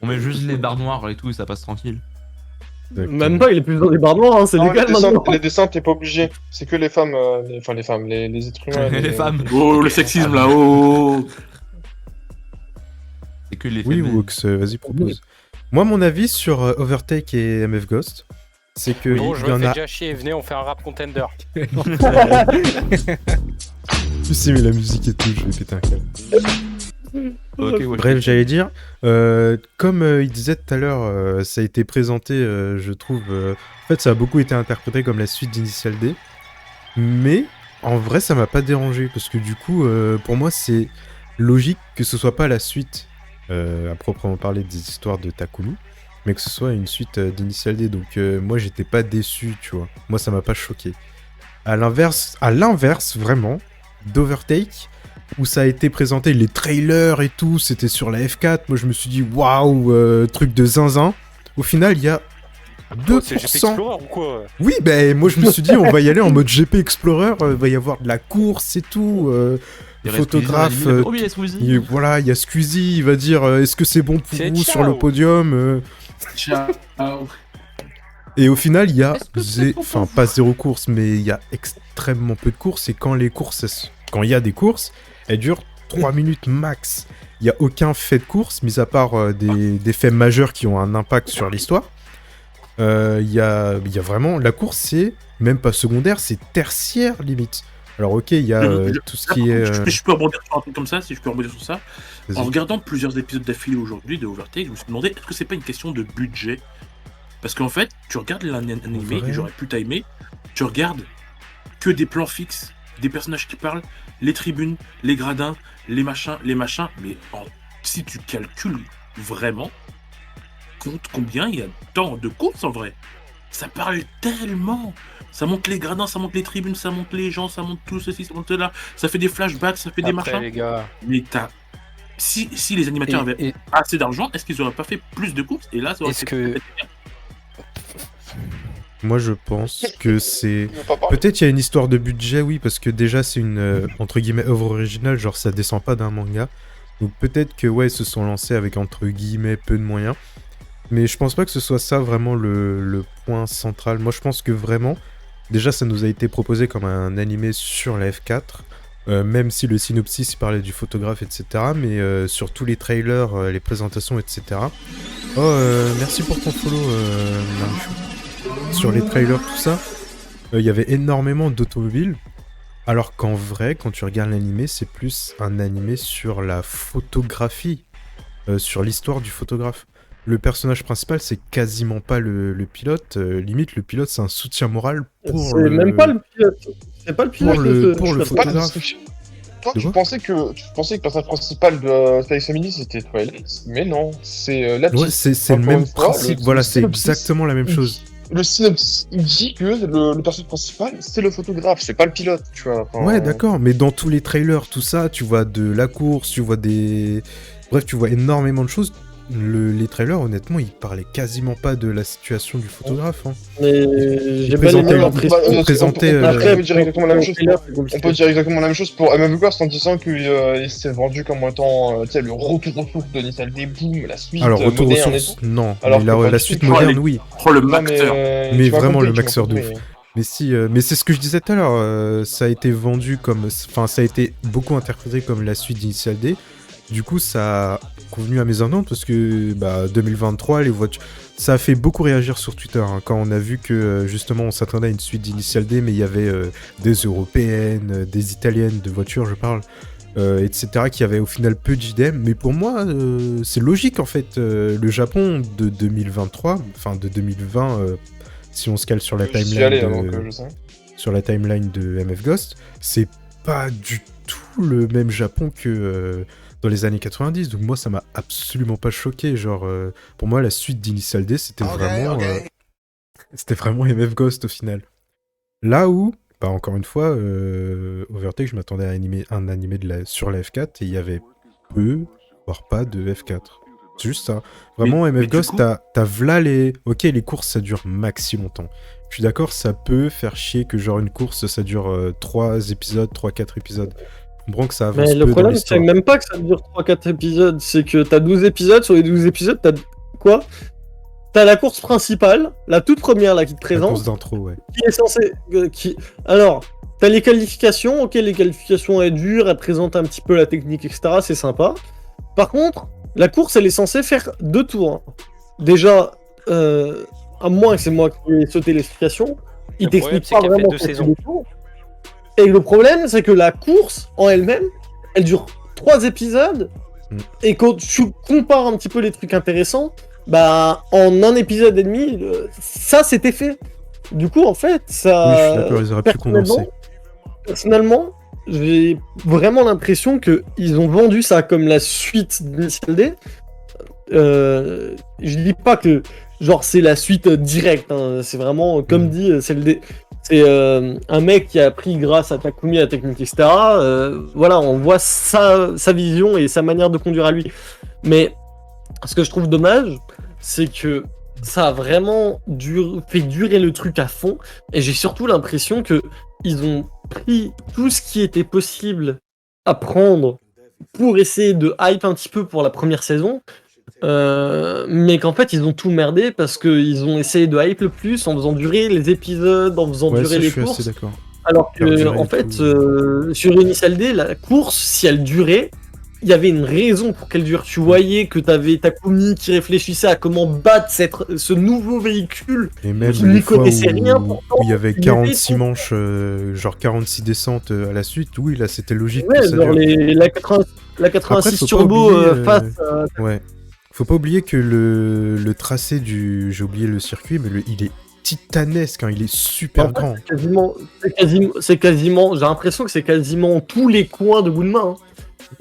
Speaker 8: On met juste les barres noires et tout et ça passe tranquille.
Speaker 4: Même pas, il est plus dans des barres noires, hein, c'est
Speaker 3: Non,
Speaker 4: légal maintenant.
Speaker 3: les dessins, t'es pas obligé. C'est que les femmes, enfin les femmes, les êtres humains.
Speaker 8: les femmes.
Speaker 5: Oh, le sexisme là, oh.
Speaker 8: C'est que les
Speaker 1: Oui,
Speaker 8: femmes.
Speaker 1: Wox, vas-y, propose. Moi, mon avis sur Overtake et MF Ghost, c'est que
Speaker 6: Bon,
Speaker 1: il
Speaker 6: je
Speaker 1: y
Speaker 6: me
Speaker 1: en
Speaker 6: fais
Speaker 1: a...
Speaker 6: déjà chier, venez, on fait un rap contender.
Speaker 1: Tu sais, mais la musique et tout, je vais péter un câble.
Speaker 8: Ok, ouais.
Speaker 1: Bref, j'allais dire, comme il disait tout à l'heure, ça a été présenté, je trouve... en fait, ça a beaucoup été interprété comme la suite d'Initial D. Mais, en vrai, ça m'a pas dérangé, parce que du coup, pour moi, c'est logique que ce soit pas la suite, à proprement parler des histoires de Takumi, mais que ce soit une suite d'Initial D. Donc, moi, j'étais pas déçu, tu vois. Moi, ça m'a pas choqué. À l'inverse, vraiment, d'Overtake, où ça a été présenté, les trailers et tout, c'était sur la F4. Moi, je me suis dit, waouh, truc de zinzin. Au final, il y a
Speaker 6: Oh, c'est GP
Speaker 1: 2%.
Speaker 6: Explorer ou quoi?
Speaker 1: Oui, ben moi, je me suis dit, on va y aller en mode GP Explorer. Il va y avoir de la course et tout.
Speaker 8: Il
Speaker 1: Le
Speaker 8: reste
Speaker 1: photographe.
Speaker 8: Squeezie dans l'anime, oh, mais il y a Squeezie.
Speaker 1: Voilà, il y a Squeezie. Il va dire, est-ce que c'est bon pour
Speaker 6: C'est
Speaker 1: vous sur
Speaker 6: ciao.
Speaker 1: le podium
Speaker 5: Ciao.
Speaker 1: Et au final, il y a,
Speaker 8: Est-ce que c'est bon
Speaker 1: enfin
Speaker 8: pour vous
Speaker 1: pas zéro course, mais il y a extrêmement peu de courses. Et quand les courses, quand il y a des courses, elles durent 3 minutes max. Il n'y a aucun fait de course, mis à part des faits majeurs qui ont un impact sur l'histoire. Il y a vraiment, la course, c'est même pas secondaire, c'est tertiaire limite. Alors ok, il y a tout ce qui est...
Speaker 5: Je peux rebondir sur un truc comme ça, si je peux rebondir sur ça.
Speaker 1: vas-y.
Speaker 5: En regardant plusieurs épisodes d'affilée aujourd'hui de Overtake, je me suis demandé est-ce que c'est pas une question de budget? Parce qu'en fait, tu regardes l'animé,
Speaker 1: vrai.
Speaker 5: et j'aurais pu timer, tu regardes que des plans fixes, des personnages qui parlent, les tribunes, les gradins, les machins, mais si tu calcules vraiment, compte combien il y a tant de courses en vrai. Ça parle tellement. Ça monte les gradins, ça monte les tribunes, ça monte les gens, ça monte tout ceci, ça monte là. Ça fait des flashbacks, ça fait des
Speaker 6: Après,
Speaker 5: machins.
Speaker 6: les gars.
Speaker 5: Mais si les animateurs avaient
Speaker 6: Et
Speaker 5: assez d'argent, est-ce qu'ils auraient pas fait plus de courses? Et là, ça aurait
Speaker 6: est-ce
Speaker 5: été
Speaker 6: que.
Speaker 1: Moi je pense que c'est...
Speaker 3: On va pas parler.
Speaker 1: Peut-être il y a une histoire de budget, oui, parce que déjà c'est une, entre guillemets, œuvre originale, genre ça descend pas d'un manga. Donc peut-être que ouais, ils se sont lancés avec, entre guillemets, peu de moyens. Mais je pense pas que ce soit ça vraiment le point central. Moi je pense que vraiment, déjà ça nous a été proposé comme un animé sur la F4, même si le synopsis parlait du photographe, etc. Mais sur tous les trailers, les présentations, etc. Oh, merci pour ton follow, Marichou. Sur les trailers, tout ça, il y avait énormément d'automobiles. Alors qu'en vrai, quand tu regardes l'animé, c'est plus un animé sur la photographie, sur l'histoire du photographe. le personnage principal, c'est quasiment pas le pilote. Limite, le pilote, c'est un soutien moral pour
Speaker 4: C'est même pas le pilote. C'est pas le pilote.
Speaker 1: pour le
Speaker 4: je
Speaker 1: photographe.
Speaker 4: sais
Speaker 3: Pas
Speaker 4: pas.
Speaker 3: de description. Toi,
Speaker 1: De
Speaker 3: tu
Speaker 1: quoi
Speaker 3: pensais que le personnage principal de Spy X Family c'était Twilight, mais non, c'est la
Speaker 1: Ouais,
Speaker 3: petite.
Speaker 1: c'est le
Speaker 3: Encore
Speaker 1: même
Speaker 3: une fois,
Speaker 1: principe.
Speaker 3: le
Speaker 1: Voilà, c'est
Speaker 3: synopsis-
Speaker 1: exactement la même chose.
Speaker 3: Le synopsis, il dit que le personnage principal, c'est le photographe, c'est pas le pilote, tu vois. Enfin,
Speaker 1: Ouais, d'accord, mais dans tous les trailers, tout ça, tu vois de la course, tu vois des... Bref, tu vois énormément de choses. Les trailers, honnêtement, ils parlaient quasiment pas de la situation du photographe. Hein.
Speaker 4: Mais j'ai pas
Speaker 1: présentaient
Speaker 4: aimé
Speaker 1: une-
Speaker 4: l'impression.
Speaker 1: ils présentaient,
Speaker 3: Après, on peut dire exactement la même chose.
Speaker 4: On
Speaker 3: On peut dire exactement la même chose pour MF Ghost en disant qu'il s'est vendu comme étant tu sais, le retour aux sources de Nissan des Boom, la suite
Speaker 1: Alors, retour aux
Speaker 3: moderne et
Speaker 1: sources,
Speaker 3: tout.
Speaker 1: non.
Speaker 3: Alors
Speaker 1: Mais
Speaker 3: que pas
Speaker 1: la
Speaker 3: du
Speaker 1: suite
Speaker 3: tout.
Speaker 1: moderne, oui.
Speaker 5: Oh, le
Speaker 3: Non,
Speaker 5: maxeur.
Speaker 1: Mais
Speaker 3: tu m'as
Speaker 1: vraiment,
Speaker 3: compris,
Speaker 1: le
Speaker 3: tu m'as
Speaker 1: maxeur de
Speaker 3: compris.
Speaker 1: ouf. Mais si, mais c'est ce que je disais tout à l'heure, ça a été vendu comme... Enfin, ça a été beaucoup interprété comme la suite d'Initial D. Du coup, ça a convenu à mes attentes parce que 2023, les voitures... Ça a fait beaucoup réagir sur Twitter hein, quand on a vu que justement on s'attendait à une suite d'Initial D, mais il y avait des européennes, des italiennes de voitures, je parle, etc., qui avaient au final peu d'idem. Mais pour moi, c'est logique en fait. Le Japon de 2023, enfin de 2020, si on se cale sur la
Speaker 3: J'y suis
Speaker 1: timeline
Speaker 3: allé
Speaker 1: de,
Speaker 3: avant que je sais.
Speaker 1: sur la timeline de MF Ghost, c'est pas du tout le même Japon que dans les années 90. Donc moi, ça m'a absolument pas choqué. Genre, pour moi, la suite d'Initial D, c'était vraiment MF Ghost au final. Là où, encore une fois, Overtake, je m'attendais à un animé sur la F4 et il y avait peu, voire pas de F4. C'est juste ça. Vraiment,
Speaker 5: Mais
Speaker 1: MF
Speaker 5: du
Speaker 1: Ghost,
Speaker 5: coup-
Speaker 1: t'as v'là les... Ok, les courses, ça dure maxi longtemps. Je suis d'accord, ça peut faire chier que genre une course, ça dure 3 épisodes, 3-4 épisodes. Je comprends que ça avance
Speaker 4: Mais
Speaker 1: peu
Speaker 4: le
Speaker 1: dans
Speaker 4: problème, c'est
Speaker 1: l'histoire.
Speaker 4: même pas que ça dure 3-4 épisodes, c'est que t'as 12 épisodes, sur les 12 épisodes, t'as quoi? T'as la course principale, la toute première là qui te
Speaker 1: La course
Speaker 4: présente,
Speaker 1: d'intro, ouais.
Speaker 4: qui est censée... Alors, t'as les qualifications, ok, les qualifications elles durent, elles présentent un petit peu la technique, etc., c'est sympa. Par contre, la course, elle est censée faire 2 tours. Hein. Déjà, à moins que c'est moi qui ai sauté l'explication, il
Speaker 6: Le problème,
Speaker 4: t'explique
Speaker 6: c'est
Speaker 4: pas
Speaker 6: qu'elle fait
Speaker 4: vraiment
Speaker 6: 2
Speaker 4: quand
Speaker 6: saisons.
Speaker 4: c'est 2 tours. Et le problème, c'est que la course, en elle-même, elle dure 3 épisodes,
Speaker 1: Mm.
Speaker 4: et quand tu compares un petit peu les trucs intéressants, en un épisode et demi, ça, c'était fait. Du coup, en fait, ça...
Speaker 1: Oui, je suis d'accord, ils auraient pu
Speaker 4: personnellement-
Speaker 1: condenser.
Speaker 4: Personnellement, j'ai vraiment l'impression qu'ils ont vendu ça comme la suite d'Initial D. Je dis pas que genre c'est la suite directe, hein. C'est vraiment comme dit, c'est un mec qui a appris grâce à Takumi la technique, etc. Voilà, on voit sa vision et sa manière de conduire à lui. Mais ce que je trouve dommage, c'est que ça a vraiment fait durer le truc à fond. Et j'ai surtout l'impression que ils ont pris tout ce qui était possible à prendre pour essayer de hype un petit peu pour la première saison. Mais qu'en fait ils ont tout merdé parce qu'ils ont essayé de hype le plus en faisant durer les épisodes, en faisant
Speaker 1: Ouais,
Speaker 4: durer
Speaker 1: ça, je
Speaker 4: les
Speaker 1: suis assez
Speaker 4: courses.
Speaker 1: d'accord.
Speaker 4: Alors
Speaker 1: Faire
Speaker 4: que
Speaker 1: durer
Speaker 4: en
Speaker 1: et
Speaker 4: fait
Speaker 1: tout.
Speaker 4: sur Initial D, la course, si elle durait, il y avait une raison pour qu'elle dure. Tu voyais que t'avais Takumi qui réfléchissait à comment battre ce nouveau véhicule.
Speaker 1: Et même
Speaker 4: qui ne
Speaker 1: les fois
Speaker 4: connaissait rien,
Speaker 1: où
Speaker 4: pourtant,
Speaker 1: il y avait
Speaker 4: il
Speaker 1: 46
Speaker 4: était-
Speaker 1: manches, genre 46 descentes à la suite, oui, là, c'était logique
Speaker 4: Ouais,
Speaker 1: que ça
Speaker 4: genre
Speaker 1: dure.
Speaker 4: la 86
Speaker 1: Après, faut pas
Speaker 4: Turbo
Speaker 1: oublier,
Speaker 4: face à...
Speaker 1: Ouais. Faut pas oublier que le tracé du... J'ai oublié le circuit, mais il est titanesque, hein, il est super
Speaker 4: En fait,
Speaker 1: grand.
Speaker 4: c'est quasiment, j'ai l'impression que c'est quasiment tous les coins de Gunma. Hein.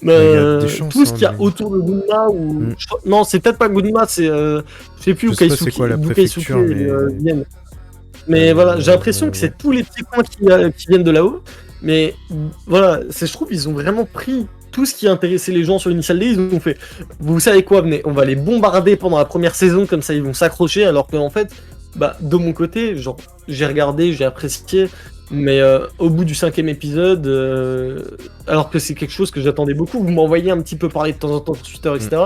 Speaker 1: Il y a des chances,
Speaker 4: tout ce
Speaker 1: hein,
Speaker 4: qu'il y a
Speaker 1: mais-
Speaker 4: autour de Gunma ou
Speaker 1: Mm.
Speaker 4: non, c'est peut-être pas Gunma, c'est je sais plus
Speaker 1: Je
Speaker 4: où
Speaker 1: sais pas c'est
Speaker 4: Keisuke,
Speaker 1: quoi la
Speaker 4: d'où
Speaker 1: préfecture,
Speaker 4: Keisuke,
Speaker 1: mais-
Speaker 4: viennent. Mais voilà, j'ai l'impression que c'est
Speaker 1: ouais.
Speaker 4: tous les petits coins qui viennent de là-haut. Mais voilà, je trouve ils ont vraiment pris tout ce qui intéressait les gens sur Initial D, ils ont fait. Vous savez quoi, venez, on va les bombarder pendant la première saison, comme ça ils vont s'accrocher, alors qu'en fait, de mon côté, genre, j'ai regardé, j'ai apprécié, mais au bout du 5e épisode, alors que c'est quelque chose que j'attendais beaucoup, vous m'envoyez un petit peu parler de temps en temps sur Twitter, etc.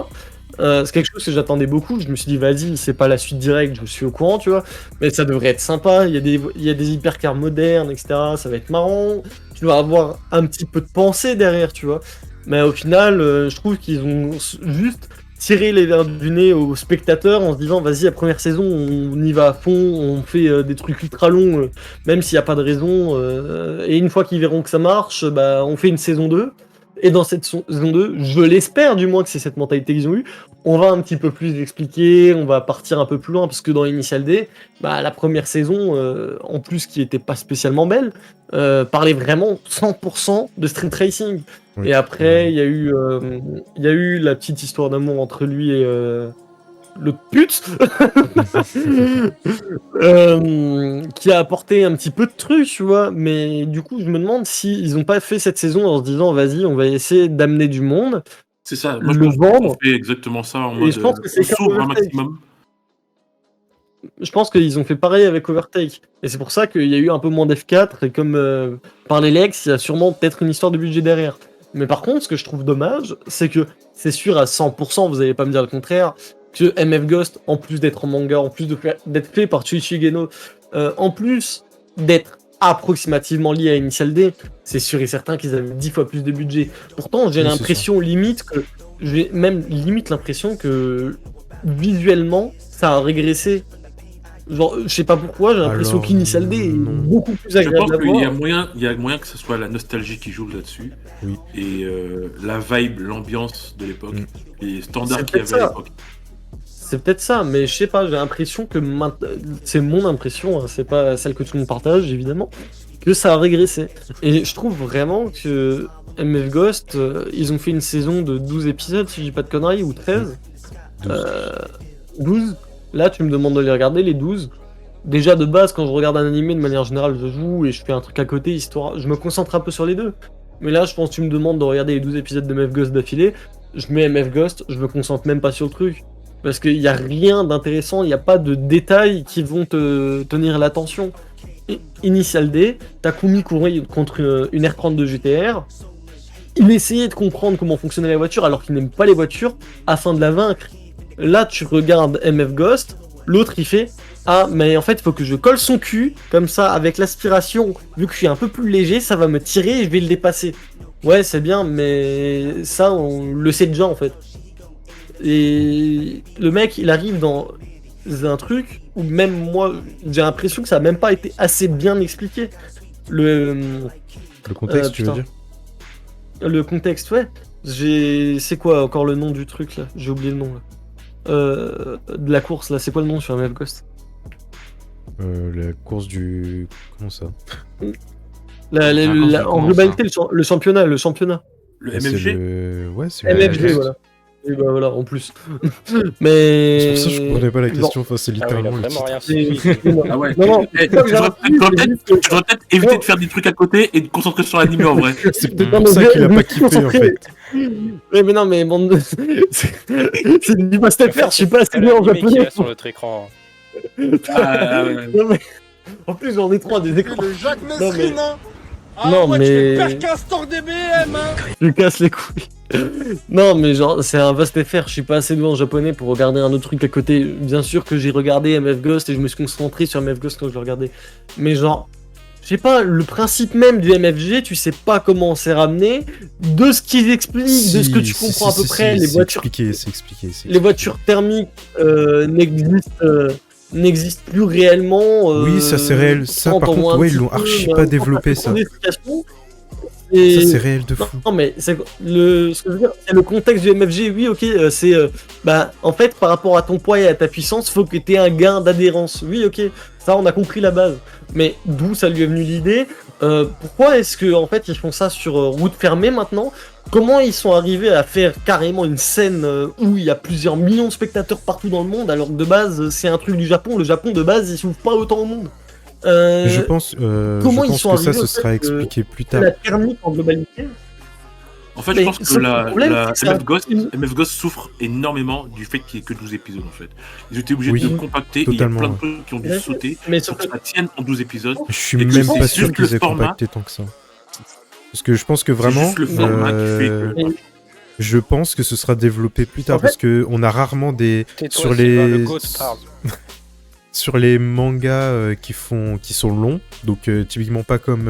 Speaker 4: C'est quelque chose que j'attendais beaucoup, je me suis dit, vas-y, c'est pas la suite directe, je suis au courant, tu vois, mais ça devrait être sympa, il y a des hypercars modernes, etc., ça va être marrant, tu dois avoir un petit peu de pensée derrière, tu vois. Mais au final, je trouve qu'ils ont juste tiré les verres du nez aux spectateurs en se disant vas-y, la première saison, on y va à fond, on fait des trucs ultra longs, même s'il n'y a pas de raison. Et une fois qu'ils verront que ça marche, on fait une saison 2. Et dans cette saison 2, je l'espère du moins que c'est cette mentalité qu'ils ont eue, on va un petit peu plus expliquer, on va partir un peu plus loin, parce que dans Initial D, bah, la première saison, en plus qui était pas spécialement belle, parlait vraiment 100% de street racing.
Speaker 1: Oui.
Speaker 4: Et après, il y a eu la petite histoire d'amour entre lui et le pute qui a apporté un petit peu de trucs, tu vois. Mais du coup, je me demande si ils ont pas fait cette saison en se disant, vas-y, on va essayer d'amener du monde,
Speaker 5: C'est ça, moi je
Speaker 4: le
Speaker 5: pense qu'on
Speaker 4: vendre.
Speaker 5: fait exactement ça en
Speaker 4: Et
Speaker 5: mode
Speaker 4: je pense que
Speaker 5: on
Speaker 4: c'est comme
Speaker 5: s'ouvre un
Speaker 4: Overtake.
Speaker 5: maximum.
Speaker 4: Je pense qu'ils ont fait pareil avec Overtake. Et c'est pour ça qu'il y a eu un peu moins d'F4. Et comme par les Lex, il y a sûrement peut-être une histoire de budget derrière. Mais par contre, ce que je trouve dommage, c'est que c'est sûr à 100%, vous allez pas me dire le contraire, que MF Ghost, en plus d'être en manga, en plus d'être fait par Chuichi Geno, en plus d'être approximativement lié à Initial D, c'est sûr et certain qu'ils avaient 10 fois plus de budget. Pourtant, j'ai
Speaker 1: Oui, c'est
Speaker 4: l'impression limite que... J'ai même limite l'impression que visuellement, ça a régressé. Genre, je sais pas pourquoi, j'ai l'impression
Speaker 1: Alors,
Speaker 4: qu'Initial D est
Speaker 1: non.
Speaker 4: beaucoup plus
Speaker 5: Je pense
Speaker 4: agréable à
Speaker 5: qu'il y a
Speaker 4: voir.
Speaker 5: moyen que ce soit la nostalgie qui joue là-dessus.
Speaker 1: Oui.
Speaker 5: Et la vibe, l'ambiance de l'époque, les standards
Speaker 4: C'est
Speaker 5: qu'il y
Speaker 4: peut-être
Speaker 5: avait à
Speaker 4: ça.
Speaker 5: l'époque.
Speaker 4: C'est peut-être ça, mais je sais pas, j'ai l'impression que c'est mon impression, hein, c'est pas celle que tout le monde partage évidemment, que ça a régressé. Et je trouve vraiment que MF Ghost, ils ont fait une saison de 12 épisodes, si je dis pas de conneries, ou 13.
Speaker 1: 12.
Speaker 4: 12. Là, tu me demandes de les regarder, les 12. Déjà, de base, quand je regarde un animé, de manière générale, je joue et je fais un truc à côté, histoire... Je me concentre un peu sur les deux. Mais là, je pense que tu me demandes de regarder les 12 épisodes de MF Ghost d'affilée. Je mets MF Ghost, je me concentre même pas sur le truc. Parce qu'il n'y a rien d'intéressant, il n'y a pas de détails qui vont te tenir l'attention. Initial D, Takumi courait contre une R32 GTR. Il essayait de comprendre comment fonctionnait la voiture alors qu'il n'aime pas les voitures afin de la vaincre. Là, tu regardes MF Ghost, l'autre il fait ah, mais en fait, il faut que je colle son cul, comme ça, avec l'aspiration, vu que je suis un peu plus léger, ça va me tirer et je vais le dépasser. Ouais, c'est bien, mais ça, on le sait déjà en fait. Et le mec, il arrive dans un truc où même moi, j'ai l'impression que ça a même pas été assez bien expliqué. Le
Speaker 1: contexte, tu veux
Speaker 4: putain.
Speaker 1: dire?
Speaker 4: Le contexte, ouais. C'est quoi encore le nom du truc là? J'ai oublié le nom là. De la course là, c'est quoi le nom sur MF Ghost?
Speaker 1: La course du... Comment ça?
Speaker 4: En globalité, le championnat.
Speaker 5: Le
Speaker 1: C'est
Speaker 5: MFG.
Speaker 1: Ouais, c'est le
Speaker 4: MFG,
Speaker 1: MFG.
Speaker 4: voilà. Et bah voilà, en plus. Mais.
Speaker 1: C'est pour ça que je comprenais pas la
Speaker 4: Genre,
Speaker 1: question, enfin, c'est
Speaker 6: Ah oui, il a
Speaker 1: littéralement le
Speaker 6: vraiment
Speaker 1: titre.
Speaker 6: rien
Speaker 4: c'est-
Speaker 6: suivi.
Speaker 5: Ah ouais.
Speaker 4: Non, non,
Speaker 5: Eh,
Speaker 4: comme
Speaker 5: tu
Speaker 4: j'ai
Speaker 5: devrais
Speaker 4: appris, c'est juste que-
Speaker 5: tu devrais peut-être éviter de faire des trucs à côté et de te concentrer sur l'anime en vrai.
Speaker 1: C'est peut-être
Speaker 4: Non,
Speaker 1: pour
Speaker 4: mais
Speaker 1: ça
Speaker 4: je-
Speaker 1: qu'il a
Speaker 4: je me
Speaker 1: pas
Speaker 4: suis
Speaker 1: kiffé, en
Speaker 4: concentré.
Speaker 1: fait.
Speaker 4: Ouais, mais non, mais bon. C'est du post faire, je suis pas assez bien en
Speaker 6: L'animé qu'il
Speaker 4: japonais.
Speaker 6: a sur notre écran.
Speaker 5: Ah, ouais.
Speaker 4: Non, mais... En plus, j'en ai 3 des écrans.
Speaker 9: Le Jacques
Speaker 4: Non, mais-
Speaker 9: Mesrine, hein. Ah
Speaker 4: Non,
Speaker 9: ouais,
Speaker 4: mais-
Speaker 9: tu fais perdre 15 stores DBM, hein.
Speaker 4: Je lui casse les couilles. Non, mais genre, c'est un vaste FR. Je suis pas assez doué en japonais pour regarder un autre truc à côté. Bien sûr que j'ai regardé MF Ghost et je me suis concentré sur MF Ghost quand je le regardais. Mais genre, je sais pas, le principe même du MFG, tu sais pas comment c'est ramené. De ce qu'ils expliquent, de ce que tu comprends à peu près, les voitures.
Speaker 1: C'est expliqué.
Speaker 4: Les voitures thermiques n'existent plus réellement.
Speaker 1: Oui, ça c'est réel. Ça,
Speaker 4: on
Speaker 1: par
Speaker 4: t'en voit
Speaker 1: contre,
Speaker 4: un
Speaker 1: ouais,
Speaker 4: petit
Speaker 1: ils l'ont
Speaker 4: peu,
Speaker 1: archi
Speaker 4: mais
Speaker 1: pas
Speaker 4: en même temps,
Speaker 1: développé,
Speaker 4: t'as
Speaker 1: ça.
Speaker 4: pas d'explication. Et-
Speaker 1: Ça, c'est réel de fou.
Speaker 4: Non, mais ce que je veux dire, c'est le contexte du MFG. Oui, ok, c'est bah en fait par rapport à ton poids et à ta puissance, faut que tu aies un gain d'adhérence. Oui, ok, ça on a compris la base. Mais d'où ça lui est venu l'idée? Pourquoi est-ce que en fait ils font ça sur route fermée maintenant? Comment ils sont arrivés à faire carrément une scène où il y a plusieurs millions de spectateurs partout dans le monde, alors que de base c'est un truc du Japon. Le Japon de base il s'ouvre pas autant au monde.
Speaker 1: Je pense,
Speaker 4: comment ils sont
Speaker 1: que ça,
Speaker 4: arrivés au
Speaker 1: ce sera
Speaker 4: fait
Speaker 1: expliqué plus tard.
Speaker 4: La thermique en globalité.
Speaker 5: En fait,
Speaker 4: Mais
Speaker 5: je pense que
Speaker 4: sauf que le problème, c'est que
Speaker 5: MF Ghost souffre énormément du fait qu'il n'y ait que 12 épisodes en fait. Ils étaient obligés
Speaker 1: Oui,
Speaker 5: de compacter et il y a
Speaker 1: totalement,
Speaker 5: plein de
Speaker 1: ouais.
Speaker 5: trucs qui ont dû
Speaker 4: Mais
Speaker 5: sauter
Speaker 4: Mais
Speaker 5: pour
Speaker 4: sauf
Speaker 5: que ça tienne en 12 épisodes.
Speaker 1: Je suis
Speaker 5: Et que
Speaker 1: même
Speaker 5: c'est
Speaker 1: pas
Speaker 5: juste
Speaker 1: sûr
Speaker 5: le
Speaker 1: qu'ils aient
Speaker 5: format.
Speaker 1: compacté tant que ça. Parce que je pense que
Speaker 5: C'est
Speaker 1: vraiment,
Speaker 5: juste le format qui fait que...
Speaker 1: je pense que ce sera développé plus tard
Speaker 4: En fait-
Speaker 1: parce que on a rarement des
Speaker 6: Tais-toi,
Speaker 1: sur
Speaker 6: Sylvain, le
Speaker 1: les
Speaker 6: GOAT parle.
Speaker 1: sur les mangas qui sont longs, donc typiquement pas comme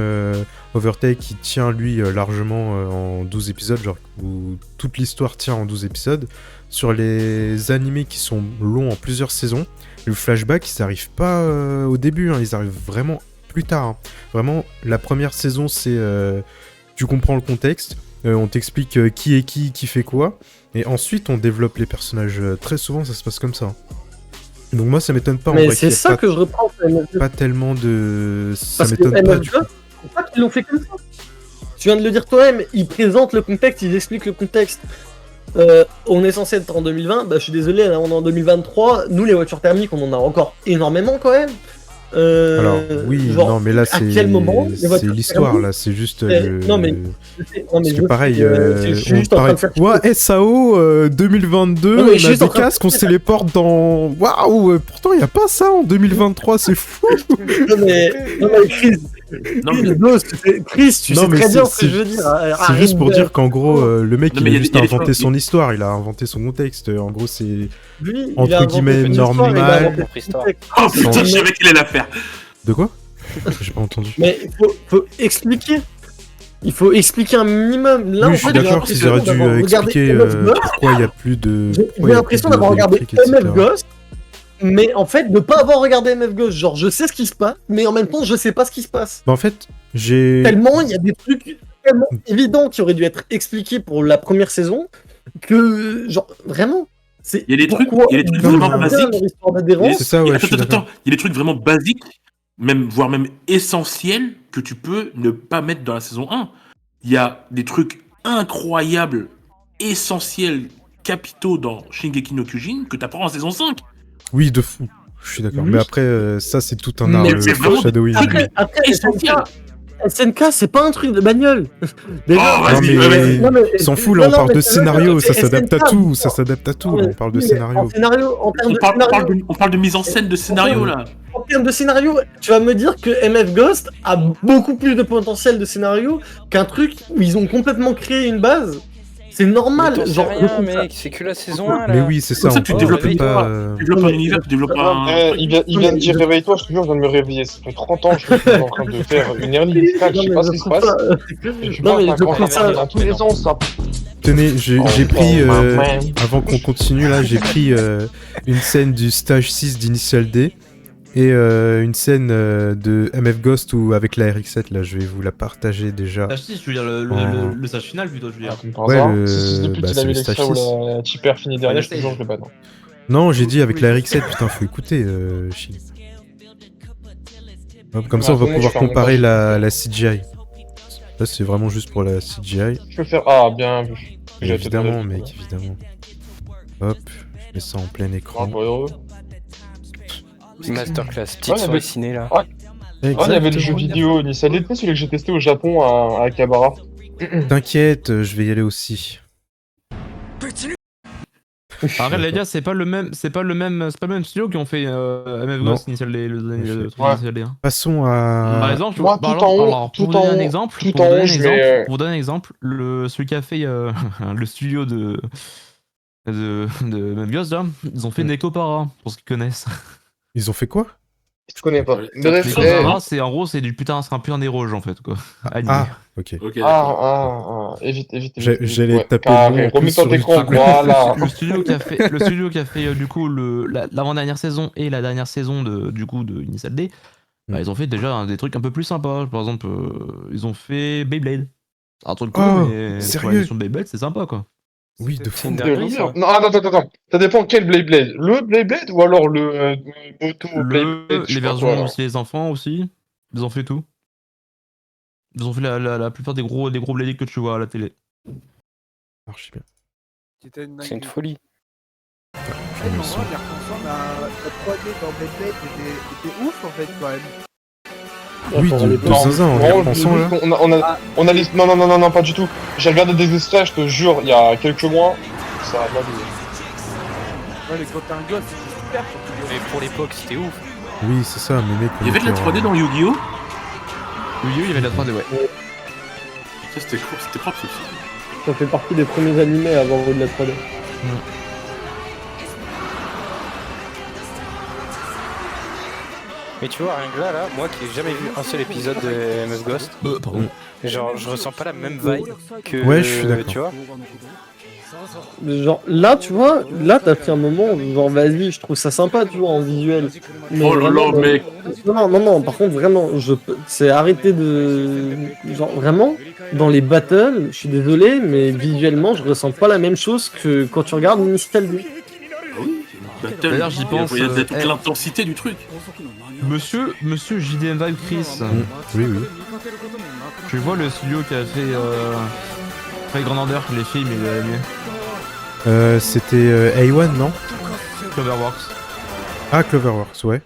Speaker 1: Overtake qui tient lui largement en 12 épisodes, genre où toute l'histoire tient en 12 épisodes. Sur les animés qui sont longs en plusieurs saisons, le flashback ils arrivent pas au début, hein, ils arrivent vraiment plus tard. Hein. Vraiment, la première saison c'est tu comprends le contexte. on t'explique qui est qui fait quoi, et ensuite on développe les personnages. Très souvent, ça se passe comme ça. Donc moi, ça m'étonne pas. En
Speaker 4: Mais
Speaker 1: vrai,
Speaker 4: c'est
Speaker 1: qu'il y ait
Speaker 4: ça
Speaker 1: pas,
Speaker 4: que je reprends.
Speaker 1: pas tellement de. Ça
Speaker 4: Parce que
Speaker 1: m'étonne pas du coup.
Speaker 4: MF2, c'est pas qu'ils l'ont fait comme ça. Tu viens de le dire toi-même, ils présentent le contexte, ils expliquent le contexte. On est censé être en 2020, bah je suis désolé, là, on est en 2023. Nous, les voitures thermiques, on en a encore énormément quand même.
Speaker 1: Alors oui,
Speaker 4: genre,
Speaker 1: non mais là
Speaker 4: à quel moment les
Speaker 1: c'est
Speaker 4: voitures
Speaker 1: l'histoire
Speaker 4: thermiques
Speaker 1: là, c'est juste
Speaker 4: non, mais
Speaker 1: parce que pareil,
Speaker 4: je suis
Speaker 1: on
Speaker 4: juste en train
Speaker 1: paraît
Speaker 4: de faire
Speaker 1: ouais, SAO 2022,
Speaker 4: Non, mais
Speaker 1: on
Speaker 4: je suis
Speaker 1: a
Speaker 4: juste en
Speaker 1: des
Speaker 4: train de
Speaker 1: casques, on se téléporte dans waouh, pourtant il y a pas ça en 2023, c'est fou.
Speaker 4: non mais Chris,
Speaker 5: Non, mais-
Speaker 4: Chris, tu
Speaker 1: Non,
Speaker 4: sais
Speaker 1: mais
Speaker 4: très bien ce
Speaker 1: c'est-
Speaker 4: que je veux dire.
Speaker 1: C'est
Speaker 4: Arrête
Speaker 1: juste pour
Speaker 4: de-
Speaker 1: dire qu'en gros le mec
Speaker 5: Non,
Speaker 1: il
Speaker 5: mais
Speaker 1: a
Speaker 5: il y a
Speaker 1: juste
Speaker 5: des
Speaker 1: inventé
Speaker 5: choses-
Speaker 1: son histoire, il a inventé son contexte, en gros c'est
Speaker 4: Lui, il
Speaker 1: entre
Speaker 4: a inventé
Speaker 1: guillemets,
Speaker 4: une histoire, il a
Speaker 1: normal.
Speaker 4: inventé
Speaker 6: Propre histoire.
Speaker 4: le contexte.
Speaker 5: Oh putain, je savais qu'il allait la faire.
Speaker 1: de quoi? J'ai pas entendu.
Speaker 4: Mais il faut expliquer. Il faut expliquer un minimum. Là,
Speaker 1: Oui,
Speaker 4: en
Speaker 1: je suis
Speaker 4: fait, j'ai
Speaker 1: d'accord qu'ils
Speaker 4: l'impression
Speaker 1: auraient dû
Speaker 4: d'avoir regardé
Speaker 1: expliquer
Speaker 4: MF Ghost.
Speaker 1: pourquoi il y a plus de.
Speaker 4: J'ai
Speaker 1: pourquoi il y a
Speaker 4: l'impression
Speaker 1: plus de
Speaker 4: d'avoir regardé
Speaker 1: électrique, etc.
Speaker 4: MF Ghost, mais en fait, de pas avoir regardé MF Ghost. Genre, je sais ce qui se passe, mais en même temps, je sais pas ce qui se passe.
Speaker 1: Bah, en fait, j'ai.
Speaker 4: Tellement il y a des trucs tellement évidents qui auraient dû être expliqués pour la première saison que, genre, vraiment. C'est
Speaker 5: Il y a des trucs-
Speaker 4: pourquoi
Speaker 5: il y a des trucs
Speaker 4: ils
Speaker 5: vraiment
Speaker 4: ont bien
Speaker 5: basiques.
Speaker 4: leur histoire d'adhérence.
Speaker 1: C'est ça, ouais, je
Speaker 5: Attends,
Speaker 1: suis
Speaker 5: attends,
Speaker 1: d'accord.
Speaker 5: attends. Il y a des trucs vraiment basiques, voire même essentiels, que tu peux ne pas mettre dans la saison 1. Il y a des trucs incroyables, essentiels, capitaux dans Shingeki no Kyojin que t'apprends en saison 5.
Speaker 1: Oui, de fou. Je suis d'accord.
Speaker 4: Oui.
Speaker 1: Mais après, ça, c'est tout un
Speaker 4: Mais
Speaker 1: art,
Speaker 5: c'est
Speaker 1: le
Speaker 5: vraiment-
Speaker 1: foreshadowing.
Speaker 4: Après,
Speaker 5: Essentiel.
Speaker 4: SNK, c'est pas un truc de bagnole. Déjà,
Speaker 5: Oh, vas-y,
Speaker 1: Non, mais
Speaker 5: vas-y.
Speaker 4: non, mais-
Speaker 1: s'en fout, là, on
Speaker 4: non,
Speaker 1: parle
Speaker 4: mais
Speaker 1: de
Speaker 4: c'est vrai,
Speaker 1: scénario, ça
Speaker 4: c'est
Speaker 1: s'adapte à
Speaker 4: SNK,
Speaker 1: tout, ça s'adapte à tout, là, on parle de
Speaker 4: Oui, mais
Speaker 1: scénario.
Speaker 4: En scénario, en termes
Speaker 5: On
Speaker 4: de
Speaker 5: parle,
Speaker 4: scénario,
Speaker 5: on parle de mise en scène de scénario là.
Speaker 4: en termes de scénario, tu vas me dire que MF Ghost a beaucoup plus de potentiel de scénario qu'un truc où ils ont complètement créé une base. C'est normal.
Speaker 6: Mais t'en sais
Speaker 4: Genre,
Speaker 6: rien,
Speaker 4: le coup, ça-
Speaker 6: mec, c'est que la saison 1 là.
Speaker 1: Mais oui, c'est ça,
Speaker 5: Comme ça,
Speaker 1: on
Speaker 5: tu
Speaker 1: parle
Speaker 5: développes
Speaker 1: pas,
Speaker 6: l'univers.
Speaker 5: Tu développes un univers, tu développes un.
Speaker 3: Il vient de dire réveille-toi, je te jure, je viens de me réveiller. Ça fait 30 ans que je suis en train de faire une early distract, je sais pas ce qui se passe. Et tu
Speaker 4: Non,
Speaker 3: vois,
Speaker 4: mais
Speaker 3: ça
Speaker 4: je
Speaker 3: commence
Speaker 4: trouve
Speaker 3: à
Speaker 4: ça-
Speaker 3: parler dans tous les sens, ça.
Speaker 1: Tenez, j'ai pris,
Speaker 3: Oh, man.
Speaker 1: avant qu'on continue là, j'ai pris une scène du stage 6 d'Initial D et une scène de MF Ghost ou avec la RX7, là, je vais vous la partager déjà.
Speaker 8: Stage 6, je veux dire le stage final plutôt, je veux dire.
Speaker 3: Comme par
Speaker 1: Ouais,
Speaker 3: hasard.
Speaker 1: le-
Speaker 3: Si depuis
Speaker 1: bah,
Speaker 3: qu'il
Speaker 1: c'est
Speaker 3: a mis
Speaker 1: le stage
Speaker 3: l'extrait
Speaker 1: 6.
Speaker 3: où la Tipper finit dernier, je te jure, je le bats.
Speaker 1: Non, j'ai dit avec la RX7, putain, faut écouter, Chine. Hop, comme ça, on va
Speaker 3: comment
Speaker 1: pouvoir
Speaker 3: tu fais un
Speaker 1: comparer
Speaker 3: montage
Speaker 1: la CGI. Là, c'est vraiment juste pour la CGI.
Speaker 3: Je peux faire. Ah, bien vu. J'ai
Speaker 1: Évidemment,
Speaker 3: peut-être-
Speaker 1: mec, évidemment. Hop, je mets ça en plein
Speaker 3: Ah,
Speaker 1: écran.
Speaker 3: pas heureux.
Speaker 6: Masterclass, petite
Speaker 3: Ouais,
Speaker 6: souris
Speaker 3: mais-
Speaker 6: ciné là.
Speaker 3: Ah, il y avait le jeu vidéo Initial D, tu sais, celui que j'ai testé au Japon à Akihabara.
Speaker 1: T'inquiète, je vais y aller aussi.
Speaker 8: Arrête les gars, c'est pas le même studio qui ont fait MF
Speaker 1: Non.
Speaker 8: Ghost Initial D, le truc
Speaker 3: Ouais.
Speaker 8: Initial D. Hein.
Speaker 1: Passons
Speaker 8: Par
Speaker 1: à...
Speaker 8: exemple,
Speaker 3: Moi,
Speaker 8: par
Speaker 3: tout en
Speaker 8: exemple,
Speaker 3: haut,
Speaker 8: alors,
Speaker 3: tout
Speaker 8: pour vous
Speaker 3: en
Speaker 8: donner un
Speaker 3: haut,
Speaker 8: exemple,
Speaker 3: tout
Speaker 8: pour
Speaker 3: en
Speaker 8: vous donner
Speaker 3: haut,
Speaker 8: un
Speaker 3: je
Speaker 8: exemple,
Speaker 3: mets,
Speaker 8: pour vous donner un exemple, celui qui a fait le studio de MF Ghost là, ils ont fait Nekopara, pour ceux qui connaissent.
Speaker 1: Ils ont fait quoi?
Speaker 3: Je connais pas.
Speaker 5: Ouais,
Speaker 3: Bref,
Speaker 8: Nekopara, c'est en gros, c'est du putain, c'est un putain des rouges en fait quoi. Animé.
Speaker 1: Ah, ok.
Speaker 5: Ok, d'accord.
Speaker 3: évite.
Speaker 1: J'allais taper
Speaker 3: Carré,
Speaker 1: le nom en
Speaker 3: remets
Speaker 1: plus
Speaker 3: ton
Speaker 1: sur une
Speaker 3: écran,
Speaker 1: table.
Speaker 3: voilà.
Speaker 8: Le studio qui a fait du coup l'avant-dernière saison et la dernière saison de Initial D, bah, ils ont fait déjà des trucs un peu plus sympas. Par exemple, ils ont fait Beyblade. C'est un truc cool,
Speaker 1: Oh,
Speaker 8: mais
Speaker 1: sérieux
Speaker 8: pour l'édition de Beyblade, c'est sympa quoi.
Speaker 1: Oui, de
Speaker 6: C'est
Speaker 1: fou.
Speaker 6: une dinguerie ça.
Speaker 3: Non, attends. Ça dépend quel Blade. Le Blade ou alors le Moto Blade je sais
Speaker 8: Les
Speaker 3: pas
Speaker 8: versions
Speaker 3: quoi, là.
Speaker 8: où c'est les enfants aussi, ils ont fait tout. Ils ont fait la plupart des gros Blade que tu vois à la télé.
Speaker 1: Archi bien.
Speaker 7: C'était une
Speaker 6: C'est une
Speaker 7: dinguerie.
Speaker 6: folie.
Speaker 1: Je mets le son.
Speaker 7: En y repensant, la 3D dans Beyblade était ouf en fait quand même.
Speaker 1: Oui, de zinzin, en y
Speaker 3: Non,
Speaker 1: repensant là.
Speaker 3: on a les... Non, pas du tout. J'ai regardé des extraits, je te jure, il y a quelques mois. Ça a mal.
Speaker 7: Ouais, mais quand t'es un gosse, c'est super surtout.
Speaker 6: Mais pour l'époque, c'était ouf.
Speaker 1: Oui, c'est ça, mais mec.
Speaker 5: Il y avait de la 3D dans Yu-Gi-Oh!
Speaker 8: Yu-Gi-Oh! Il y avait de la 3D, ouais.
Speaker 5: Ça, c'était propre ça aussi.
Speaker 4: Ça fait partie des premiers animés à avoir eu de la 3D.
Speaker 6: Mais tu vois, rien que là, moi qui ai jamais vu un seul épisode de MF Ghost,
Speaker 8: Pardon.
Speaker 6: genre je ressens pas la même vibe que.
Speaker 1: Ouais, je suis d'accord.
Speaker 6: Tu vois.
Speaker 4: Genre là, tu vois, là t'as pris un moment, genre vas-y, je trouve ça sympa, tu vois, en visuel. Mais
Speaker 5: Oh là
Speaker 4: vraiment,
Speaker 5: là, mec!
Speaker 4: Non, par contre, vraiment, c'est arrêter de. Genre, vraiment, dans les battles, je suis désolé, mais visuellement, je ressens pas la même chose que quand tu regardes Initial D.
Speaker 5: Battle,
Speaker 8: D'ailleurs, j'y pense,
Speaker 5: Il y a toute
Speaker 8: eh.
Speaker 5: l'intensité du truc.
Speaker 8: Monsieur JDM Vibe Chris,
Speaker 1: Oui, oui.
Speaker 8: tu vois le studio qui a fait Ray Grandeur, les films et les animés,
Speaker 1: C'était A1, non?
Speaker 8: Cloverworks.
Speaker 1: Ah, Cloverworks, ouais.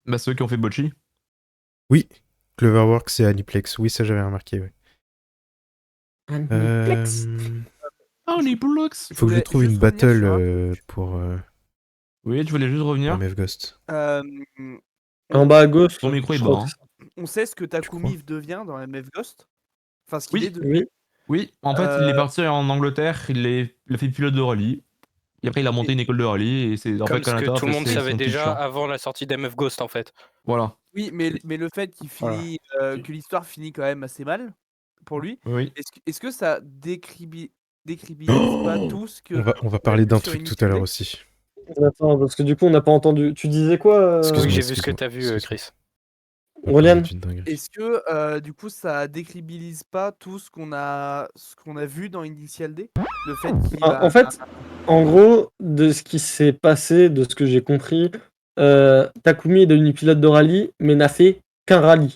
Speaker 8: Bah ceux qui ont fait Bocchi.
Speaker 1: Oui, Cloverworks et Aniplex. Oui, ça j'avais remarqué, ouais.
Speaker 4: Aniplex.
Speaker 8: Aniplex.
Speaker 1: Faut que je
Speaker 7: voulais
Speaker 1: trouve une
Speaker 7: juste revenir
Speaker 1: battle
Speaker 7: sur un
Speaker 1: pour
Speaker 8: Oui, tu voulais juste revenir.
Speaker 1: MF Ghost.
Speaker 4: En bas à gauche.
Speaker 8: Ton micro est
Speaker 4: je
Speaker 8: bas.
Speaker 4: crois
Speaker 8: Hein.
Speaker 7: On sait ce que
Speaker 1: crois.
Speaker 7: Takumi devient dans MF Ghost. Enfin, ce qu'il est
Speaker 8: Oui,
Speaker 7: devenu.
Speaker 4: Oui.
Speaker 8: oui. En fait, il est parti en Angleterre, il a fait pilote de rallye. Et après, il a monté une école de rallye et c'est en
Speaker 6: Comme
Speaker 8: fait
Speaker 6: ce que
Speaker 8: Kanata a
Speaker 6: tout le
Speaker 8: fait
Speaker 6: monde
Speaker 8: son
Speaker 6: savait
Speaker 8: petit
Speaker 6: déjà
Speaker 8: choix.
Speaker 6: avant la sortie d'MF Ghost en fait.
Speaker 8: Voilà.
Speaker 7: Oui, mais le fait qu'il finit, que l'histoire finit quand même assez mal pour lui,
Speaker 8: Oui.
Speaker 7: est-ce que ça décribilise pas tout ce que
Speaker 1: On va
Speaker 7: a
Speaker 1: parler
Speaker 7: vu
Speaker 1: d'un
Speaker 7: sur
Speaker 1: truc tout
Speaker 7: Initial
Speaker 1: à l'heure
Speaker 7: D?
Speaker 1: aussi.
Speaker 4: Attends, parce que du coup, on n'a pas entendu. Tu disais quoi
Speaker 6: Oui,
Speaker 1: Excuse-moi,
Speaker 6: j'ai vu ce que
Speaker 1: excuse-moi,
Speaker 6: t'as vu,
Speaker 1: excuse-moi.
Speaker 6: Chris.
Speaker 1: On va parler
Speaker 4: Rolian.
Speaker 1: d'une dinguerie.
Speaker 7: Est-ce que du coup ça décribilise pas tout ce qu'on a vu dans Initial D? Le fait qu'il
Speaker 4: En fait, en gros, de ce qui s'est passé, de ce que j'ai compris, Takumi est devenu pilote de rallye, mais n'a fait qu'un rallye.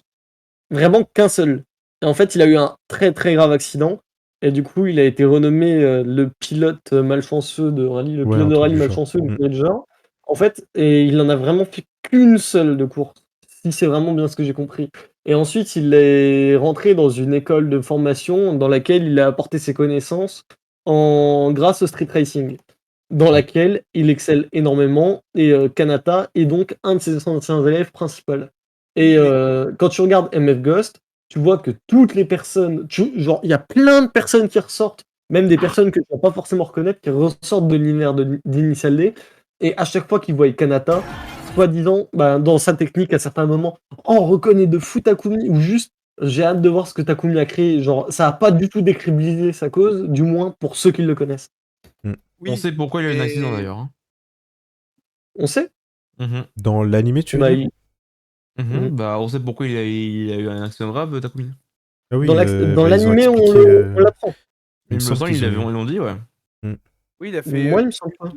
Speaker 4: Vraiment qu'un seul. Et en fait, il a eu un très très grave accident. Et du coup, il a été renommé le pilote malchanceux de rallye, le
Speaker 1: Ouais,
Speaker 4: pilote
Speaker 1: un
Speaker 4: de
Speaker 1: truc
Speaker 4: rallye
Speaker 1: du genre.
Speaker 4: malchanceux, ou du genre. En fait, et il en a vraiment fait qu'une seule de course, si c'est vraiment bien ce que j'ai compris. Et ensuite, il est rentré dans une école de formation dans laquelle il a apporté ses connaissances grâce au street racing, dans laquelle il excelle énormément. Et Kanata est donc un de ses anciens élèves principaux. Et quand tu regardes MF Ghost, tu vois que toutes les personnes, genre, il y a plein de personnes qui ressortent, même des personnes que tu vas pas forcément reconnaître, qui ressortent de l'univers d'Initial D. Et à chaque fois qu'ils voient Kanata, soi-disant, bah, dans sa technique, à certains moments, on reconnaît de fou Takumi, ou juste, j'ai hâte de voir ce que Takumi a créé. Genre, ça a pas du tout décribilisé sa cause, du moins pour ceux qui le connaissent.
Speaker 8: On sait pourquoi il a eu un accident
Speaker 7: mais-
Speaker 8: d'ailleurs. Hein.
Speaker 4: On sait.
Speaker 1: Dans l'animé, tu veux
Speaker 4: Bah,
Speaker 1: dire?
Speaker 8: Bah, on sait pourquoi il a eu un accident grave, Takumi.
Speaker 1: Ah oui,
Speaker 4: dans
Speaker 1: bah,
Speaker 4: dans
Speaker 1: ils ont
Speaker 4: l'animé, on
Speaker 1: expliqué,
Speaker 4: l'apprend.
Speaker 1: il me semble qu'ils
Speaker 8: ils
Speaker 1: ont-
Speaker 8: l'ont dit, ouais.
Speaker 7: Oui, il a fait
Speaker 4: Moi, il me semble pas.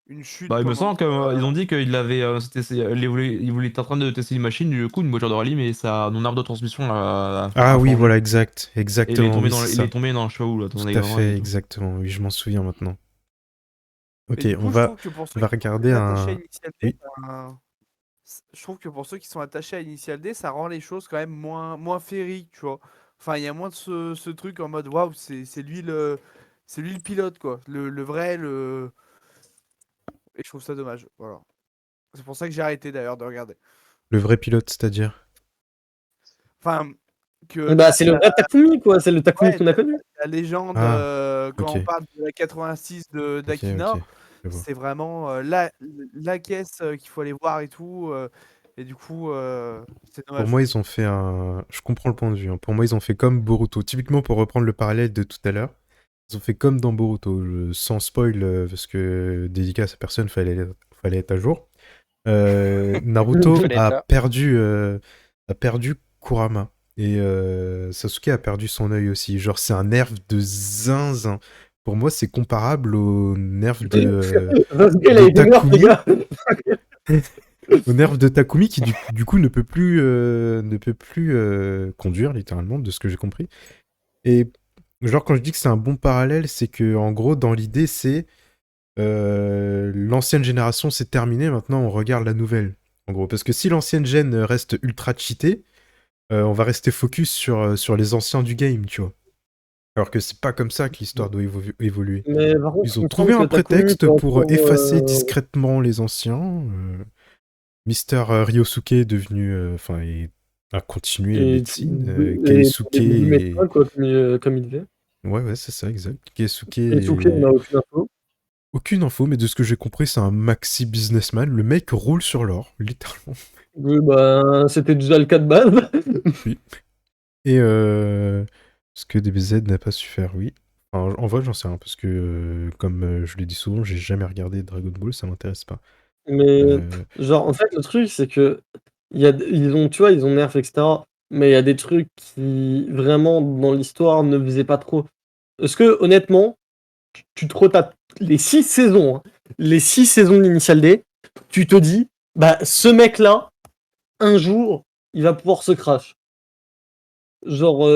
Speaker 7: une chute.
Speaker 8: Bah, il me
Speaker 7: pendant
Speaker 8: semble qu'ils ont dit qu'il avait. Il était en train de tester une machine, du coup, une voiture de rallye, mais son arbre de transmission a
Speaker 1: Ah oui,
Speaker 8: changé.
Speaker 1: voilà,
Speaker 8: Et il est
Speaker 1: exactement.
Speaker 8: tombé
Speaker 1: Oui,
Speaker 8: dans,
Speaker 1: c'est
Speaker 8: il
Speaker 1: ça.
Speaker 8: est tombé dans, je sais pas où, là, dans
Speaker 1: Tout
Speaker 8: les
Speaker 1: à
Speaker 8: gravats
Speaker 1: fait,
Speaker 8: et tout.
Speaker 1: exactement. Oui, je m'en souviens maintenant. Ok,
Speaker 7: Mais du coup,
Speaker 1: on
Speaker 7: je
Speaker 1: va
Speaker 7: trouve que pour ceux
Speaker 1: va
Speaker 7: qui sont
Speaker 1: regarder
Speaker 7: attachés à
Speaker 1: un.
Speaker 7: Initial D,
Speaker 1: Oui.
Speaker 7: je trouve que pour ceux qui sont attachés à Initial D, ça rend les choses quand même moins féeriques, tu vois. Enfin, il y a moins de ce truc en mode waouh, c'est lui le pilote, quoi. Le vrai, Et je trouve ça dommage. Voilà. C'est pour ça que j'ai arrêté d'ailleurs de regarder.
Speaker 1: Le vrai pilote, c'est-à-dire?
Speaker 7: Enfin, que
Speaker 4: Bah, c'est le vrai Takumi, quoi. C'est le Takumi
Speaker 7: ouais,
Speaker 4: qu'on a connu.
Speaker 7: la légende,
Speaker 1: Ah,
Speaker 7: quand
Speaker 1: ok.
Speaker 7: on parle de la 86 d'Akina,
Speaker 1: Ok, je vois.
Speaker 7: c'est vraiment la caisse qu'il faut aller voir et tout. Et du coup, c'est
Speaker 1: Pour
Speaker 7: dommage.
Speaker 1: moi, ils ont fait un. Je comprends le point de vue. Hein. Pour moi, ils ont fait comme Boruto. Typiquement, pour reprendre le parallèle de tout à l'heure, ils ont fait comme dans Boruto. Sans spoil, parce que dédicace à personne, fallait être à jour. Naruto
Speaker 6: Fallait être là.
Speaker 1: a perdu Kurama. Et Sasuke a perdu son œil aussi. Genre, c'est un nerf de zinzin. Pour moi, c'est comparable au nerf
Speaker 4: Sasuke, il a été mort, les gars.
Speaker 1: au nerf de Takumi qui du coup ne peut plus conduire littéralement de ce que j'ai compris. Et genre quand je dis que c'est un bon parallèle, c'est que en gros dans l'idée c'est l'ancienne génération c'est terminé, maintenant on regarde la nouvelle. En gros parce que si l'ancienne gène reste ultra cheatée, on va rester focus sur les anciens du game, tu vois. Alors que c'est pas comme ça que l'histoire doit évoluer.
Speaker 4: Mais par contre,
Speaker 1: Ils ont
Speaker 4: il me
Speaker 1: trouvé
Speaker 4: semble
Speaker 1: un
Speaker 4: que Takumi
Speaker 1: prétexte
Speaker 4: peut
Speaker 1: pour
Speaker 4: encore,
Speaker 1: effacer discrètement les anciens. Mister Ryosuke est devenu, a continué
Speaker 4: et
Speaker 1: médecine. Keisuke
Speaker 4: du
Speaker 1: est...
Speaker 4: médecin, quoi, comme il devait.
Speaker 1: Ouais, c'est ça, exact. Keisuke
Speaker 4: Et Tsuke, on
Speaker 1: est...
Speaker 4: n'a aucune info.
Speaker 1: Aucune info, mais de ce que j'ai compris, c'est un maxi businessman. Le mec roule sur l'or, littéralement.
Speaker 4: Oui, bah, c'était déjà le cas de base.
Speaker 1: Oui. Et ce que DBZ n'a pas su faire, oui. Enfin, en vrai, j'en sais rien, parce que, comme je l'ai dit souvent, j'ai jamais regardé Dragon Ball, ça m'intéresse pas.
Speaker 4: Mais, genre, en fait, le truc, c'est que ils ont, tu vois, ils ont nerf, etc. mais il y a des trucs qui, vraiment, dans l'histoire, ne faisaient pas trop. Est-ce que, honnêtement, tu te retapes les 6 saisons, hein, les 6 saisons d'Initial D, tu te dis, bah, ce mec-là, un jour, il va pouvoir se crash. Genre,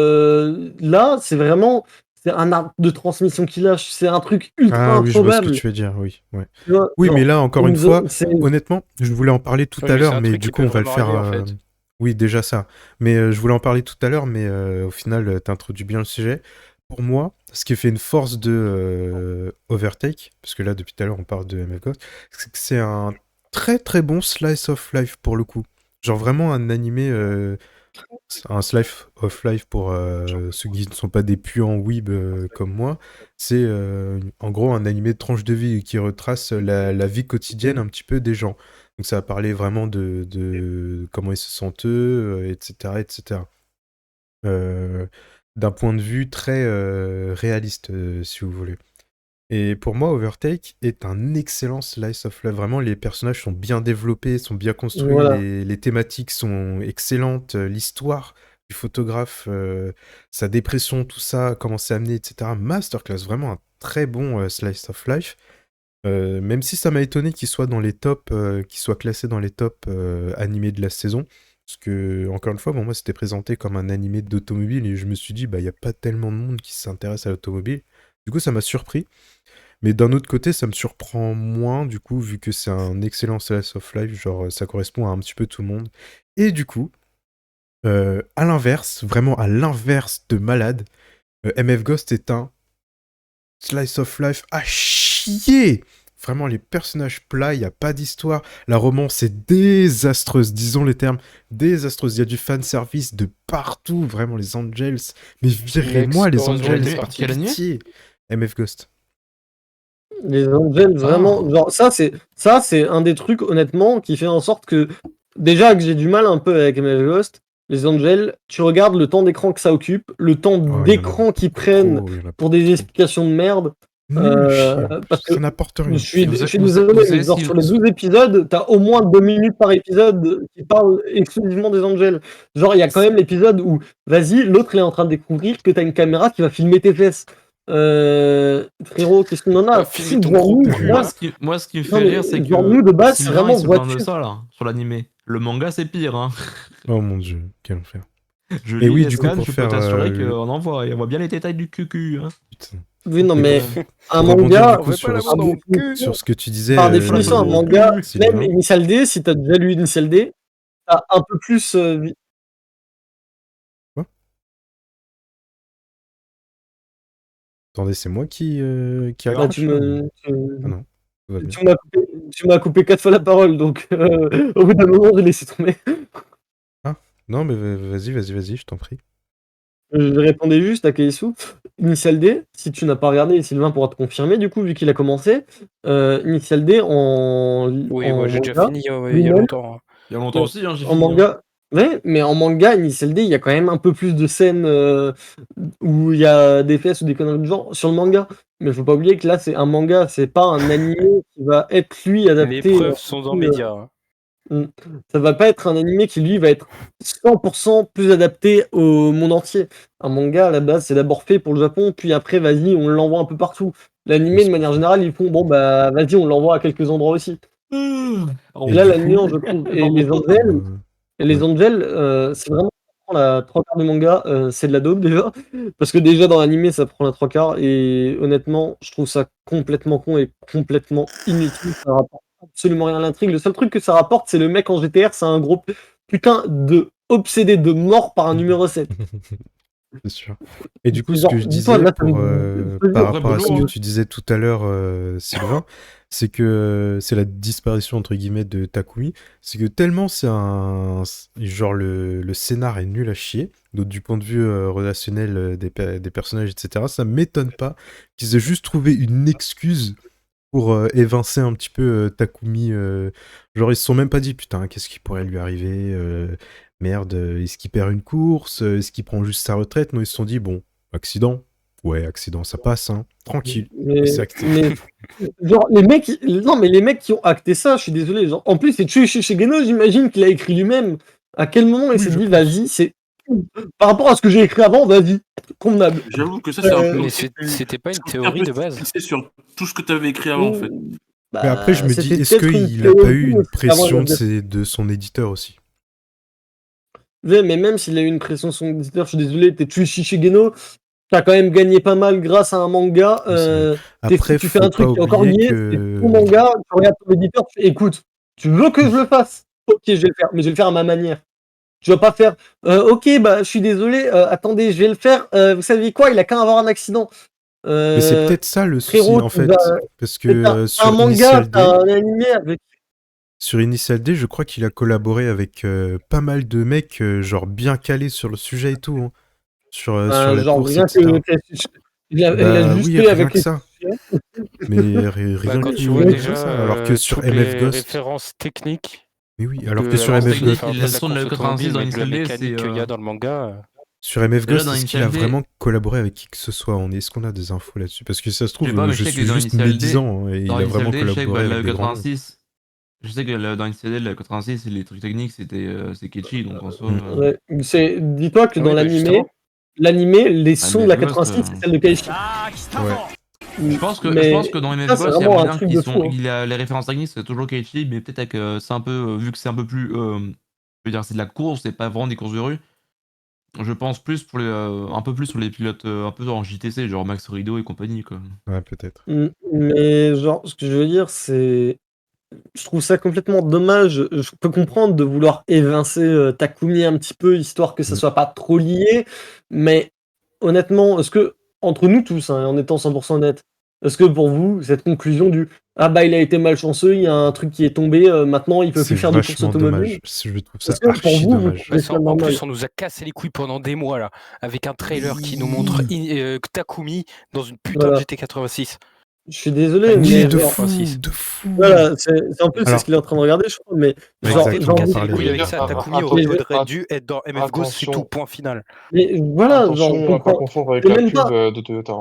Speaker 4: là, c'est vraiment, c'est un arbre de transmission qui lâche, c'est un truc ultra
Speaker 1: Ah oui, je vois ce que
Speaker 4: improbable.
Speaker 1: tu veux dire, oui. Ouais.
Speaker 4: Tu vois,
Speaker 1: Oui,
Speaker 4: genre,
Speaker 1: mais là, encore
Speaker 4: on
Speaker 1: une
Speaker 4: nous
Speaker 1: fois,
Speaker 4: a- c'est-
Speaker 1: honnêtement, je voulais en parler tout
Speaker 6: Oui,
Speaker 1: à
Speaker 6: mais c'est
Speaker 1: l'heure,
Speaker 6: un
Speaker 1: mais
Speaker 6: truc
Speaker 1: du
Speaker 6: qui
Speaker 1: coup,
Speaker 6: peut
Speaker 1: on va le
Speaker 6: vraiment
Speaker 1: faire.
Speaker 6: arriver, en fait.
Speaker 1: Oui, déjà ça. Mais je voulais en parler tout à l'heure, mais au final, t'introduis bien le sujet. Pour moi, ce qui fait une force de Overtake, parce que là, depuis tout à l'heure, on parle de MF Ghost, c'est que c'est un très très bon slice of life pour le coup. Genre vraiment un animé, un slice of life pour ceux qui ne sont pas des puants weeb comme moi. C'est en gros un animé de tranche de vie qui retrace la vie quotidienne un petit peu des gens. Donc ça va parler vraiment de comment ils se sentent eux, etc. etc. Euh, d'un point de vue très réaliste, si vous voulez. Et pour moi, Overtake est un excellent slice of life. Vraiment, les personnages sont bien développés, sont bien construits,
Speaker 4: Voilà.
Speaker 1: les thématiques sont excellentes, l'histoire du photographe, sa dépression, tout ça, comment c'est amené, etc. Masterclass, vraiment un très bon slice of life. Même si ça m'a étonné qu'il soit dans les tops, qu'il soit classé dans les tops animés de la saison. Parce que, encore une fois, pour moi, c'était présenté comme un animé d'automobile et je me suis dit, bah, il n'y a pas tellement de monde qui s'intéresse à l'automobile. Du coup, ça m'a surpris. Mais d'un autre côté, ça me surprend moins, du coup, vu que c'est un excellent slice of life, genre ça correspond à un petit peu tout le monde. Et du coup, à l'inverse, vraiment à l'inverse de Malade, MF Ghost est un slice of life à chier. Vraiment, les personnages plats, il n'y a pas d'histoire. La romance est désastreuse, disons les termes, désastreuse. Il y a du fanservice de partout, vraiment, les Angels. Mais virez-moi les
Speaker 6: Heureusement,
Speaker 1: Angels,
Speaker 6: il est
Speaker 1: par
Speaker 6: parti.
Speaker 8: Quelle année
Speaker 1: pitié. MF Ghost.
Speaker 4: Les Angels, vraiment,
Speaker 8: Ah.
Speaker 4: genre, ça, c'est un des trucs, honnêtement, qui fait en sorte que, déjà que j'ai du mal un peu avec MF Ghost, les Angels, tu regardes le temps d'écran que ça occupe, le temps
Speaker 1: Oh, il y en a
Speaker 4: d'écran qu'ils prennent
Speaker 1: trop, il y en a
Speaker 4: pour des
Speaker 1: trop.
Speaker 4: explications de merde.
Speaker 1: Nul chier.
Speaker 4: Parce que
Speaker 1: Ça n'apporte rien.
Speaker 4: je suis
Speaker 8: vous
Speaker 4: désolé,
Speaker 8: savez
Speaker 4: mais genre
Speaker 8: si-
Speaker 4: sur les 12 épisodes, t'as au moins 2 minutes par épisode qui parlent exclusivement des Angels. Genre, il y a quand même l'épisode où, vas-y, l'autre il est en train de découvrir que t'as une caméra qui va filmer tes fesses. Frérot, qu'est-ce qu'on en a?
Speaker 6: Va filmer ton
Speaker 4: Genre,
Speaker 6: gros
Speaker 4: nous,
Speaker 6: cul,
Speaker 4: moi,
Speaker 6: hein.
Speaker 8: Moi, ce qui me
Speaker 4: non,
Speaker 8: fait
Speaker 4: mais
Speaker 8: rire, c'est
Speaker 4: genre,
Speaker 8: que
Speaker 4: nous, de base, c'est
Speaker 8: Sylvain,
Speaker 4: vraiment
Speaker 8: il se plaint de
Speaker 4: voiture.
Speaker 8: ça, là, sur l'animé. Le manga, c'est pire, hein.
Speaker 1: Oh mon dieu, quel enfer.
Speaker 8: Je
Speaker 1: Et
Speaker 8: lis
Speaker 1: oui,
Speaker 8: les
Speaker 1: du coup,
Speaker 8: scans,
Speaker 1: pour
Speaker 8: je peux
Speaker 1: faire,
Speaker 8: t'assurer
Speaker 1: le-
Speaker 8: qu'on en voit. Et on voit bien les détails du cucu, hein.
Speaker 1: Putain.
Speaker 4: Oui, non,
Speaker 1: Et
Speaker 4: mais
Speaker 1: pour-
Speaker 4: un
Speaker 1: pour rebondir
Speaker 4: manga,
Speaker 1: du coup
Speaker 6: On fait pas
Speaker 1: sur,
Speaker 6: l'amour dans le cul.
Speaker 1: sur ce que tu disais,
Speaker 4: par définition, un manga, même
Speaker 1: Sylvain.
Speaker 4: Initial D, si t'as déjà lu Initial D, t'as un peu plus.
Speaker 1: Attendez, c'est moi qui
Speaker 4: Bah,
Speaker 1: raccroche,
Speaker 4: tu
Speaker 1: là,
Speaker 4: me.
Speaker 1: ou- Ah non, tout va bien.
Speaker 4: Tu m'as coupé 4 fois la parole, donc au bout d'un moment, j'ai laissé tomber.
Speaker 1: Non, mais vas-y, je t'en prie.
Speaker 4: Je répondais juste à Keisu. Initial D, si tu n'as pas regardé, et Sylvain pourra te confirmer, du coup, vu qu'il a commencé, Initial D
Speaker 6: Oui,
Speaker 4: en
Speaker 6: moi j'ai déjà
Speaker 4: manga,
Speaker 6: fini il y a
Speaker 4: lui-même,
Speaker 6: longtemps, hein.
Speaker 8: Il y a longtemps aussi, hein, j'ai
Speaker 4: en
Speaker 8: fini. Hein.
Speaker 4: manga. Ouais, mais en manga, Initial D, il y a quand même un peu plus de scènes où il y a des fesses ou des conneries de genre sur le manga. Mais faut pas oublier que là, c'est un manga, c'est pas un animé qui va être lui
Speaker 6: Les
Speaker 4: adapté.
Speaker 6: preuves sont dans les médias, hein.
Speaker 4: Ça va pas être un animé qui lui va être 100% plus adapté au monde entier. Un manga à la base c'est d'abord fait pour le Japon, puis après vas-y on l'envoie un peu partout. L'animé de manière générale ils font bon bah vas-y on l'envoie à quelques endroits aussi.
Speaker 8: Oh,
Speaker 4: Et là
Speaker 1: du
Speaker 4: la
Speaker 1: coup,
Speaker 4: nuance je trouve. Et
Speaker 8: Pardon.
Speaker 4: les Angels,
Speaker 1: Ouais.
Speaker 4: c'est vraiment la trois quarts du manga, c'est de la daube déjà. Parce que déjà dans l'animé ça prend la trois quarts et honnêtement je trouve ça complètement con et complètement inutile. Ça rapporte absolument rien à l'intrigue. Le seul truc que ça rapporte c'est le mec en GTR, c'est un gros putain de obsédé de mort par un numéro 7.
Speaker 1: C'est sûr. Et du coup, ce
Speaker 4: Genre,
Speaker 1: que je
Speaker 4: dis-toi,
Speaker 1: disais
Speaker 4: là, ça
Speaker 1: pour,
Speaker 4: me-
Speaker 1: par
Speaker 8: Vrai
Speaker 1: rapport à ce
Speaker 8: boulot,
Speaker 1: que
Speaker 8: hein.
Speaker 1: tu disais tout à l'heure, Sylvain, c'est que c'est la disparition entre guillemets de Takumi. C'est que tellement c'est un genre le scénar est nul à chier. Donc du point de vue relationnel des personnages, etc. Ça m'étonne pas qu'ils aient juste trouvé une excuse pour évincer un petit peu Takumi. Genre ils se sont même pas dit putain qu'est-ce qui pourrait lui arriver. Merde, est-ce qu'il perd une course? Est-ce qu'il prend juste sa retraite? Non, ils se sont dit, bon, accident. Ouais, accident, ça passe, hein. Tranquille.
Speaker 4: Mais,
Speaker 1: C'est acté.
Speaker 4: mais- genre, les mecs, non, mais les mecs qui ont acté ça, je suis désolé. Genre, en plus, c'est Chueshi Shigeno, j'imagine qu'il a écrit lui-même. À quel moment il
Speaker 1: Oui,
Speaker 4: s'est
Speaker 1: je
Speaker 4: dit,
Speaker 1: pense.
Speaker 4: vas-y, c'est par rapport à ce que j'ai écrit avant, vas-y, convenable.
Speaker 5: J'avoue que ça, c'est un peu.
Speaker 6: Mais c'était pas une théorie de base.
Speaker 5: C'est sur tout ce que tu avais écrit avant, en fait.
Speaker 1: Mais après, je me dis,
Speaker 4: C'était
Speaker 1: est-ce
Speaker 4: peut-être une
Speaker 1: qu'il a pas
Speaker 4: théorie,
Speaker 1: eu
Speaker 4: mais
Speaker 1: une
Speaker 4: c'était avant
Speaker 1: pression
Speaker 4: la-
Speaker 1: de son éditeur aussi?
Speaker 4: Mais même s'il a eu une pression de son éditeur, je suis désolé, t'es Tsuichi Shigeno, t'as quand même gagné pas mal grâce à un manga.
Speaker 1: Oui, c'est vrai. Après,
Speaker 4: Tu fais
Speaker 1: faut
Speaker 4: un truc
Speaker 1: pas
Speaker 4: qui est encore
Speaker 1: oublier
Speaker 4: lié,
Speaker 1: que-
Speaker 4: c'est ton manga, tu regardes ton éditeur, tu fais écoute, tu veux que je le fasse? Ok, je vais le faire, mais je vais le faire à ma manière. Tu vas pas faire ok, bah je suis désolé, attendez, je vais le faire. Vous savez quoi, il a qu'à avoir un accident.
Speaker 1: Mais c'est peut-être ça le souci,
Speaker 4: frérot,
Speaker 1: en
Speaker 4: tu
Speaker 1: fait.
Speaker 4: vas-
Speaker 1: Parce que
Speaker 4: t'as un
Speaker 1: sur
Speaker 4: manga,
Speaker 1: Initial D,
Speaker 4: t'as un animé avec.
Speaker 1: sur Initial D, je crois qu'il a collaboré avec pas mal de mecs, genre bien calés sur le sujet et tout, hein. Sur la
Speaker 4: genre
Speaker 1: course,
Speaker 4: rien
Speaker 1: etc.
Speaker 4: il a
Speaker 1: Bah
Speaker 4: juste
Speaker 1: oui,
Speaker 4: fait
Speaker 1: rien
Speaker 4: avec
Speaker 1: que
Speaker 4: les
Speaker 1: ça. Mais rien
Speaker 6: Quand
Speaker 1: que
Speaker 6: tu vois
Speaker 1: rien
Speaker 6: déjà
Speaker 1: que ça. Alors que sur
Speaker 6: toutes
Speaker 1: MF
Speaker 6: les
Speaker 1: Ghost.
Speaker 6: références techniques.
Speaker 1: Mais oui, alors
Speaker 6: de
Speaker 1: que sur
Speaker 6: la
Speaker 1: MF
Speaker 6: base,
Speaker 1: Ghost.
Speaker 6: enfin,
Speaker 8: la
Speaker 6: pas
Speaker 8: leçon de la
Speaker 6: course
Speaker 8: 86 dans
Speaker 6: automobile, mais de la
Speaker 8: Initial D,
Speaker 6: mécanique
Speaker 8: c'est,
Speaker 6: qu'il y a dans le manga.
Speaker 1: Sur MF
Speaker 8: Déjà,
Speaker 1: Ghost,
Speaker 8: dans
Speaker 1: est-ce qu'il a
Speaker 8: Initial D-
Speaker 1: vraiment collaboré avec qui que ce soit? Est-ce qu'on a des infos là-dessus? Parce que ça se
Speaker 8: Je
Speaker 1: trouve,
Speaker 8: sais pas, mais
Speaker 1: je
Speaker 8: je sais
Speaker 1: suis
Speaker 8: que dans
Speaker 1: juste
Speaker 8: Initial D,
Speaker 1: médisant, hein, et il
Speaker 8: dans
Speaker 1: a
Speaker 8: Initial
Speaker 1: vraiment
Speaker 8: D, je sais que
Speaker 1: collaboré
Speaker 8: la
Speaker 1: avec des grands noms.
Speaker 8: 86, je sais que dans Initial D, la 86, les trucs techniques, c'est Kechi, donc en soi.
Speaker 4: Ouais, dis-toi que
Speaker 6: Ah
Speaker 4: dans
Speaker 6: oui, bah,
Speaker 4: l'animé, les sons de la
Speaker 8: MF Ghost,
Speaker 4: 86, c'est celle de Kaishi.
Speaker 1: Ouais.
Speaker 8: Je pense que dans MF
Speaker 4: ça, c'est
Speaker 8: Ghost, il y a
Speaker 4: vraiment un
Speaker 8: moyen
Speaker 4: truc
Speaker 8: qu'ils
Speaker 4: de
Speaker 8: sont.
Speaker 4: fou, hein.
Speaker 8: Les références techniques, c'est toujours Keiichi, mais peut-être avec. C'est un peu. Vu que c'est un peu plus. Je veux dire, c'est de la course, c'est pas vraiment des courses de rue. Je pense plus pour un peu plus sur les pilotes un peu en JTC, genre Max Rido et compagnie, quoi.
Speaker 1: Ouais, peut-être.
Speaker 4: Mais genre, ce que je veux dire, c'est. Je trouve ça complètement dommage. Je peux comprendre de vouloir évincer Takumi un petit peu, histoire que ça soit pas trop lié. Mais honnêtement, est-ce que, entre nous tous, hein, en étant 100% honnête, est-ce que pour vous, cette conclusion du ah bah il a été malchanceux, il y a un truc qui est tombé, maintenant il peut
Speaker 1: C'est
Speaker 4: plus faire de course
Speaker 1: vachement
Speaker 4: automobile?
Speaker 1: dommage. Je trouve ça
Speaker 4: Est-ce que pour
Speaker 1: archi
Speaker 4: vous, vous
Speaker 1: dommage.
Speaker 4: trouvez ça
Speaker 6: En
Speaker 4: normal?
Speaker 6: plus, on nous a cassé les couilles pendant des mois là, avec un trailer qui nous montre Takumi dans une putain
Speaker 4: Voilà.
Speaker 6: de GT86.
Speaker 4: Je suis désolé,
Speaker 6: Oui,
Speaker 4: mais
Speaker 6: de
Speaker 4: genre,
Speaker 6: fou,
Speaker 1: de fou.
Speaker 4: voilà, c'est en plus c'est
Speaker 1: Alors-
Speaker 4: ce qu'il est en train de regarder, je crois, mais
Speaker 1: Ouais,
Speaker 4: genre,
Speaker 1: exactement,
Speaker 4: j'ai
Speaker 1: on
Speaker 4: envie
Speaker 1: parlait
Speaker 4: de
Speaker 6: Oui,
Speaker 1: de-
Speaker 6: avec ça, Takumi aurait dû être dans MF Ghost, c'est
Speaker 3: attention.
Speaker 6: tout, point final.
Speaker 4: mais voilà, genre,
Speaker 3: Attention à pas confondre avec
Speaker 4: c'est
Speaker 3: la
Speaker 4: même
Speaker 3: pub
Speaker 4: pas-
Speaker 3: de Toyota.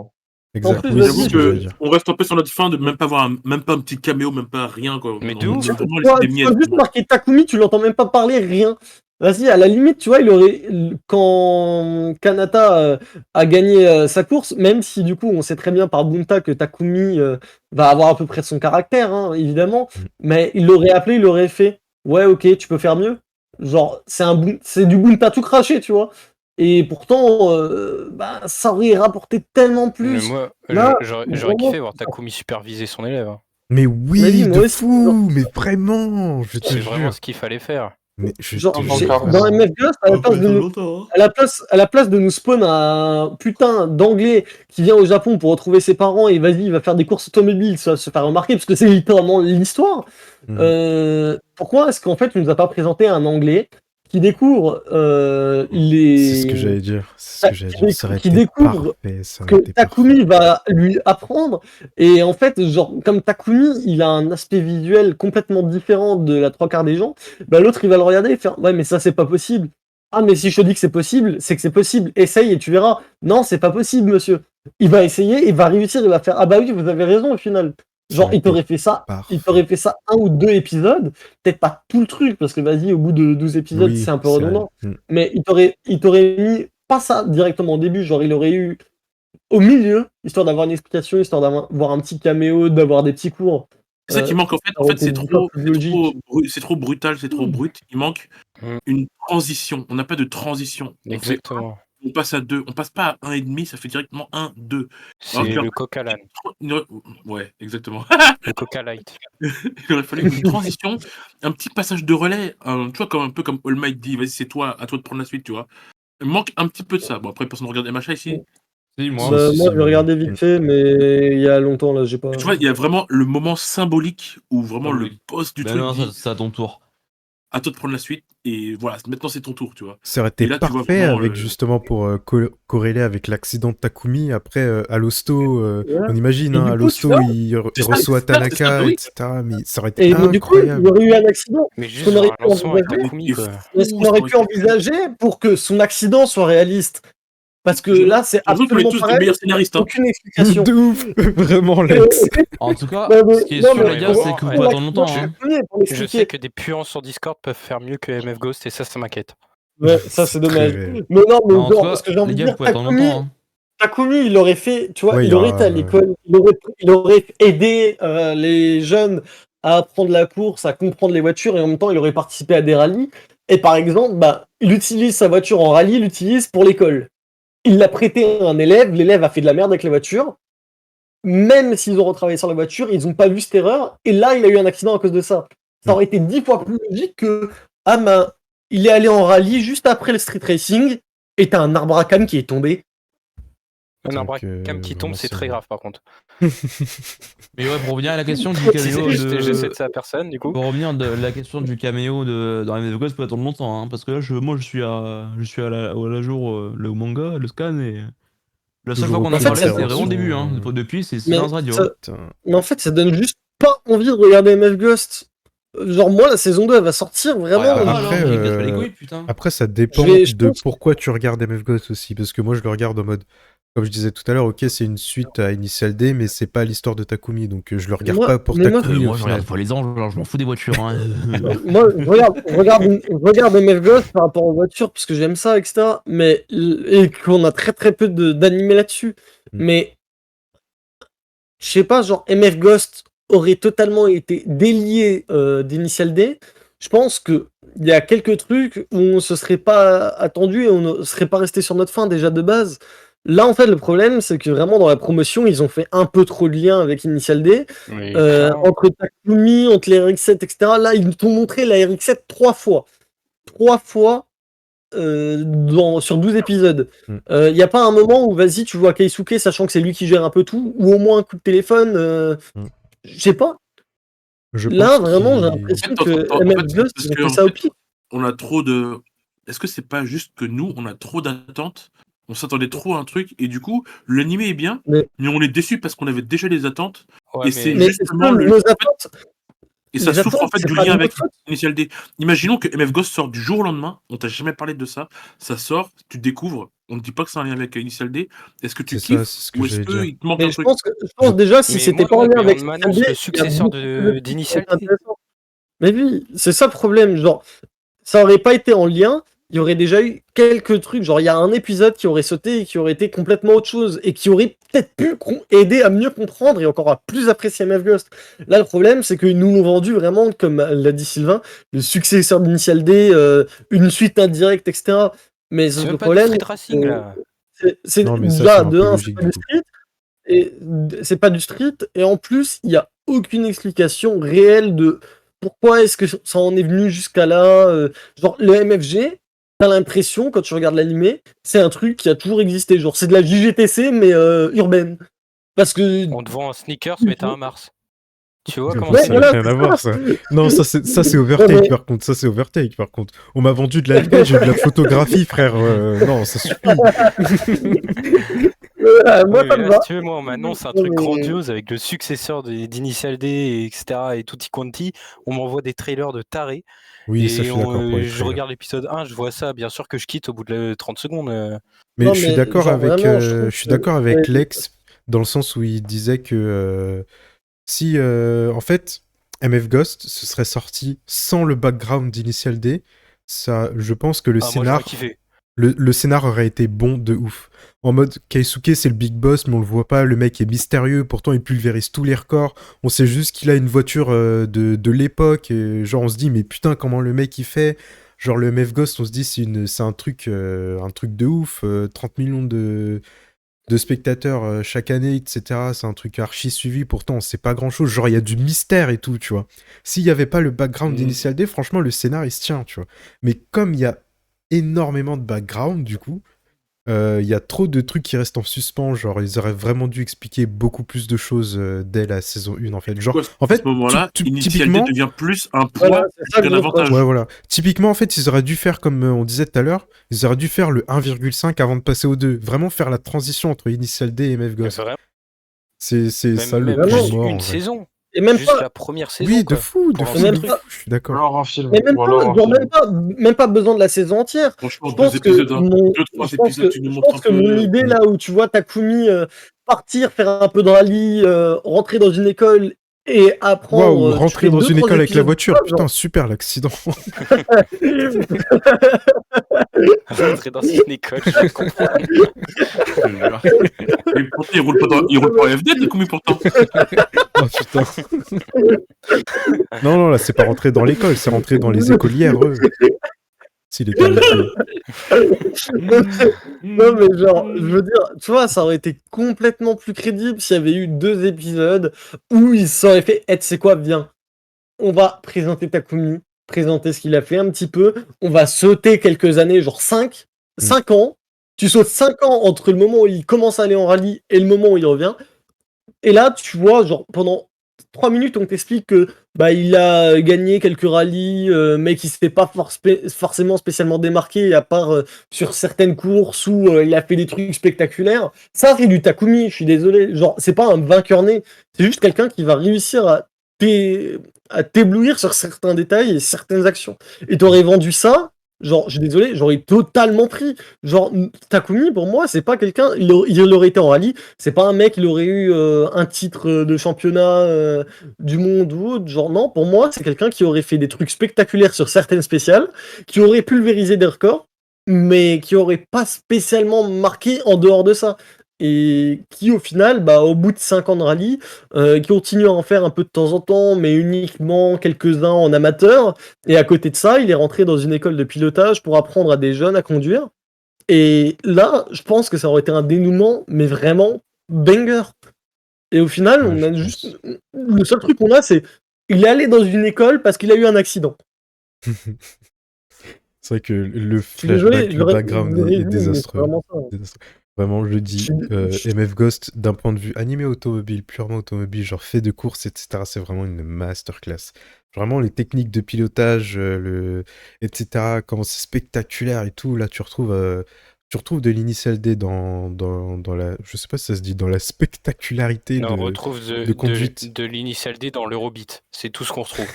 Speaker 1: Exact.
Speaker 4: plus,
Speaker 1: Oui,
Speaker 4: vas-y,
Speaker 1: c'est
Speaker 5: J'avoue
Speaker 1: ce que j'allais dire.
Speaker 5: qu'on reste un peu sur notre fin de même pas avoir même pas un petit caméo, même pas rien, quoi.
Speaker 6: Mais de
Speaker 5: On
Speaker 6: ouf.
Speaker 5: a vraiment
Speaker 4: Toi,
Speaker 5: laissé des
Speaker 4: tu
Speaker 5: miettes.
Speaker 4: peux juste marquer Takumi, tu l'entends même pas parler, rien. Vas-y, à la limite, tu vois, il aurait. Quand Kanata a gagné sa course, même si du coup, on sait très bien par Bunta que Takumi va avoir à peu près son caractère, hein, évidemment, mais il l'aurait appelé, il aurait fait ouais, ok, tu peux faire mieux. Genre, c'est du Bunta tout craché, tu vois. Et pourtant, bah, ça aurait rapporté tellement
Speaker 6: Mais
Speaker 4: plus.
Speaker 6: moi,
Speaker 4: Là,
Speaker 6: j'aurais
Speaker 4: vraiment,
Speaker 6: kiffé voir Takumi superviser son élève. hein.
Speaker 1: Mais
Speaker 4: Mais
Speaker 1: oui,
Speaker 4: moi
Speaker 1: de
Speaker 4: aussi,
Speaker 1: fou, mais vraiment, je te
Speaker 6: C'est vraiment
Speaker 1: jure.
Speaker 6: ce qu'il fallait faire.
Speaker 1: Mais je
Speaker 4: Genre,
Speaker 1: te
Speaker 3: j'ai-
Speaker 1: jure.
Speaker 4: dans MF Ghost, à la place de nous. À la place de nous spawn un putain d'anglais qui vient au Japon pour retrouver ses parents et vas-y, il va faire des courses automobiles, ça va se faire remarquer parce que c'est littéralement l'histoire. Pourquoi est-ce qu'en fait, tu nous as pas présenté un anglais qui découvre les.
Speaker 1: C'est ce que j'allais dire. C'est ce que j'allais dire. Ça aurait
Speaker 4: qui
Speaker 1: été
Speaker 4: découvre
Speaker 1: parfait. Ça
Speaker 4: que
Speaker 1: aurait été parfait.
Speaker 4: Takumi va lui apprendre et en fait genre comme Takumi il a un aspect visuel complètement différent de la trois quarts des gens, bah l'autre il va le regarder et faire ouais mais ça c'est pas possible. Ah mais si je te dis que c'est possible, c'est que c'est possible, essaye et tu verras. Non c'est pas possible monsieur. Il va essayer, il va réussir, il va faire ah bah oui vous avez raison au final. Genre il t'aurait fait ça, il t'aurait fait ça un ou deux épisodes, peut-être pas tout le truc parce que vas-y au bout de 12 épisodes
Speaker 1: Oui,
Speaker 4: c'est un peu
Speaker 1: c'est
Speaker 4: redondant,
Speaker 1: vrai.
Speaker 4: mais il t'aurait mis pas ça directement au début, genre il aurait eu au milieu, histoire d'avoir une explication, histoire d'avoir un petit caméo, d'avoir des petits cours.
Speaker 5: C'est ça qui manque en fait.
Speaker 4: ça
Speaker 5: En
Speaker 4: aurait
Speaker 5: fait,
Speaker 4: été beaucoup plus logique.
Speaker 5: c'est trop brutal, c'est trop brut. Il manque une transition. On n'a pas de transition.
Speaker 6: Exactement.
Speaker 5: On passe à 2. On passe pas à 1,5, ça fait directement 1, 2.
Speaker 6: C'est le Coca Lan.
Speaker 5: Ouais, exactement.
Speaker 6: Le Coca Light.
Speaker 5: Il aurait fallu une transition, un petit passage de relais, tu vois, comme un peu comme All Might dit, vas-y, c'est toi, à toi de prendre la suite, tu vois. Il manque un petit peu de ça. Bon, après, personne ne regarde MHA ici.
Speaker 8: Si, moi.
Speaker 4: Moi je regardais vite fait, mais il y a longtemps là, j'ai pas.
Speaker 5: Tu vois, il y a vraiment le moment symbolique où vraiment le boss du
Speaker 8: Ben
Speaker 5: truc
Speaker 8: non,
Speaker 5: dit
Speaker 8: c'est à ton tour.
Speaker 5: à toi de prendre la suite, et voilà, maintenant c'est ton tour, tu vois.
Speaker 1: Ça aurait
Speaker 5: Et
Speaker 1: été
Speaker 5: là, tu vois
Speaker 1: parfait
Speaker 5: vraiment
Speaker 1: avec justement pour corréler avec l'accident de Takumi. Après, à l'hosto, on imagine,
Speaker 4: Et
Speaker 1: hein,
Speaker 4: du
Speaker 1: à
Speaker 4: coup,
Speaker 1: l'hosto,
Speaker 4: tu vois,
Speaker 1: il
Speaker 5: c'est ça,
Speaker 1: reçoit
Speaker 5: c'est ça,
Speaker 1: Tanaka,
Speaker 5: oui.
Speaker 1: etc. Mais ça aurait été
Speaker 4: Et mais du coup, il y
Speaker 1: incroyable.
Speaker 4: aurait eu un accident.
Speaker 6: Mais
Speaker 4: Ce
Speaker 6: juste
Speaker 4: qu'on
Speaker 6: genre
Speaker 4: aurait
Speaker 6: un
Speaker 4: pu
Speaker 6: lancement avec
Speaker 4: envisager,
Speaker 6: Takumi, quoi.
Speaker 4: ce qu'on aurait pu envisager pour que son accident soit réaliste. Parce que là, c'est
Speaker 5: J'ai l'impression qu'on est
Speaker 4: absolument
Speaker 5: tous des
Speaker 4: pareil.
Speaker 5: meilleurs scénaristes, hein.
Speaker 4: Aucune explication.
Speaker 1: De ouf, vraiment, Lex.
Speaker 8: En tout cas,
Speaker 4: Non, mais-
Speaker 8: ce qui est
Speaker 4: non,
Speaker 8: sûr,
Speaker 4: mais
Speaker 8: les gars,
Speaker 4: pour-
Speaker 8: c'est que vous
Speaker 6: pour
Speaker 8: pouvez attendre
Speaker 4: l'accident,
Speaker 8: longtemps. Hein.
Speaker 4: je connais pour
Speaker 6: Je
Speaker 4: l'expliquer.
Speaker 6: sais que des puants sur Discord peuvent faire mieux que MF Ghost et ça m'inquiète.
Speaker 4: Ouais, ça c'est dommage.
Speaker 1: très réel.
Speaker 4: Mais non, mais
Speaker 8: En
Speaker 4: genre,
Speaker 8: soi,
Speaker 4: parce que j'ai envie
Speaker 8: les
Speaker 4: de
Speaker 8: gars,
Speaker 4: dire,
Speaker 8: vous pouvez attendre longtemps. Hein.
Speaker 4: Takumi, il aurait fait, tu vois,
Speaker 1: Ouais,
Speaker 4: il
Speaker 1: il y
Speaker 4: aurait
Speaker 1: aura,
Speaker 4: été à l'école, il aurait aidé les jeunes à apprendre la course, à comprendre les voitures, et en même temps, il aurait participé à des rallyes. Et par exemple, bah, il utilise sa voiture en rallye, il l'utilise pour l'école. Il l'a prêté à un élève, l'élève a fait de la merde avec la voiture. Même s'ils ont retravaillé sur la voiture, ils n'ont pas vu cette erreur, et là, il a eu un accident à cause de ça. Ça aurait été 10 fois plus logique que, ah ben, il est allé en rallye juste après le street racing, et t'as un arbre à cam qui est tombé.
Speaker 6: Un arbre à
Speaker 1: Donc,
Speaker 6: cam qui tombe,
Speaker 1: vraiment,
Speaker 6: c'est
Speaker 1: c'est
Speaker 6: très
Speaker 1: vrai.
Speaker 6: grave par contre.
Speaker 8: Mais ouais, pour revenir à la question du
Speaker 6: Si
Speaker 8: caméo
Speaker 6: c'est juste j'essaie
Speaker 8: de.
Speaker 6: de sa personne, du coup.
Speaker 8: Pour revenir de la question du caméo dans MF Ghost, peut attendre longtemps, hein, parce que là, moi, je suis à la jour, le manga, le scan, et la seule fois
Speaker 1: Toujours
Speaker 8: qu'on a
Speaker 4: aucune
Speaker 8: parlé, c'était
Speaker 1: observation.
Speaker 8: vraiment le début, hein. Depuis, c'est
Speaker 4: Mais
Speaker 8: Silence Radio.
Speaker 4: ça-
Speaker 8: Hein.
Speaker 1: Putain.
Speaker 4: Mais en fait, ça donne juste pas envie de regarder MF Ghost. Genre, moi, la saison 2, elle va sortir vraiment.
Speaker 8: Ouais,
Speaker 1: Après,
Speaker 8: alors, il casse pas les couilles, putain.
Speaker 1: Après, ça dépend
Speaker 4: Je
Speaker 1: de
Speaker 4: pense-
Speaker 1: pourquoi tu regardes MF Ghost aussi. Parce que moi, je le regarde en mode. Comme je disais tout à l'heure, ok, c'est une suite à Initial D, mais c'est pas l'histoire de Takumi. Donc, je le regarde
Speaker 4: Moi-
Speaker 1: pas pour
Speaker 4: mais moi-
Speaker 1: Takumi.
Speaker 8: Moi,
Speaker 1: au
Speaker 8: je
Speaker 1: final.
Speaker 8: regarde pas les anges, alors je m'en fous des voitures. Hein.
Speaker 4: Moi, je regarde MF Ghost par rapport aux voitures, parce que j'aime ça, etc. Mais, et qu'on a très très peu d'animés là-dessus.
Speaker 1: Mm.
Speaker 4: Mais, je sais pas, genre, MF Ghost aurait totalement été délié d'Initial D. Je pense que il y a quelques trucs où on se serait pas attendu et on ne serait pas resté sur notre fin déjà de base. Là, en fait, le problème, c'est que vraiment dans la promotion, ils ont fait un peu trop de liens avec Initial D.
Speaker 6: Oui, clairement.
Speaker 4: Entre Takumi, entre les RX-7, etc. Là, ils t'ont montré la RX-7 3 fois. 3 fois sur 12 épisodes.
Speaker 1: Mm.
Speaker 4: Il n'y a pas un moment où, vas-y, tu vois Keisuke, sachant que c'est lui qui gère un peu tout, ou au moins un coup de téléphone. Je sais pas.
Speaker 1: Je
Speaker 4: Là,
Speaker 1: pense
Speaker 4: vraiment, j'ai
Speaker 1: qu'il-
Speaker 4: l'impression
Speaker 5: En fait,
Speaker 4: que
Speaker 5: en
Speaker 4: MF
Speaker 5: fait,
Speaker 4: Ghost,
Speaker 5: parce
Speaker 4: ils ont
Speaker 5: que,
Speaker 4: fait
Speaker 5: en
Speaker 4: ça au
Speaker 5: fait,
Speaker 4: pire.
Speaker 5: on a trop de. Est-ce que c'est pas juste que nous, on a trop d'attentes? On s'attendait trop à un truc, et du coup, l'anime est bien,
Speaker 4: Mais-
Speaker 5: mais on est déçu parce qu'on avait déjà des attentes,
Speaker 6: Ouais,
Speaker 5: et c'est
Speaker 4: Mais
Speaker 5: justement
Speaker 4: est-ce que
Speaker 5: le.
Speaker 4: nos attentes,
Speaker 5: Et ça
Speaker 4: les
Speaker 5: souffre en
Speaker 4: attentes,
Speaker 5: fait
Speaker 4: c'est
Speaker 5: du
Speaker 4: pas
Speaker 5: lien
Speaker 4: de
Speaker 5: avec
Speaker 4: notre faute.
Speaker 5: Initial D. Imaginons que MF Ghost sort du jour au lendemain, on t'a jamais parlé de ça, ça sort, tu découvres, on ne dit pas que c'est un lien avec Initial D, est-ce que tu
Speaker 1: C'est ça,
Speaker 5: kiffes
Speaker 1: c'est ce que
Speaker 5: ou est-ce
Speaker 1: j'allais dire.
Speaker 5: qu'il te manque
Speaker 4: Mais
Speaker 5: un
Speaker 4: je
Speaker 5: truc?
Speaker 4: pense déjà, si
Speaker 6: Mais
Speaker 4: c'était
Speaker 6: moi,
Speaker 4: pas en lien
Speaker 6: mais
Speaker 4: avec
Speaker 6: on m'annonce
Speaker 4: Initial D,
Speaker 6: le successeur d'Initial D.
Speaker 4: intéressant. Mais oui, c'est ça le problème. Genre, ça aurait pas été en lien, il y aurait déjà eu quelques trucs. Genre, il y a un épisode qui aurait sauté et qui aurait été complètement autre chose et qui aurait peut-être pu aider à mieux comprendre et encore à plus apprécier MF Ghost. Là, le problème, c'est qu'ils nous l'ont vendu vraiment, comme l'a dit Sylvain, le successeur d'Initial D, une suite indirecte, etc. Mais
Speaker 6: C'est
Speaker 4: le
Speaker 6: même pas du
Speaker 4: problème,
Speaker 6: street racing là.
Speaker 4: c'est
Speaker 1: Non, mais ça,
Speaker 4: déjà
Speaker 1: c'est un
Speaker 4: de
Speaker 1: peu
Speaker 4: 1, c'est
Speaker 1: logique,
Speaker 4: pas
Speaker 1: du
Speaker 4: du
Speaker 1: coup.
Speaker 4: street. Et c'est pas du street, et en plus, il y a aucune explication réelle de pourquoi est-ce que ça en est venu jusqu'à là. Genre, le MFG, t'as l'impression, quand tu regardes l'animé, c'est un truc qui a toujours existé. Genre, c'est de la JGTC, mais urbaine. Parce que.
Speaker 6: On te vend un sneakers, mais t'as un Mars. Tu vois comment
Speaker 4: Ouais,
Speaker 1: Ça
Speaker 6: c'est?
Speaker 1: n'a
Speaker 4: voilà,
Speaker 1: rien
Speaker 4: c'est
Speaker 1: à voir, ça. Non, ça, c'est
Speaker 4: Ouais,
Speaker 1: overtake,
Speaker 4: mais-
Speaker 1: par contre. Ça, c'est overtake, par contre. On m'a vendu de l'animage et de la photographie, frère. Non, ça suffit.
Speaker 4: moi,
Speaker 6: Oui,
Speaker 4: ça
Speaker 6: mais
Speaker 4: me
Speaker 6: là,
Speaker 4: va.
Speaker 6: si tu veux, moi, on m'annonce un
Speaker 4: Non,
Speaker 6: truc
Speaker 4: mais-
Speaker 6: grandiose avec le successeur d'Initial D, etc. et tutti quanti. On m'envoie des trailers de tarés.
Speaker 1: Oui,
Speaker 6: Et
Speaker 1: ça, je suis d'accord pour les
Speaker 6: je
Speaker 1: trailers.
Speaker 6: regarde l'épisode 1, je vois ça. Bien sûr que je quitte au bout de 30 secondes.
Speaker 1: Mais
Speaker 4: Non,
Speaker 1: je suis
Speaker 4: mais
Speaker 1: d'accord
Speaker 4: genre,
Speaker 1: avec,
Speaker 4: vraiment, je trouve
Speaker 1: je suis
Speaker 4: que-
Speaker 1: d'accord avec
Speaker 4: ouais.
Speaker 1: Lex dans le sens où il disait que si, en fait, MF Ghost se serait sorti sans le background d'Initial D, ça, je pense que le
Speaker 6: Ah, moi, j'aurais
Speaker 1: scénar,
Speaker 6: kiffé.
Speaker 1: le scénar aurait été bon de ouf. En mode, Keisuke, c'est le big boss, mais on le voit pas, le mec est mystérieux, pourtant il pulvérise tous les records, on sait juste qu'il a une voiture de l'époque, et genre on se dit, mais putain, comment le mec il fait? Genre le MF Ghost, on se dit, c'est un truc de ouf, 30 millions de spectateurs chaque année, etc. C'est un truc archi suivi, pourtant on sait pas grand chose, genre il y a du mystère et tout, tu vois. S'il y avait pas le background d'Initial D, franchement le scénar il se tient, tu vois. Mais comme il y a énormément de background, du coup, il y a trop de trucs qui restent en suspens, genre ils auraient vraiment dû expliquer beaucoup plus de choses dès la saison 1 en fait. Genre, en
Speaker 5: À
Speaker 1: fait,
Speaker 5: ce moment-là, Initial D
Speaker 1: typiquement,
Speaker 5: devient plus un
Speaker 4: Voilà,
Speaker 5: poids
Speaker 4: c'est ça le
Speaker 5: qu'un
Speaker 4: gros
Speaker 5: avantage.
Speaker 1: ouais, voilà. Typiquement, en fait, ils auraient dû faire, comme on disait tout à l'heure, ils auraient dû faire le 1,5 avant de passer au 2. Vraiment faire la transition entre Initial D et MF
Speaker 6: Mais
Speaker 1: Ghost.
Speaker 6: vraiment,
Speaker 1: C'est ça le
Speaker 6: même
Speaker 1: point
Speaker 6: juste
Speaker 1: mort, en
Speaker 6: une
Speaker 1: vrai.
Speaker 6: saison.
Speaker 4: Et même
Speaker 6: Juste
Speaker 4: pas,
Speaker 6: la première saison.
Speaker 1: Oui,
Speaker 6: quoi,
Speaker 1: de fou,
Speaker 6: pour
Speaker 1: de
Speaker 6: lancer
Speaker 1: fou,
Speaker 6: le
Speaker 1: de
Speaker 6: truc.
Speaker 1: fou, je suis d'accord.
Speaker 3: Alors un film.
Speaker 4: mais même
Speaker 3: Ou alors
Speaker 4: pas,
Speaker 3: un
Speaker 4: genre,
Speaker 3: film.
Speaker 4: même pas besoin de la saison entière.
Speaker 5: Franchement,
Speaker 4: Je pense
Speaker 5: 2
Speaker 4: que
Speaker 5: épisodes, hein.
Speaker 4: mon,
Speaker 5: 2-3
Speaker 4: je pense
Speaker 5: épisodes,
Speaker 4: que,
Speaker 5: tu nous
Speaker 4: je
Speaker 5: montres un
Speaker 4: pense que
Speaker 5: peu.
Speaker 4: mon idée là où tu vois Takumi partir, faire un peu de rallye, rentrer dans une école et apprendre.
Speaker 1: Waouh,
Speaker 4: tu
Speaker 1: rentrer
Speaker 4: fais
Speaker 1: dans
Speaker 4: deux,
Speaker 1: une
Speaker 4: trois
Speaker 1: école avec la
Speaker 4: épisodes,
Speaker 1: voiture,
Speaker 4: genre.
Speaker 1: putain, super l'accident.
Speaker 6: Rentrer dans une école, je comprends.
Speaker 5: Et pourtant, il roule pas en FD, Takumi, pourtant.
Speaker 1: Oh putain. Non, là, c'est pas rentrer dans l'école, c'est rentrer dans les écolières, eux. S'il est qualifié.
Speaker 4: Non, mais genre, je veux dire, tu vois, ça aurait été complètement plus crédible s'il y avait eu 2 épisodes où il s'aurait fait, tu sais quoi, viens, on va présenter Takumi, présenter ce qu'il a fait un petit peu, on va sauter quelques années, genre 5 ans, tu sautes 5 ans entre le moment où il commence à aller en rallye et le moment où il revient, et là, tu vois, genre, pendant 3 minutes, on t'explique que bah, il a gagné quelques rallyes, mais qui s'était pas forcément spécialement démarqué, à part sur certaines courses où il a fait des trucs spectaculaires. Ça, c'est du Takumi, je suis désolé. Genre, c'est pas un vainqueur né, c'est juste quelqu'un qui va réussir à t'éblouir sur certains détails et certaines actions. Et t'aurais vendu ça, genre, je suis désolé, j'aurais totalement pris. Genre, Takumi, pour moi, c'est pas quelqu'un, il aurait été en rallye, c'est pas un mec, il aurait eu un titre de championnat du monde ou autre. Genre, non, pour moi, c'est quelqu'un qui aurait fait des trucs spectaculaires sur certaines spéciales, qui aurait pulvérisé des records, mais qui aurait pas spécialement marqué en dehors de ça. Et qui, au final, bah, au bout de 5 ans de rallye, qui continue à en faire un peu de temps en temps, mais uniquement quelques-uns en amateur. Et à côté de ça, il est rentré dans une école de pilotage pour apprendre à des jeunes à conduire. Et là, je pense que ça aurait été un dénouement, mais vraiment banger. Et au final,
Speaker 1: Ouais,
Speaker 4: on
Speaker 1: je
Speaker 4: a
Speaker 1: pense.
Speaker 4: juste. Le seul truc qu'on a, c'est. Il est allé dans une école parce qu'il a eu un accident.
Speaker 1: C'est vrai que le
Speaker 4: Je suis désolé,
Speaker 1: flashback, le background est
Speaker 4: mais c'est
Speaker 1: désastreux.
Speaker 4: vraiment ça.
Speaker 1: Désastreux. Vraiment, je dis, MF Ghost, d'un point de vue animé automobile, purement automobile, genre fait de course, etc., c'est vraiment une masterclass. Vraiment, les techniques de pilotage, etc., comment c'est spectaculaire et tout, là, tu retrouves de l'Initial D dans la... Je sais pas si ça se dit, dans la spectacularité
Speaker 6: On
Speaker 1: de
Speaker 6: retrouve
Speaker 1: conduite.
Speaker 6: de l'Initial D dans l'Eurobeat. C'est tout ce qu'on retrouve.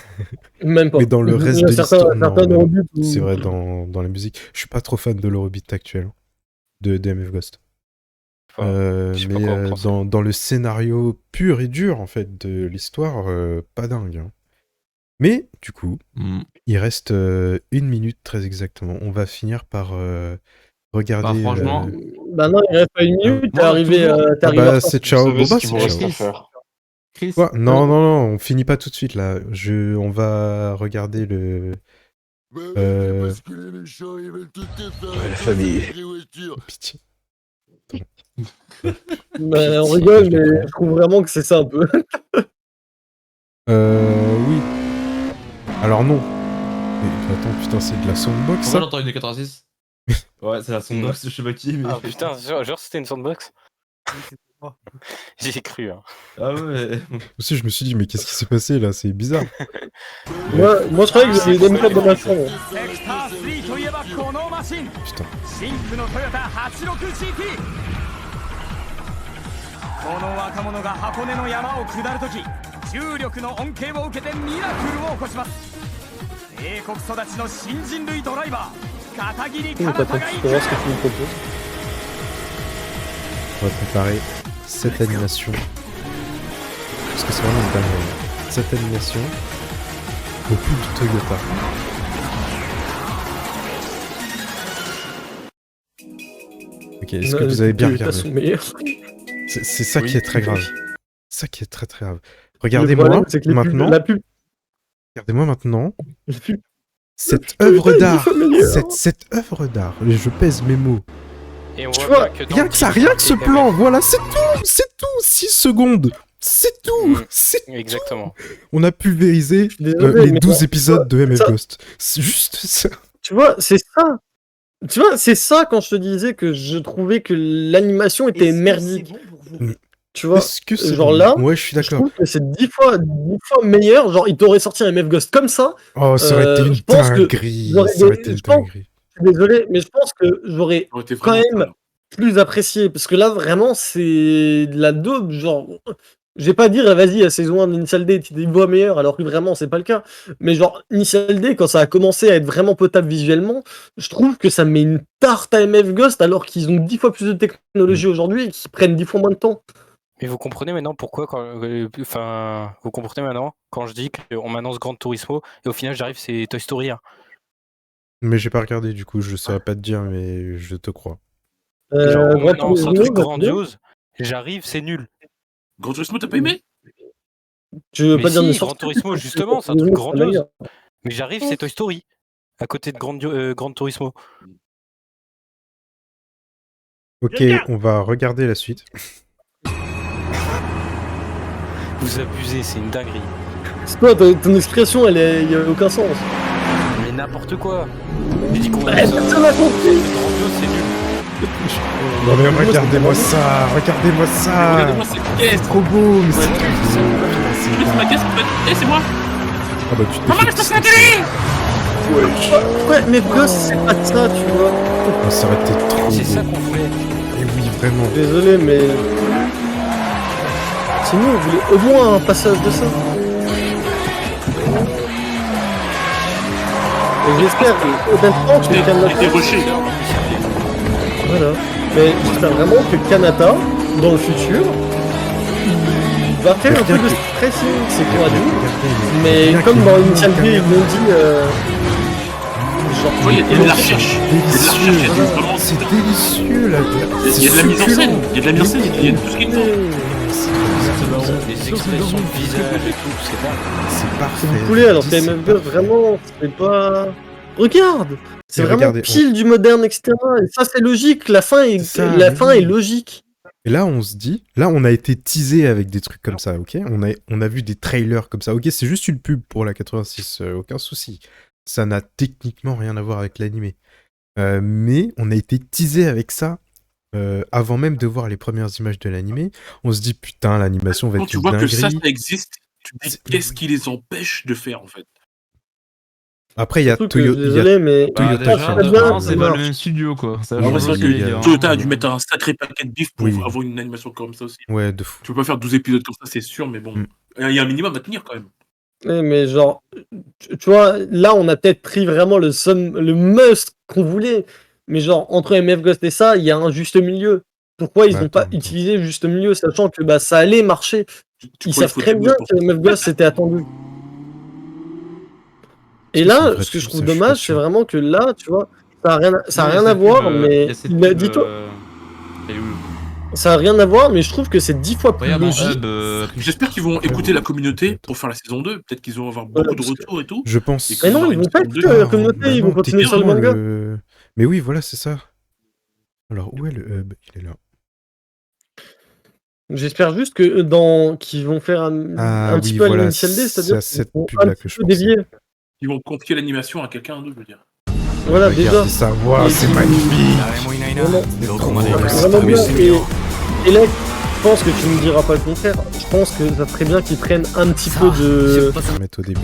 Speaker 4: Même pas.
Speaker 1: Mais dans le
Speaker 4: Il y a
Speaker 1: reste de l'histoire, non,
Speaker 4: certains
Speaker 1: mais non.
Speaker 4: Eurobeat où-
Speaker 1: C'est vrai, dans la musique. Je suis pas trop fan de l'Eurobeat actuel, de MF Ghost.
Speaker 6: Enfin, je sais pas
Speaker 1: Mais
Speaker 6: quoi en penser.
Speaker 1: dans le scénario pur et dur, en fait, de l'histoire, pas dingue, hein. Mais, du coup, il reste 1 minute très exactement. On va finir par regarder...
Speaker 8: Bah, franchement,
Speaker 4: Bah non, il reste pas une minute, t'es
Speaker 8: moi,
Speaker 4: arrivé,
Speaker 8: toujours-
Speaker 4: t'es
Speaker 1: Ah
Speaker 4: arrivé en
Speaker 1: bah,
Speaker 4: retard.
Speaker 1: c'est ciao.
Speaker 3: Vous
Speaker 1: Bon
Speaker 3: savez ce
Speaker 1: bah,
Speaker 3: qu'il
Speaker 1: c'est
Speaker 3: vous reste
Speaker 1: ciao.
Speaker 3: à faire.
Speaker 8: Chris,
Speaker 1: Quoi non, on finit pas tout de suite, là. On va regarder le...
Speaker 9: La famille.
Speaker 1: Pitié.
Speaker 4: Bah, on rigole, mais je trouve vraiment que c'est ça un peu.
Speaker 1: Oui. Alors non. Mais attends, putain, c'est de la soundbox,
Speaker 8: pourquoi
Speaker 1: ça?
Speaker 8: j'entends une 86? Ouais, c'est la soundbox, je sais pas qui, mais.
Speaker 6: Ah putain, genre c'était une soundbox.
Speaker 7: Oui, c'était moi.
Speaker 6: J'ai cru. Hein.
Speaker 8: Ah ouais.
Speaker 1: Aussi, je me suis dit, mais qu'est-ce qui s'est passé, là? C'est bizarre.
Speaker 4: Moi, je croyais que j'avais des mêmes codes dans ma chambre.
Speaker 1: Putain.
Speaker 9: この若者が箱根の山を下るとき重力の恩恵を受けてミラクルを起こします英国育ちの新人類ドライバー片桐
Speaker 4: T'attends,
Speaker 9: 奏太が
Speaker 4: tu
Speaker 9: 行
Speaker 4: peux
Speaker 9: く
Speaker 4: voir ce que tu me proposes.
Speaker 1: On va préparer cette animation. Parce que c'est vraiment une dinguerie. Cette animation au plus de Toyota. Ok, est-ce que vous avez bien
Speaker 4: Toyota
Speaker 1: regardé?
Speaker 4: sont meilleurs.
Speaker 1: C'est ça qui est très grave. Ça qui est très très grave.
Speaker 4: Le
Speaker 1: Regardez-moi
Speaker 4: problème, c'est que les pubs-
Speaker 1: maintenant.
Speaker 4: la pub,
Speaker 1: Regardez-moi maintenant.
Speaker 4: les pubs-
Speaker 1: Cette œuvre
Speaker 4: Toyota est
Speaker 1: d'art.
Speaker 4: 10 fois meilleure.
Speaker 1: Cette œuvre d'art. Je pèse mes mots.
Speaker 6: Et on
Speaker 4: Tu
Speaker 6: voit
Speaker 4: vois,
Speaker 6: bien que dans
Speaker 1: Rien
Speaker 6: le
Speaker 1: que ça,
Speaker 6: titre,
Speaker 1: rien que ce
Speaker 6: il y avait-
Speaker 1: plan. Voilà, c'est tout. 6 secondes. C'est tout.
Speaker 6: Mm.
Speaker 1: C'est
Speaker 6: Exactement.
Speaker 1: On a pulvérisé
Speaker 4: Désolé,
Speaker 1: les
Speaker 4: mais
Speaker 1: 12 épisodes de MF
Speaker 4: ça-
Speaker 1: Ghost. C'est juste ça.
Speaker 4: Tu vois, c'est ça. Tu vois, c'est ça quand je te disais que je trouvais que l'animation était merdique. Tu vois,
Speaker 1: Est-ce que c'est
Speaker 4: genre
Speaker 1: bon?
Speaker 4: là,
Speaker 1: Ouais, je suis
Speaker 4: je
Speaker 1: d'accord.
Speaker 4: trouve que c'est 10 fois meilleur. Genre, il t'aurait sorti un MF Ghost comme ça.
Speaker 1: Oh, ça aurait été une
Speaker 4: je pense que
Speaker 1: dinguerie.
Speaker 4: j'aurais
Speaker 1: Ça aurait
Speaker 4: des-
Speaker 1: été une
Speaker 4: je pense-
Speaker 1: dinguerie.
Speaker 4: Je suis désolé, mais je pense que j'aurais
Speaker 5: Ça aurait été
Speaker 4: quand
Speaker 5: vraiment
Speaker 4: même
Speaker 5: cool.
Speaker 4: plus apprécié. Parce que là, vraiment, c'est de la daube. Genre, je vais pas dire, vas-y, la saison 1 d'Initial D, tu des voix meilleures, alors que vraiment, c'est pas le cas. Mais genre, Initial D, quand ça a commencé à être vraiment potable visuellement, je trouve que ça met une tarte à MF Ghost, alors qu'ils ont 10 fois plus de technologie aujourd'hui et qu'ils prennent 10 fois moins de temps.
Speaker 6: Mais vous comprenez maintenant pourquoi vous comprenez maintenant quand je dis qu'on m'annonce Gran Turismo et au final j'arrive c'est Toy Story 1.
Speaker 1: Mais j'ai pas regardé, du coup, je saurais pas te dire, mais je te crois.
Speaker 6: Genre,
Speaker 4: Gran
Speaker 6: maintenant, c'est un
Speaker 4: Turismo,
Speaker 6: truc grandiose. J'arrive, c'est nul.
Speaker 5: Gran Turismo, t'as pas aimé?
Speaker 4: Tu veux
Speaker 6: Mais
Speaker 4: pas dire de
Speaker 6: si, Gran
Speaker 4: sortie
Speaker 6: Turismo, justement, c'est un truc grandiose. Mais j'arrive, c'est Toy Story. À côté de Gran Turismo.
Speaker 1: Ok, on va regarder la suite.
Speaker 6: Vous abusez, c'est une dinguerie.
Speaker 4: C'est quoi, ton expression, elle y a aucun sens.
Speaker 6: Mais n'importe quoi. J'ai dit qu'on
Speaker 4: Personne n'a compris.
Speaker 6: grandiose, c'est nul.
Speaker 1: Non mais regardez-moi ça, regardez-moi ça.
Speaker 5: Regardez-moi cette caisse.
Speaker 1: C'est trop beau, mais
Speaker 5: Ouais.
Speaker 1: c'est
Speaker 5: C'est ma caisse, en fait. Eh, c'est moi.
Speaker 1: Ah bah tu te
Speaker 5: Maman,
Speaker 1: fais
Speaker 5: laisse passer la
Speaker 1: distancer.
Speaker 5: télé.
Speaker 4: Ouais, mais gosse, c'est pas de ça, tu vois.
Speaker 1: Oh, ça aurait été trop
Speaker 6: C'est ça
Speaker 1: beau.
Speaker 6: qu'on fait.
Speaker 1: Et oui, vraiment.
Speaker 4: Désolé, mais. Sinon, on voulait au moins un passage de ça. Et j'espère, honnêtement, que
Speaker 5: Il
Speaker 4: Kanata.
Speaker 5: était rushé.
Speaker 4: Voilà. Mais j'espère vraiment que Kanata, dans le futur, il va faire un peu de stressing, c'est pour adulte. Mais comme dans Initial D, ils l'ont dit. Genre,
Speaker 5: Il y a de la recherche. Il y a de la recherche. Il y a vraiment-
Speaker 1: C'est délicieux là.
Speaker 5: Il y a de la mise en scène. Il y a de la mise en scène. Il y a tout ce qu'il faut.
Speaker 6: Les expressions de visage et tout, c'est dingue.
Speaker 1: C'est parfait.
Speaker 4: C'est du poulet, alors que MF Ghost, vraiment, c'est pas. Regarde! C'est
Speaker 1: Mais
Speaker 4: vraiment
Speaker 1: regardez,
Speaker 4: pile du moderne, etc. Et ça, c'est logique. La fin est,
Speaker 1: C'est ça,
Speaker 4: la
Speaker 1: mais
Speaker 4: fin
Speaker 1: oui.
Speaker 4: est logique.
Speaker 1: Et là, on se dit, là, on a été teasé avec des trucs comme ça, ok? On a vu des trailers comme ça, ok? C'est juste une pub pour la 86, aucun souci. Ça n'a techniquement rien à voir avec l'animé. Mais on a été teasé avec ça avant même de voir les premières images de l'animé. On se dit, putain, l'animation va
Speaker 5: Quand
Speaker 1: être
Speaker 5: tu
Speaker 1: une
Speaker 5: vois que ça
Speaker 1: dinguerie.
Speaker 5: existe, tu te dis qu'est-ce qui les empêche de faire, en fait.
Speaker 1: Après, il y a
Speaker 4: Surtout que,
Speaker 1: Toyo. il y a-
Speaker 4: désolé, mais.
Speaker 1: Toyota
Speaker 8: déjà,
Speaker 1: Charge.
Speaker 4: très bien,
Speaker 8: c'est
Speaker 4: c'est
Speaker 8: pas
Speaker 4: mort.
Speaker 8: le même studio quoi. Ça
Speaker 5: En vrai,
Speaker 8: change
Speaker 5: c'est vrai
Speaker 8: aussi,
Speaker 5: que
Speaker 8: les gars.
Speaker 5: Toyota a dû mettre un sacré paquet de bif pour
Speaker 1: Oui.
Speaker 5: avoir une animation comme ça aussi.
Speaker 1: Ouais, de fou.
Speaker 5: Tu peux pas faire 12 épisodes comme ça, c'est sûr, mais bon.
Speaker 1: Mm.
Speaker 5: Il y a un minimum à tenir quand même.
Speaker 4: Ouais, mais genre, tu vois, là, on a peut-être pris vraiment le must qu'on voulait. Mais genre, entre MF Ghost et ça, il y a un juste milieu. Pourquoi ils
Speaker 1: Bah,
Speaker 4: n'ont pas
Speaker 1: attends.
Speaker 4: utilisé le juste milieu, sachant que bah, ça allait marcher.
Speaker 5: Tu
Speaker 4: Ils
Speaker 5: crois
Speaker 4: savent
Speaker 5: qu'il faut
Speaker 4: très
Speaker 5: des
Speaker 4: bien
Speaker 5: mots pour-
Speaker 4: que MF Ghost c'était attendu. Et
Speaker 1: Est-ce que c'est une
Speaker 4: là,
Speaker 1: vraie
Speaker 4: ce que je
Speaker 1: pub,
Speaker 4: trouve
Speaker 1: ça, je suis pas
Speaker 4: dommage, c'est
Speaker 1: sûr.
Speaker 4: vraiment que là, tu vois, ça a rien, ça a
Speaker 8: Ouais,
Speaker 4: rien
Speaker 8: il y
Speaker 4: à
Speaker 8: cette
Speaker 4: voir,
Speaker 8: pub,
Speaker 4: mais
Speaker 8: il y a cette
Speaker 4: il a
Speaker 8: pub,
Speaker 4: dit toi,
Speaker 8: elle est où
Speaker 4: ça a rien à voir, mais je trouve que c'est 10 fois plus
Speaker 8: Regarde en
Speaker 4: logique.
Speaker 8: hub,
Speaker 5: J'espère qu'ils vont écouter la communauté pour faire la saison 2. Peut-être qu'ils vont avoir beaucoup de
Speaker 4: parce que-
Speaker 5: retours et tout.
Speaker 1: Je pense.
Speaker 5: Et
Speaker 4: Mais non, ils vont pas écouter la communauté,
Speaker 1: bah
Speaker 4: ils vont
Speaker 1: non,
Speaker 4: continuer sur le
Speaker 1: techniquement,
Speaker 4: manga.
Speaker 1: Mais oui, voilà, c'est ça. Alors, où est le hub? Il est là.
Speaker 4: J'espère juste que qu'ils vont faire un
Speaker 1: Ah
Speaker 4: petit
Speaker 1: oui,
Speaker 4: peu à
Speaker 1: voilà,
Speaker 4: l'initial D, c'est-à-dire
Speaker 1: c'est à cette
Speaker 4: qu'ils vont
Speaker 1: pub-là
Speaker 4: un
Speaker 1: que
Speaker 4: petit
Speaker 1: je
Speaker 4: peu
Speaker 1: pensais.
Speaker 4: dévier.
Speaker 5: Ils vont confier l'animation à quelqu'un d'autre, je veux dire.
Speaker 4: Voilà, déjà.
Speaker 1: Regardez ça, waouh, c'est magnifique.
Speaker 4: Vraiment bien. Et là, je pense que tu ne me diras pas le contraire. Je pense que ça serait bien qu'ils prennent un petit peu de.
Speaker 1: Je vais mettre au début.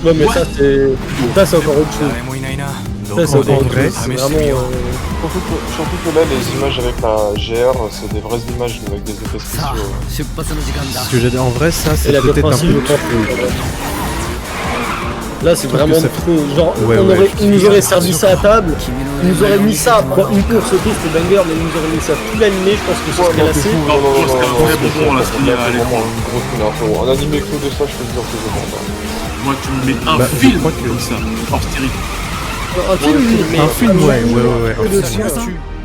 Speaker 4: Ouais, mais ça, c'est encore autre chose. Ça, c'est encore autre chose. C'est vraiment.
Speaker 3: Surtout que là, les images avec la GR, c'est des vraies images avec des effets spéciaux.
Speaker 1: Ce que j'ai dit en vrai, ça,
Speaker 4: Et
Speaker 1: c'est
Speaker 4: la
Speaker 1: peut-être un
Speaker 4: principe, je
Speaker 1: peu.
Speaker 4: pense que. Là, c'est
Speaker 1: Je trouve que
Speaker 4: vraiment
Speaker 1: ça-
Speaker 4: trop. Genre,
Speaker 1: Ouais, ouais,
Speaker 4: ils nous auraient servi ça à table. Ils nous auraient mis ça. Bon, une course, ok, c'était banger, mais ils nous auraient mis ça tout l'animé. Je pense que ce serait lassé.
Speaker 5: Non, c'est un vrai bon point, là, ce qu'il y a à l'écran.
Speaker 3: vraiment une grosse mine, frérot. Un animé que de ça, je peux te dire que je comprends pas.
Speaker 5: Moi, tu me mets un
Speaker 1: Bah, je
Speaker 5: film
Speaker 1: crois que-
Speaker 5: comme ça, hors série.
Speaker 4: Un film, oui, mais.
Speaker 1: Un film, ouais.
Speaker 4: Que de ça.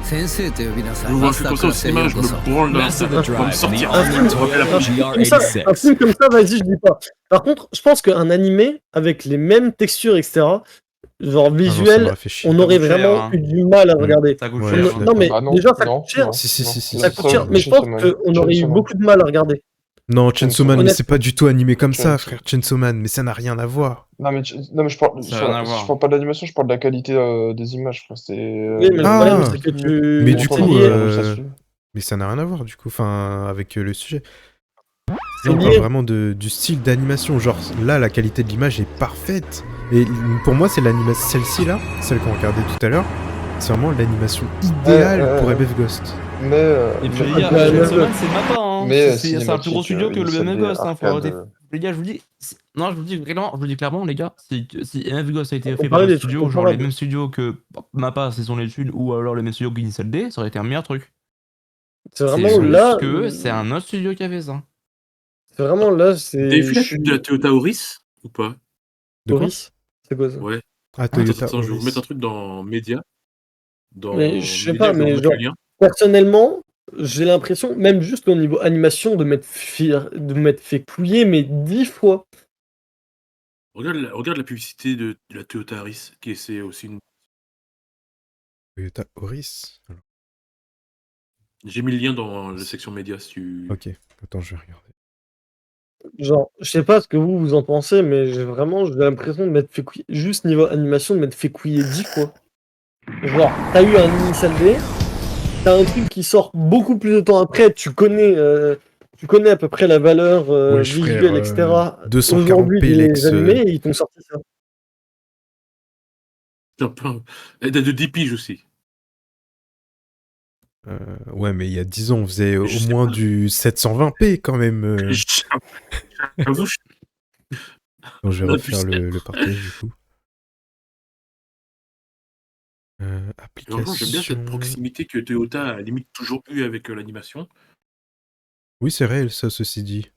Speaker 5: Je vois un film comme ça au cinéma, je me branle dans la salle. Je peux me sortir.
Speaker 4: Un film,
Speaker 5: Ça me rappelle la prochaine.
Speaker 4: un film comme ça, vas-y, je dis pas. Par contre, je pense qu'un animé avec les mêmes textures, etc., genre
Speaker 1: Ah non, ça
Speaker 4: visuel,
Speaker 1: m'aurait fait chier.
Speaker 4: on aurait
Speaker 8: coûte cher,
Speaker 4: vraiment
Speaker 8: hein.
Speaker 4: eu du mal à regarder.
Speaker 8: Ça coûte
Speaker 1: Ouais,
Speaker 8: cher.
Speaker 1: je
Speaker 4: On-
Speaker 1: suis
Speaker 4: non, mais
Speaker 3: Bah non,
Speaker 4: déjà, ça
Speaker 3: non,
Speaker 4: coûte cher.
Speaker 3: non,
Speaker 1: Si,
Speaker 3: non.
Speaker 1: si.
Speaker 4: Ça coûte cher, mais je pense qu'on aurait eu beaucoup de mal à regarder.
Speaker 1: Non, Chainsaw Man, mais
Speaker 4: Honnête-
Speaker 1: c'est pas du tout animé comme ça,
Speaker 3: Chainsaw-
Speaker 1: frère. Chainsaw Man, mais ça n'a rien à voir.
Speaker 3: Non, mais je parle,
Speaker 8: Ça a rien à voir.
Speaker 3: je parle pas de l'animation, je parle de la qualité des images, frère. C'est.
Speaker 4: Oui, mais le
Speaker 1: Ah.
Speaker 4: problème, c'est que tu.
Speaker 1: Mais du
Speaker 3: on
Speaker 1: coup,
Speaker 3: s'en dit, ça suit.
Speaker 1: mais ça n'a rien à voir, du coup, enfin, avec le sujet.
Speaker 4: C'est
Speaker 1: Là, on
Speaker 4: lié.
Speaker 1: parle vraiment du style d'animation. Genre, là, la qualité de l'image est parfaite. Et pour moi, c'est l'animation, celle-ci, là, celle qu'on regardait tout à l'heure, c'est vraiment l'animation idéale pour MF Ghost.
Speaker 3: Mais.
Speaker 8: Et puis les
Speaker 4: Ouais,
Speaker 8: gars,
Speaker 4: ouais,
Speaker 8: Chainsaw
Speaker 4: ouais.
Speaker 8: Man c'est Mappa hein.
Speaker 3: Mais
Speaker 8: C'est un plus gros studio que le MF Ghost hein. Faut arrêter.
Speaker 3: arcade.
Speaker 8: Les gars, je vous dis, non, je vous dis vraiment, je vous dis clairement, les gars, si MF Ghost a été
Speaker 4: On
Speaker 8: fait par
Speaker 4: parlait
Speaker 8: le
Speaker 4: des
Speaker 8: studio,
Speaker 4: trucs
Speaker 8: genre les
Speaker 4: comparables.
Speaker 8: mêmes studios que Mappa, c'est son étude, ou alors les mêmes studios que Initial D, ça aurait été un meilleur truc.
Speaker 4: C'est
Speaker 8: C'est
Speaker 4: vraiment
Speaker 8: juste
Speaker 4: là.
Speaker 8: que c'est un autre studio qui a fait ça.
Speaker 4: C'est vraiment là, c'est.
Speaker 5: T'avais vu la chute de la Toyota Auris ou pas?
Speaker 1: De quoi?
Speaker 4: Boris. C'est quoi ça?
Speaker 5: Ouais.
Speaker 1: Ah, Toyota
Speaker 5: Attends, je vais vous mettre un
Speaker 1: Auris.
Speaker 5: truc dans Média. Dans
Speaker 4: Mais je sais
Speaker 5: Média,
Speaker 4: pas,
Speaker 5: je vais vous
Speaker 4: mais
Speaker 5: mettre le
Speaker 4: genre,
Speaker 5: lien.
Speaker 4: personnellement, j'ai l'impression, même juste au niveau animation, de m'être fait couiller, mais 10 fois.
Speaker 5: Regarde la publicité de la Toyota Yaris, c'est aussi une.
Speaker 1: Toyota Auris. Alors,
Speaker 5: J'ai mis le lien dans la section médias si tu.
Speaker 1: ok, attends, je vais regarder.
Speaker 4: Genre, je sais pas ce que vous en pensez, mais j'ai l'impression de m'être fait couiller, juste niveau animation, de m'être fait couiller 10 fois. Genre, t'as eu un Initial D, t'as un truc qui sort beaucoup plus de temps après, tu connais à peu près la valeur
Speaker 1: Wesh, frère,
Speaker 4: visuelle, etc.
Speaker 1: 240p
Speaker 4: Aujourd'hui des
Speaker 1: Lex.
Speaker 4: animés, et ils t'ont sorti ça.
Speaker 5: Elle date de 10 piges aussi.
Speaker 1: Ouais, mais il y a 10 ans, on faisait au
Speaker 5: Je sais
Speaker 1: moins
Speaker 5: pas.
Speaker 1: du 720p quand même.
Speaker 5: J'avoue,
Speaker 1: Donc, je vais
Speaker 5: on a
Speaker 1: refaire
Speaker 5: plus-
Speaker 1: le partage du coup.
Speaker 5: Franchement, j'aime bien cette
Speaker 1: Application.
Speaker 5: proximité que Toyota a limite toujours eu avec l'animation.
Speaker 1: Oui, c'est réel, ça, ceci dit.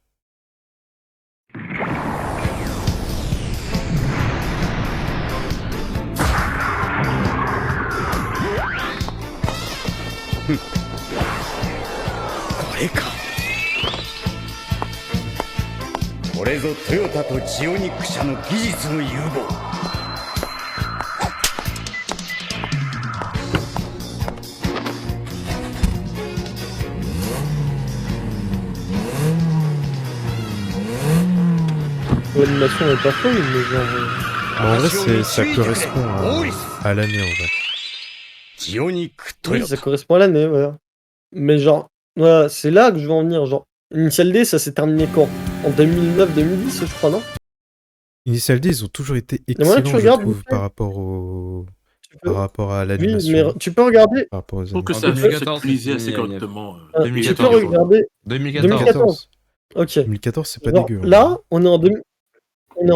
Speaker 4: L'animation est pas folle, mais genre.
Speaker 1: Bah, en vrai, ça correspond à l'année en vrai.
Speaker 4: Oui, ça correspond à l'année, voilà. Mais genre, voilà, c'est là que je veux en venir. Genre, Initial D, ça s'est terminé quand? En 2009-2010, je crois, non?
Speaker 1: Initial D, ils ont toujours été
Speaker 4: Il y a moyen que
Speaker 1: excellents,
Speaker 4: tu
Speaker 1: je
Speaker 4: regardes,
Speaker 1: trouve,
Speaker 4: vite fait.
Speaker 1: par rapport au...
Speaker 4: Tu peux-
Speaker 1: par rapport à
Speaker 4: Oui,
Speaker 1: l'animation.
Speaker 4: mais tu peux regarder.
Speaker 1: Par rapport aux
Speaker 5: Je trouve que
Speaker 1: animés.
Speaker 5: ça a
Speaker 8: 2014,
Speaker 5: actualisé
Speaker 8: c'est
Speaker 5: assez
Speaker 8: fini,
Speaker 5: correctement.
Speaker 4: Tu peux
Speaker 8: 2014.
Speaker 4: regarder.
Speaker 8: 2014.
Speaker 4: 2014. Ok.
Speaker 1: 2014, c'est pas
Speaker 4: Genre,
Speaker 1: dégueu. hein.
Speaker 4: là, on est en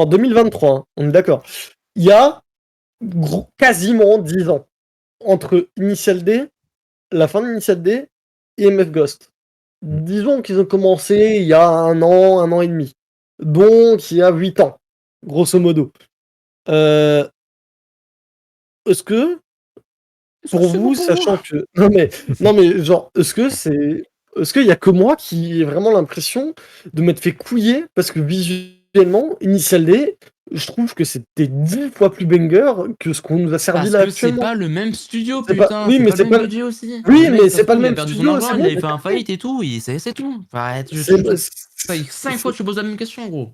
Speaker 4: 2023, hein, on est d'accord. Il y a quasiment 10 ans entre Initial D, la fin d'Initial D et MF Ghost. Disons qu'ils ont commencé il y a un an et demi. Donc il y a 8 ans, grosso modo. Est-ce que, pour vous, sachant que. Non mais genre, Est-ce qu'il y a que moi qui ai vraiment l'impression de m'être fait couiller parce que visuellement, Initial D, je trouve que c'était 10 fois plus banger que ce qu'on nous a servi
Speaker 8: Parce
Speaker 4: là
Speaker 8: que c'est
Speaker 4: actuellement.
Speaker 8: pas le même studio,
Speaker 4: C'est pas-
Speaker 8: putain.
Speaker 4: oui,
Speaker 8: c'est
Speaker 4: mais
Speaker 8: pas
Speaker 4: c'est
Speaker 8: le même
Speaker 4: pas-
Speaker 8: budget aussi.
Speaker 4: Oui,
Speaker 8: Le mec,
Speaker 4: mais
Speaker 8: ça
Speaker 4: c'est
Speaker 8: se
Speaker 4: pas
Speaker 8: trouve,
Speaker 4: le
Speaker 8: il a
Speaker 4: même
Speaker 8: perdu son
Speaker 4: studio,
Speaker 8: argent,
Speaker 4: c'est
Speaker 8: il
Speaker 4: bon,
Speaker 8: avait fait un faillite et tout, c'est tout. Enfin, cinq fois, je te pose la même question, gros.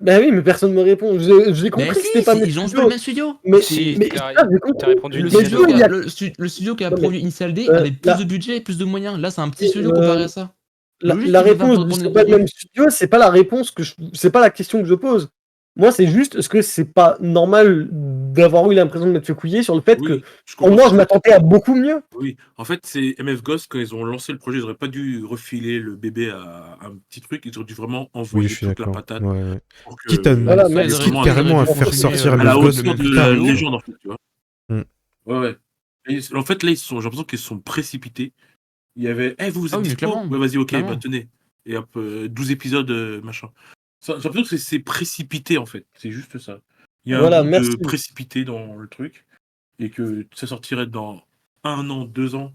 Speaker 4: Bah oui, mais personne me répond. J'ai compris
Speaker 8: Mais
Speaker 4: que
Speaker 8: si,
Speaker 4: c'était pas
Speaker 8: si,
Speaker 4: mes
Speaker 8: ils ont
Speaker 4: studios.
Speaker 8: le même studio.
Speaker 4: Mais,
Speaker 6: Si,
Speaker 4: mais
Speaker 6: t'as-
Speaker 4: ça, j'ai compris.
Speaker 6: t'as répondu
Speaker 8: Le
Speaker 4: Mais
Speaker 8: studio,
Speaker 4: il y a-
Speaker 8: le studio qui a
Speaker 4: Non, mais,
Speaker 8: produit Initial D
Speaker 4: euh,
Speaker 8: avait plus
Speaker 4: là-
Speaker 8: de budget, plus de moyens. Là, c'est un petit studio comparé à ça. Logique
Speaker 4: La
Speaker 8: qu'ils aient pas
Speaker 4: réponse
Speaker 8: pour
Speaker 4: du
Speaker 8: répondre
Speaker 4: c'est
Speaker 8: aux
Speaker 4: pas le
Speaker 8: besoins.
Speaker 4: même studio, c'est pas la réponse c'est pas la question que je pose. Moi, c'est juste, est-ce que c'est pas normal d'avoir eu l'impression de m'être fait couiller sur le fait que,
Speaker 5: Oui, je
Speaker 4: pour
Speaker 5: comprends
Speaker 4: moi,
Speaker 5: ce
Speaker 4: je
Speaker 5: que
Speaker 4: m'attendais à beaucoup mieux.
Speaker 5: Oui, en fait, c'est MF Ghost, quand ils ont lancé le projet, ils n'auraient pas dû refiler le bébé à un petit truc, ils auraient dû vraiment
Speaker 1: Oui,
Speaker 5: envoyer
Speaker 1: je suis
Speaker 5: toute la
Speaker 1: d'accord.
Speaker 5: patate.
Speaker 1: Ouais.
Speaker 5: Pour que,
Speaker 1: Quitte à,
Speaker 4: Voilà,
Speaker 8: Ça,
Speaker 5: il y ait
Speaker 8: ils auraient-
Speaker 1: quitte
Speaker 5: vraiment
Speaker 1: carrément à
Speaker 8: dû
Speaker 1: faire
Speaker 8: continuer,
Speaker 1: sortir
Speaker 5: à
Speaker 1: le
Speaker 5: la
Speaker 1: Ghost
Speaker 5: hauteur de
Speaker 1: plus
Speaker 5: la
Speaker 1: tard et tout.
Speaker 5: légende, en fait, tu vois.
Speaker 1: Mm.
Speaker 5: Ouais. Et en fait, là, j'ai l'impression qu'ils se sont précipités. Il y avait, vous
Speaker 8: Ah
Speaker 5: êtes
Speaker 8: oui, mais
Speaker 5: dispo?
Speaker 8: clairement,
Speaker 5: Ouais, vas-y, ok,
Speaker 8: clairement.
Speaker 5: bah tenez. Et hop, 12 épisodes, machin. J'ai l'impression que c'est précipité, en fait. C'est juste ça. Il y a
Speaker 4: Voilà,
Speaker 5: un goût
Speaker 4: merci.
Speaker 5: de précipité dans le truc. Et que ça sortirait dans 1 an, 2 ans,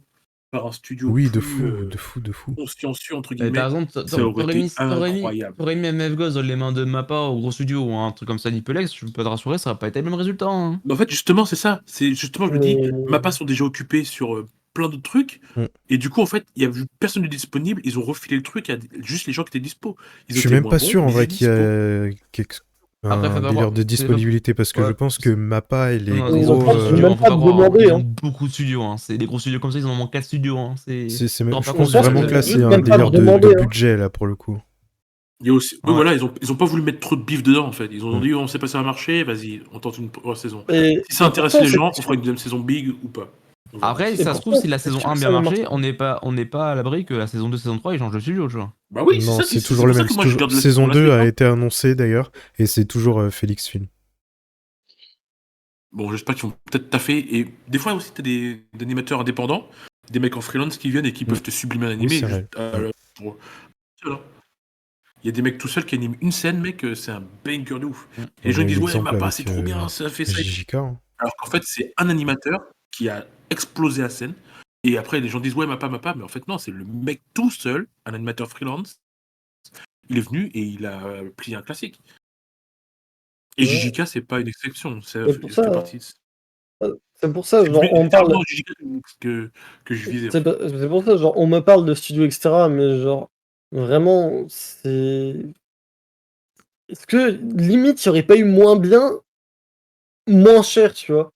Speaker 5: par un studio
Speaker 1: Oui,
Speaker 5: plus
Speaker 1: de fou.
Speaker 5: consciencieux, entre
Speaker 8: T'as
Speaker 5: guillemets,
Speaker 8: raison,
Speaker 5: ça aurait été incroyable.
Speaker 8: t'aurais mis MF Ghost dans les mains de Mappa au gros studio ou un truc comme ça, Nipelex, je peux te rassurer, ça aurait pas été le même résultat. Hein.
Speaker 5: Mais en fait, justement, c'est ça. C'est justement, je me dis,
Speaker 4: Mais-
Speaker 5: Mappa sont déjà occupés sur plein d'autres trucs.
Speaker 1: Mm.
Speaker 5: Et du coup, en fait, il y a vu personne de disponible. Ils ont refilé le truc à juste les gens qui étaient dispo. Ils
Speaker 1: Je suis
Speaker 5: étaient
Speaker 1: même
Speaker 5: moins
Speaker 1: pas
Speaker 5: bons,
Speaker 1: sûr en
Speaker 5: mais
Speaker 1: vrai
Speaker 5: ils étaient
Speaker 1: qu'il y
Speaker 5: dispo.
Speaker 1: a
Speaker 8: Après,
Speaker 1: un
Speaker 8: faut pas
Speaker 1: délire
Speaker 8: voir.
Speaker 1: de disponibilité parce que
Speaker 8: Ouais.
Speaker 1: je pense que Mappa et les
Speaker 8: Non,
Speaker 4: ils
Speaker 8: ils ont
Speaker 4: ont
Speaker 1: gros.
Speaker 4: pas-
Speaker 8: beaucoup de
Speaker 4: ils ont
Speaker 8: studios,
Speaker 4: même
Speaker 8: hein,
Speaker 4: pas
Speaker 8: faut pas croire, hein.
Speaker 4: demandé,
Speaker 8: Ils
Speaker 4: hein.
Speaker 8: ont beaucoup de studios. Hein. C'est des gros studios comme ça, ils en ont 4 studios. Hein.
Speaker 1: C'est même,
Speaker 8: Non,
Speaker 1: je
Speaker 8: par
Speaker 1: pense
Speaker 8: contre,
Speaker 1: vraiment
Speaker 8: c'est-
Speaker 1: que là c'est
Speaker 4: c'est
Speaker 1: un
Speaker 4: même pas
Speaker 1: délire
Speaker 4: demandé,
Speaker 1: de
Speaker 4: hein.
Speaker 1: budget là pour le coup.
Speaker 5: Il y a aussi,
Speaker 8: Ouais.
Speaker 5: voilà, ils ont pas voulu mettre trop de bif dedans, en fait. Ils ont
Speaker 1: Mm.
Speaker 5: dit, on sait pas si ça va marcher, vas-y, on tente une première saison.
Speaker 4: Et,
Speaker 5: Si ça intéresse
Speaker 4: pourtant,
Speaker 5: les gens,
Speaker 4: c'est-
Speaker 5: on fera une deuxième saison big ou pas. On verra.
Speaker 8: Après,
Speaker 4: Et
Speaker 8: ça se trouve,
Speaker 4: pourtant,
Speaker 8: si la
Speaker 4: c'est
Speaker 8: saison
Speaker 4: sûr
Speaker 8: 1
Speaker 4: que
Speaker 8: bien
Speaker 4: ça va
Speaker 8: marché,
Speaker 4: marcher.
Speaker 8: on n'est pas à l'abri que la saison 2, saison 3, ils changent de studio, tu vois.
Speaker 5: Bah oui,
Speaker 1: Non,
Speaker 5: c'est ça
Speaker 1: c'est
Speaker 5: qui
Speaker 1: toujours le
Speaker 5: pour ça
Speaker 1: même.
Speaker 5: que moi, je garde la
Speaker 1: Saison
Speaker 5: la
Speaker 1: 2
Speaker 5: suite,
Speaker 1: a
Speaker 5: hein.
Speaker 1: été annoncé d'ailleurs et c'est toujours Félix Film.
Speaker 5: Bon, j'espère qu'ils vont peut-être taffer. Et des fois aussi, t'as des animateurs indépendants, des mecs en freelance qui viennent et qui peuvent te sublimer un animé.
Speaker 1: c'est
Speaker 5: juste,
Speaker 1: vrai.
Speaker 5: pour- Voilà. Il y a des mecs tout seuls qui animent une scène, mec, c'est un banger de ouf. Et les gens
Speaker 1: On a
Speaker 5: ils
Speaker 1: eu
Speaker 5: disent, ouais,
Speaker 1: l'exemple
Speaker 5: Mappa,
Speaker 1: avec,
Speaker 5: c'est trop bien, ça fait ça.
Speaker 1: JJK. Hein.
Speaker 5: Alors qu'en fait, c'est un animateur qui a explosé la scène. Et après, les gens disent ouais, Mappa. Mais en fait, non, c'est le mec tout seul, un animateur freelance. Il est venu et il a plié un classique. Et
Speaker 4: Ouais.
Speaker 5: JJK, c'est pas une exception.
Speaker 4: C'est pour
Speaker 5: Il
Speaker 4: ça,
Speaker 5: fait partie.
Speaker 4: c'est pour ça,
Speaker 5: C'est
Speaker 4: genre, on parle.
Speaker 5: littéralement JJK que je visais.
Speaker 4: C'est pour ça, genre, on me parle de studio, etc. Mais genre, vraiment, c'est. Est-ce que limite, il n'y aurait pas eu moins bien, moins cher, tu vois?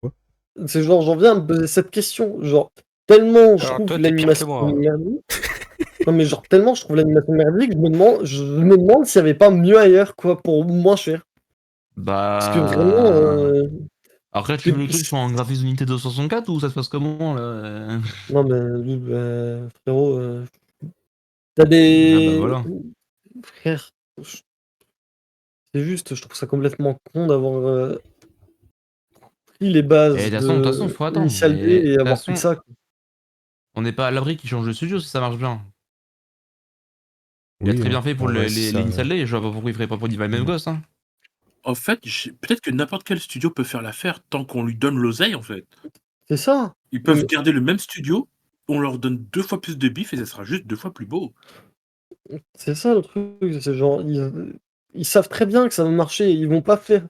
Speaker 1: Quoi?
Speaker 4: C'est genre, j'en viens à me poser cette question. Genre, tellement je
Speaker 6: Alors
Speaker 4: trouve
Speaker 6: toi, t'es pire que
Speaker 4: l'animation
Speaker 6: moi, hein.
Speaker 4: merdique. Non, mais genre, tellement je trouve l'animation merdique, je me demande s'il n'y avait pas mieux ailleurs, quoi, pour moins cher. Parce que vraiment.
Speaker 8: Bah. Après, tu veux le
Speaker 4: c'est-
Speaker 8: truc sur un graphisme Unité 264 ou ça se passe comment là?
Speaker 4: Non, mais oui, bah, frérot, t'as
Speaker 8: Ah bah
Speaker 4: des.
Speaker 8: voilà.
Speaker 4: Frère, c'est juste, je trouve ça complètement con d'avoir pris les
Speaker 8: Et
Speaker 4: bases
Speaker 8: de toute façon,
Speaker 4: de
Speaker 8: faut attendre.
Speaker 4: Initial D
Speaker 8: Et de
Speaker 4: et
Speaker 8: toute
Speaker 4: avoir pris
Speaker 8: façon,
Speaker 4: ça, quoi.
Speaker 8: on n'est pas à l'abri qu'ils changent de studio si ça marche bien. Il a
Speaker 1: Oui,
Speaker 8: très bien fait pour
Speaker 1: en vrai,
Speaker 8: les
Speaker 1: ça-
Speaker 8: Initial D, je vois pas pourquoi il ferait pas pour Divine Même Ghost. Hein.
Speaker 5: En fait, peut-être que n'importe quel studio peut faire l'affaire tant qu'on lui donne l'oseille, en fait.
Speaker 4: C'est ça.
Speaker 5: Ils peuvent
Speaker 4: Mais-
Speaker 5: garder le même studio, on leur donne 2 fois plus de bif et ça sera juste 2 fois plus beau.
Speaker 4: C'est ça le truc, c'est genre, ils savent très bien que ça va marcher, ils vont pas faire.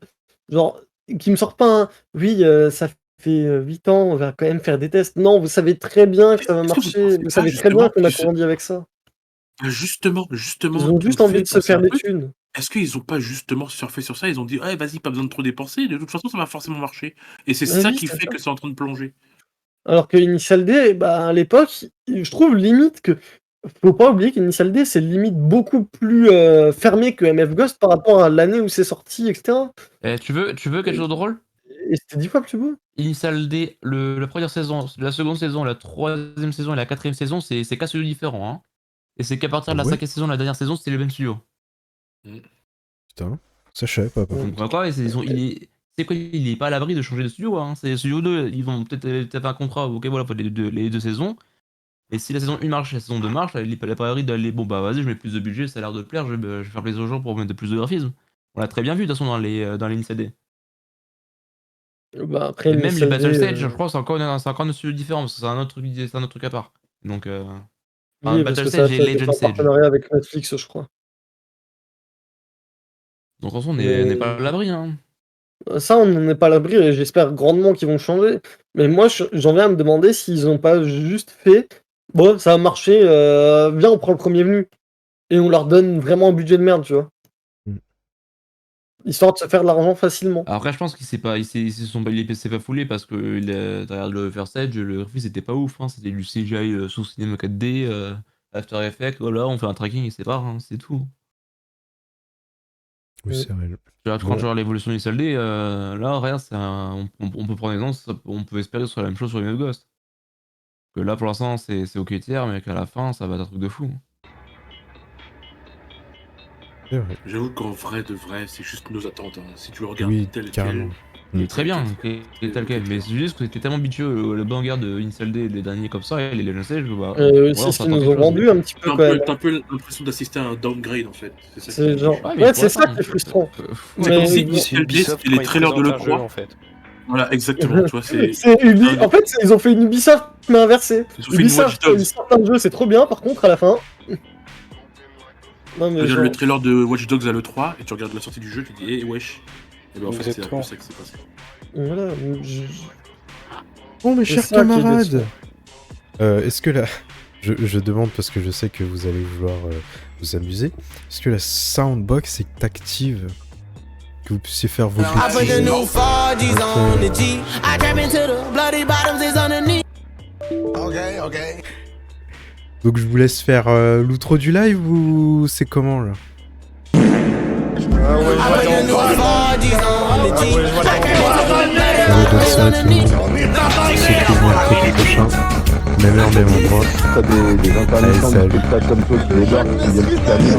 Speaker 4: Genre, qu'ils me sortent pas un. Oui, ça fait 8 ans, on va quand même faire des tests. Non, vous savez très bien que ça va
Speaker 5: Est-ce que vous
Speaker 4: marcher,
Speaker 5: pensez
Speaker 4: vous
Speaker 5: pas
Speaker 4: savez très bien
Speaker 5: justement
Speaker 4: qu'on a
Speaker 5: qu'ils se
Speaker 4: grandi avec ça.
Speaker 5: justement,
Speaker 4: Ils ont
Speaker 5: tu me
Speaker 4: juste envie
Speaker 5: fais
Speaker 4: de se
Speaker 5: penser
Speaker 4: faire
Speaker 5: un
Speaker 4: des
Speaker 5: truc.
Speaker 4: thunes.
Speaker 5: Est-ce qu'ils ont pas justement surfé sur ça? Ils ont dit: «Ouais, vas-y, pas besoin de trop dépenser, de toute façon, ça va forcément marcher» et c'est
Speaker 4: Bah
Speaker 5: ça
Speaker 4: oui,
Speaker 5: qui
Speaker 4: c'est
Speaker 5: fait
Speaker 4: ça.
Speaker 5: que c'est en train de plonger.
Speaker 4: Alors que Initial D, bah, à l'époque, je trouve limite que. Faut pas oublier qu'Initial D, c'est limite beaucoup plus fermé que MF Ghost par rapport à l'année où c'est sorti, etc.
Speaker 8: Tu veux quelque chose de drôle?
Speaker 4: Et c'était 10 fois plus beau.
Speaker 8: Initial D, la première saison, la seconde saison, la troisième saison et la quatrième saison, c'est 4 studios différents. Hein. Et c'est qu'à partir de la
Speaker 1: Ouais.
Speaker 8: cinquième saison, la dernière saison, c'était le même studio.
Speaker 1: Putain, ça je savais pas. par
Speaker 8: Donc
Speaker 1: contre.
Speaker 8: pourquoi il est pas à l'abri de changer de studio. Hein. C'est studio 2, ils vont peut-être faire un contrat, ok voilà, pour les deux saisons. Et si la saison 1 marche, la saison 2 marche, il est pas à l'abri d'aller, bon bah vas-y, je mets plus de budget, ça a l'air de plaire, je vais faire plaisir aux gens pour mettre de plus de graphisme. On l'a très bien vu de toute façon dans les Initial D.
Speaker 4: Bah, après,
Speaker 8: Et même les
Speaker 4: Initial
Speaker 8: Battle
Speaker 4: D,
Speaker 8: Stage, je crois, c'est encore un studio différent, parce que c'est un autre truc à part. Donc,
Speaker 4: oui, parce
Speaker 8: Battle
Speaker 4: que ça a
Speaker 8: Stage et
Speaker 4: fait
Speaker 8: Legend
Speaker 4: un
Speaker 8: Stage.
Speaker 4: partenariat avec Netflix, je crois.
Speaker 8: Donc, en fait, on
Speaker 4: Mais-
Speaker 8: n'est pas à l'abri. Hein.
Speaker 4: Ça, on n'en est pas à l'abri et j'espère grandement qu'ils vont changer. Mais moi, j'en viens à me demander s'ils ont pas juste fait. Bon, ça a marché, viens, on prend le premier venu. Et on leur donne vraiment un budget de merde, tu vois.
Speaker 1: Mm.
Speaker 4: Histoire de se faire de l'argent facilement.
Speaker 8: Après, je pense qu'il s'est pas foulé parce que derrière le First Stage, le graphisme c'était pas ouf. Hein. C'était du CGI sous Cinema 4D, After Effects, voilà, on fait un tracking et c'est pas, hein, c'est tout.
Speaker 1: Oui, c'est vrai.
Speaker 8: Quand tu regardes l'évolution du SLD, là, regarde, on peut prendre exemple, on peut espérer que ce soit la même chose sur les Ghost. Que là, pour l'instant, c'est ok tiers, mais qu'à la fin, ça va être un truc de fou.
Speaker 1: C'est vrai.
Speaker 5: J'avoue qu'en vrai de vrai, c'est juste nos attentes. Hein. Si tu le regardes
Speaker 1: Oui,
Speaker 5: tel
Speaker 1: carrément.
Speaker 5: quel.
Speaker 8: Très bien, tel quel. Mais c'est juste que c'était tellement habitué, le banger de Incel D, les derniers comme ça, et les Legend Stage, bah.
Speaker 4: C'est ce qu'ils nous ont vendu un petit peu quand même.
Speaker 5: T'as un peu l'impression d'assister à un downgrade en fait. C'est ça.
Speaker 4: C'est genre.
Speaker 8: Ouais, mais
Speaker 4: Ouais, c'est ça
Speaker 8: attends,
Speaker 4: qui est frustrant.
Speaker 5: C'est comme si Initial D,
Speaker 6: Ubisoft,
Speaker 5: c'était les
Speaker 6: quand ils
Speaker 5: trailers de
Speaker 6: présentent un jeu,
Speaker 5: l'E3.
Speaker 6: en fait.
Speaker 5: Voilà, exactement. Tu vois, c'est.
Speaker 4: En fait, ils ont fait une Ubisoft, mais inversée.
Speaker 5: Ils ont fait une
Speaker 4: Ubisoft,
Speaker 5: Watch Dogs.
Speaker 4: ils sortent un jeu, c'est trop bien, par contre, à la fin. Non, mais
Speaker 5: Tu regardes
Speaker 4: genre.
Speaker 5: le trailer de Watch Dogs à l'E3 et tu regardes la sortie du jeu, tu te dis, eh wesh. Et ben en fait, c'est un peu
Speaker 6: Exactement.
Speaker 5: ça qui s'est passé.
Speaker 4: Voilà.
Speaker 1: Bon, mes
Speaker 4: C'est
Speaker 1: chers
Speaker 4: ça qui est
Speaker 1: camarades, est-ce que la... Je demande parce que je sais que vous allez vouloir vous amuser. Est-ce que la soundbox est active? Que vous puissiez faire vos petits jeux après. Donc je vous laisse faire l'outro du live ou c'est comment là? Bonne soirée tout le monde. On se retrouve mercredi prochain. Même heure, même endroit.
Speaker 10: T'as des
Speaker 1: Allez,
Speaker 10: incarnations de
Speaker 1: salut.
Speaker 10: spectacles comme toi qui débarquent, qui viennent toute l'année.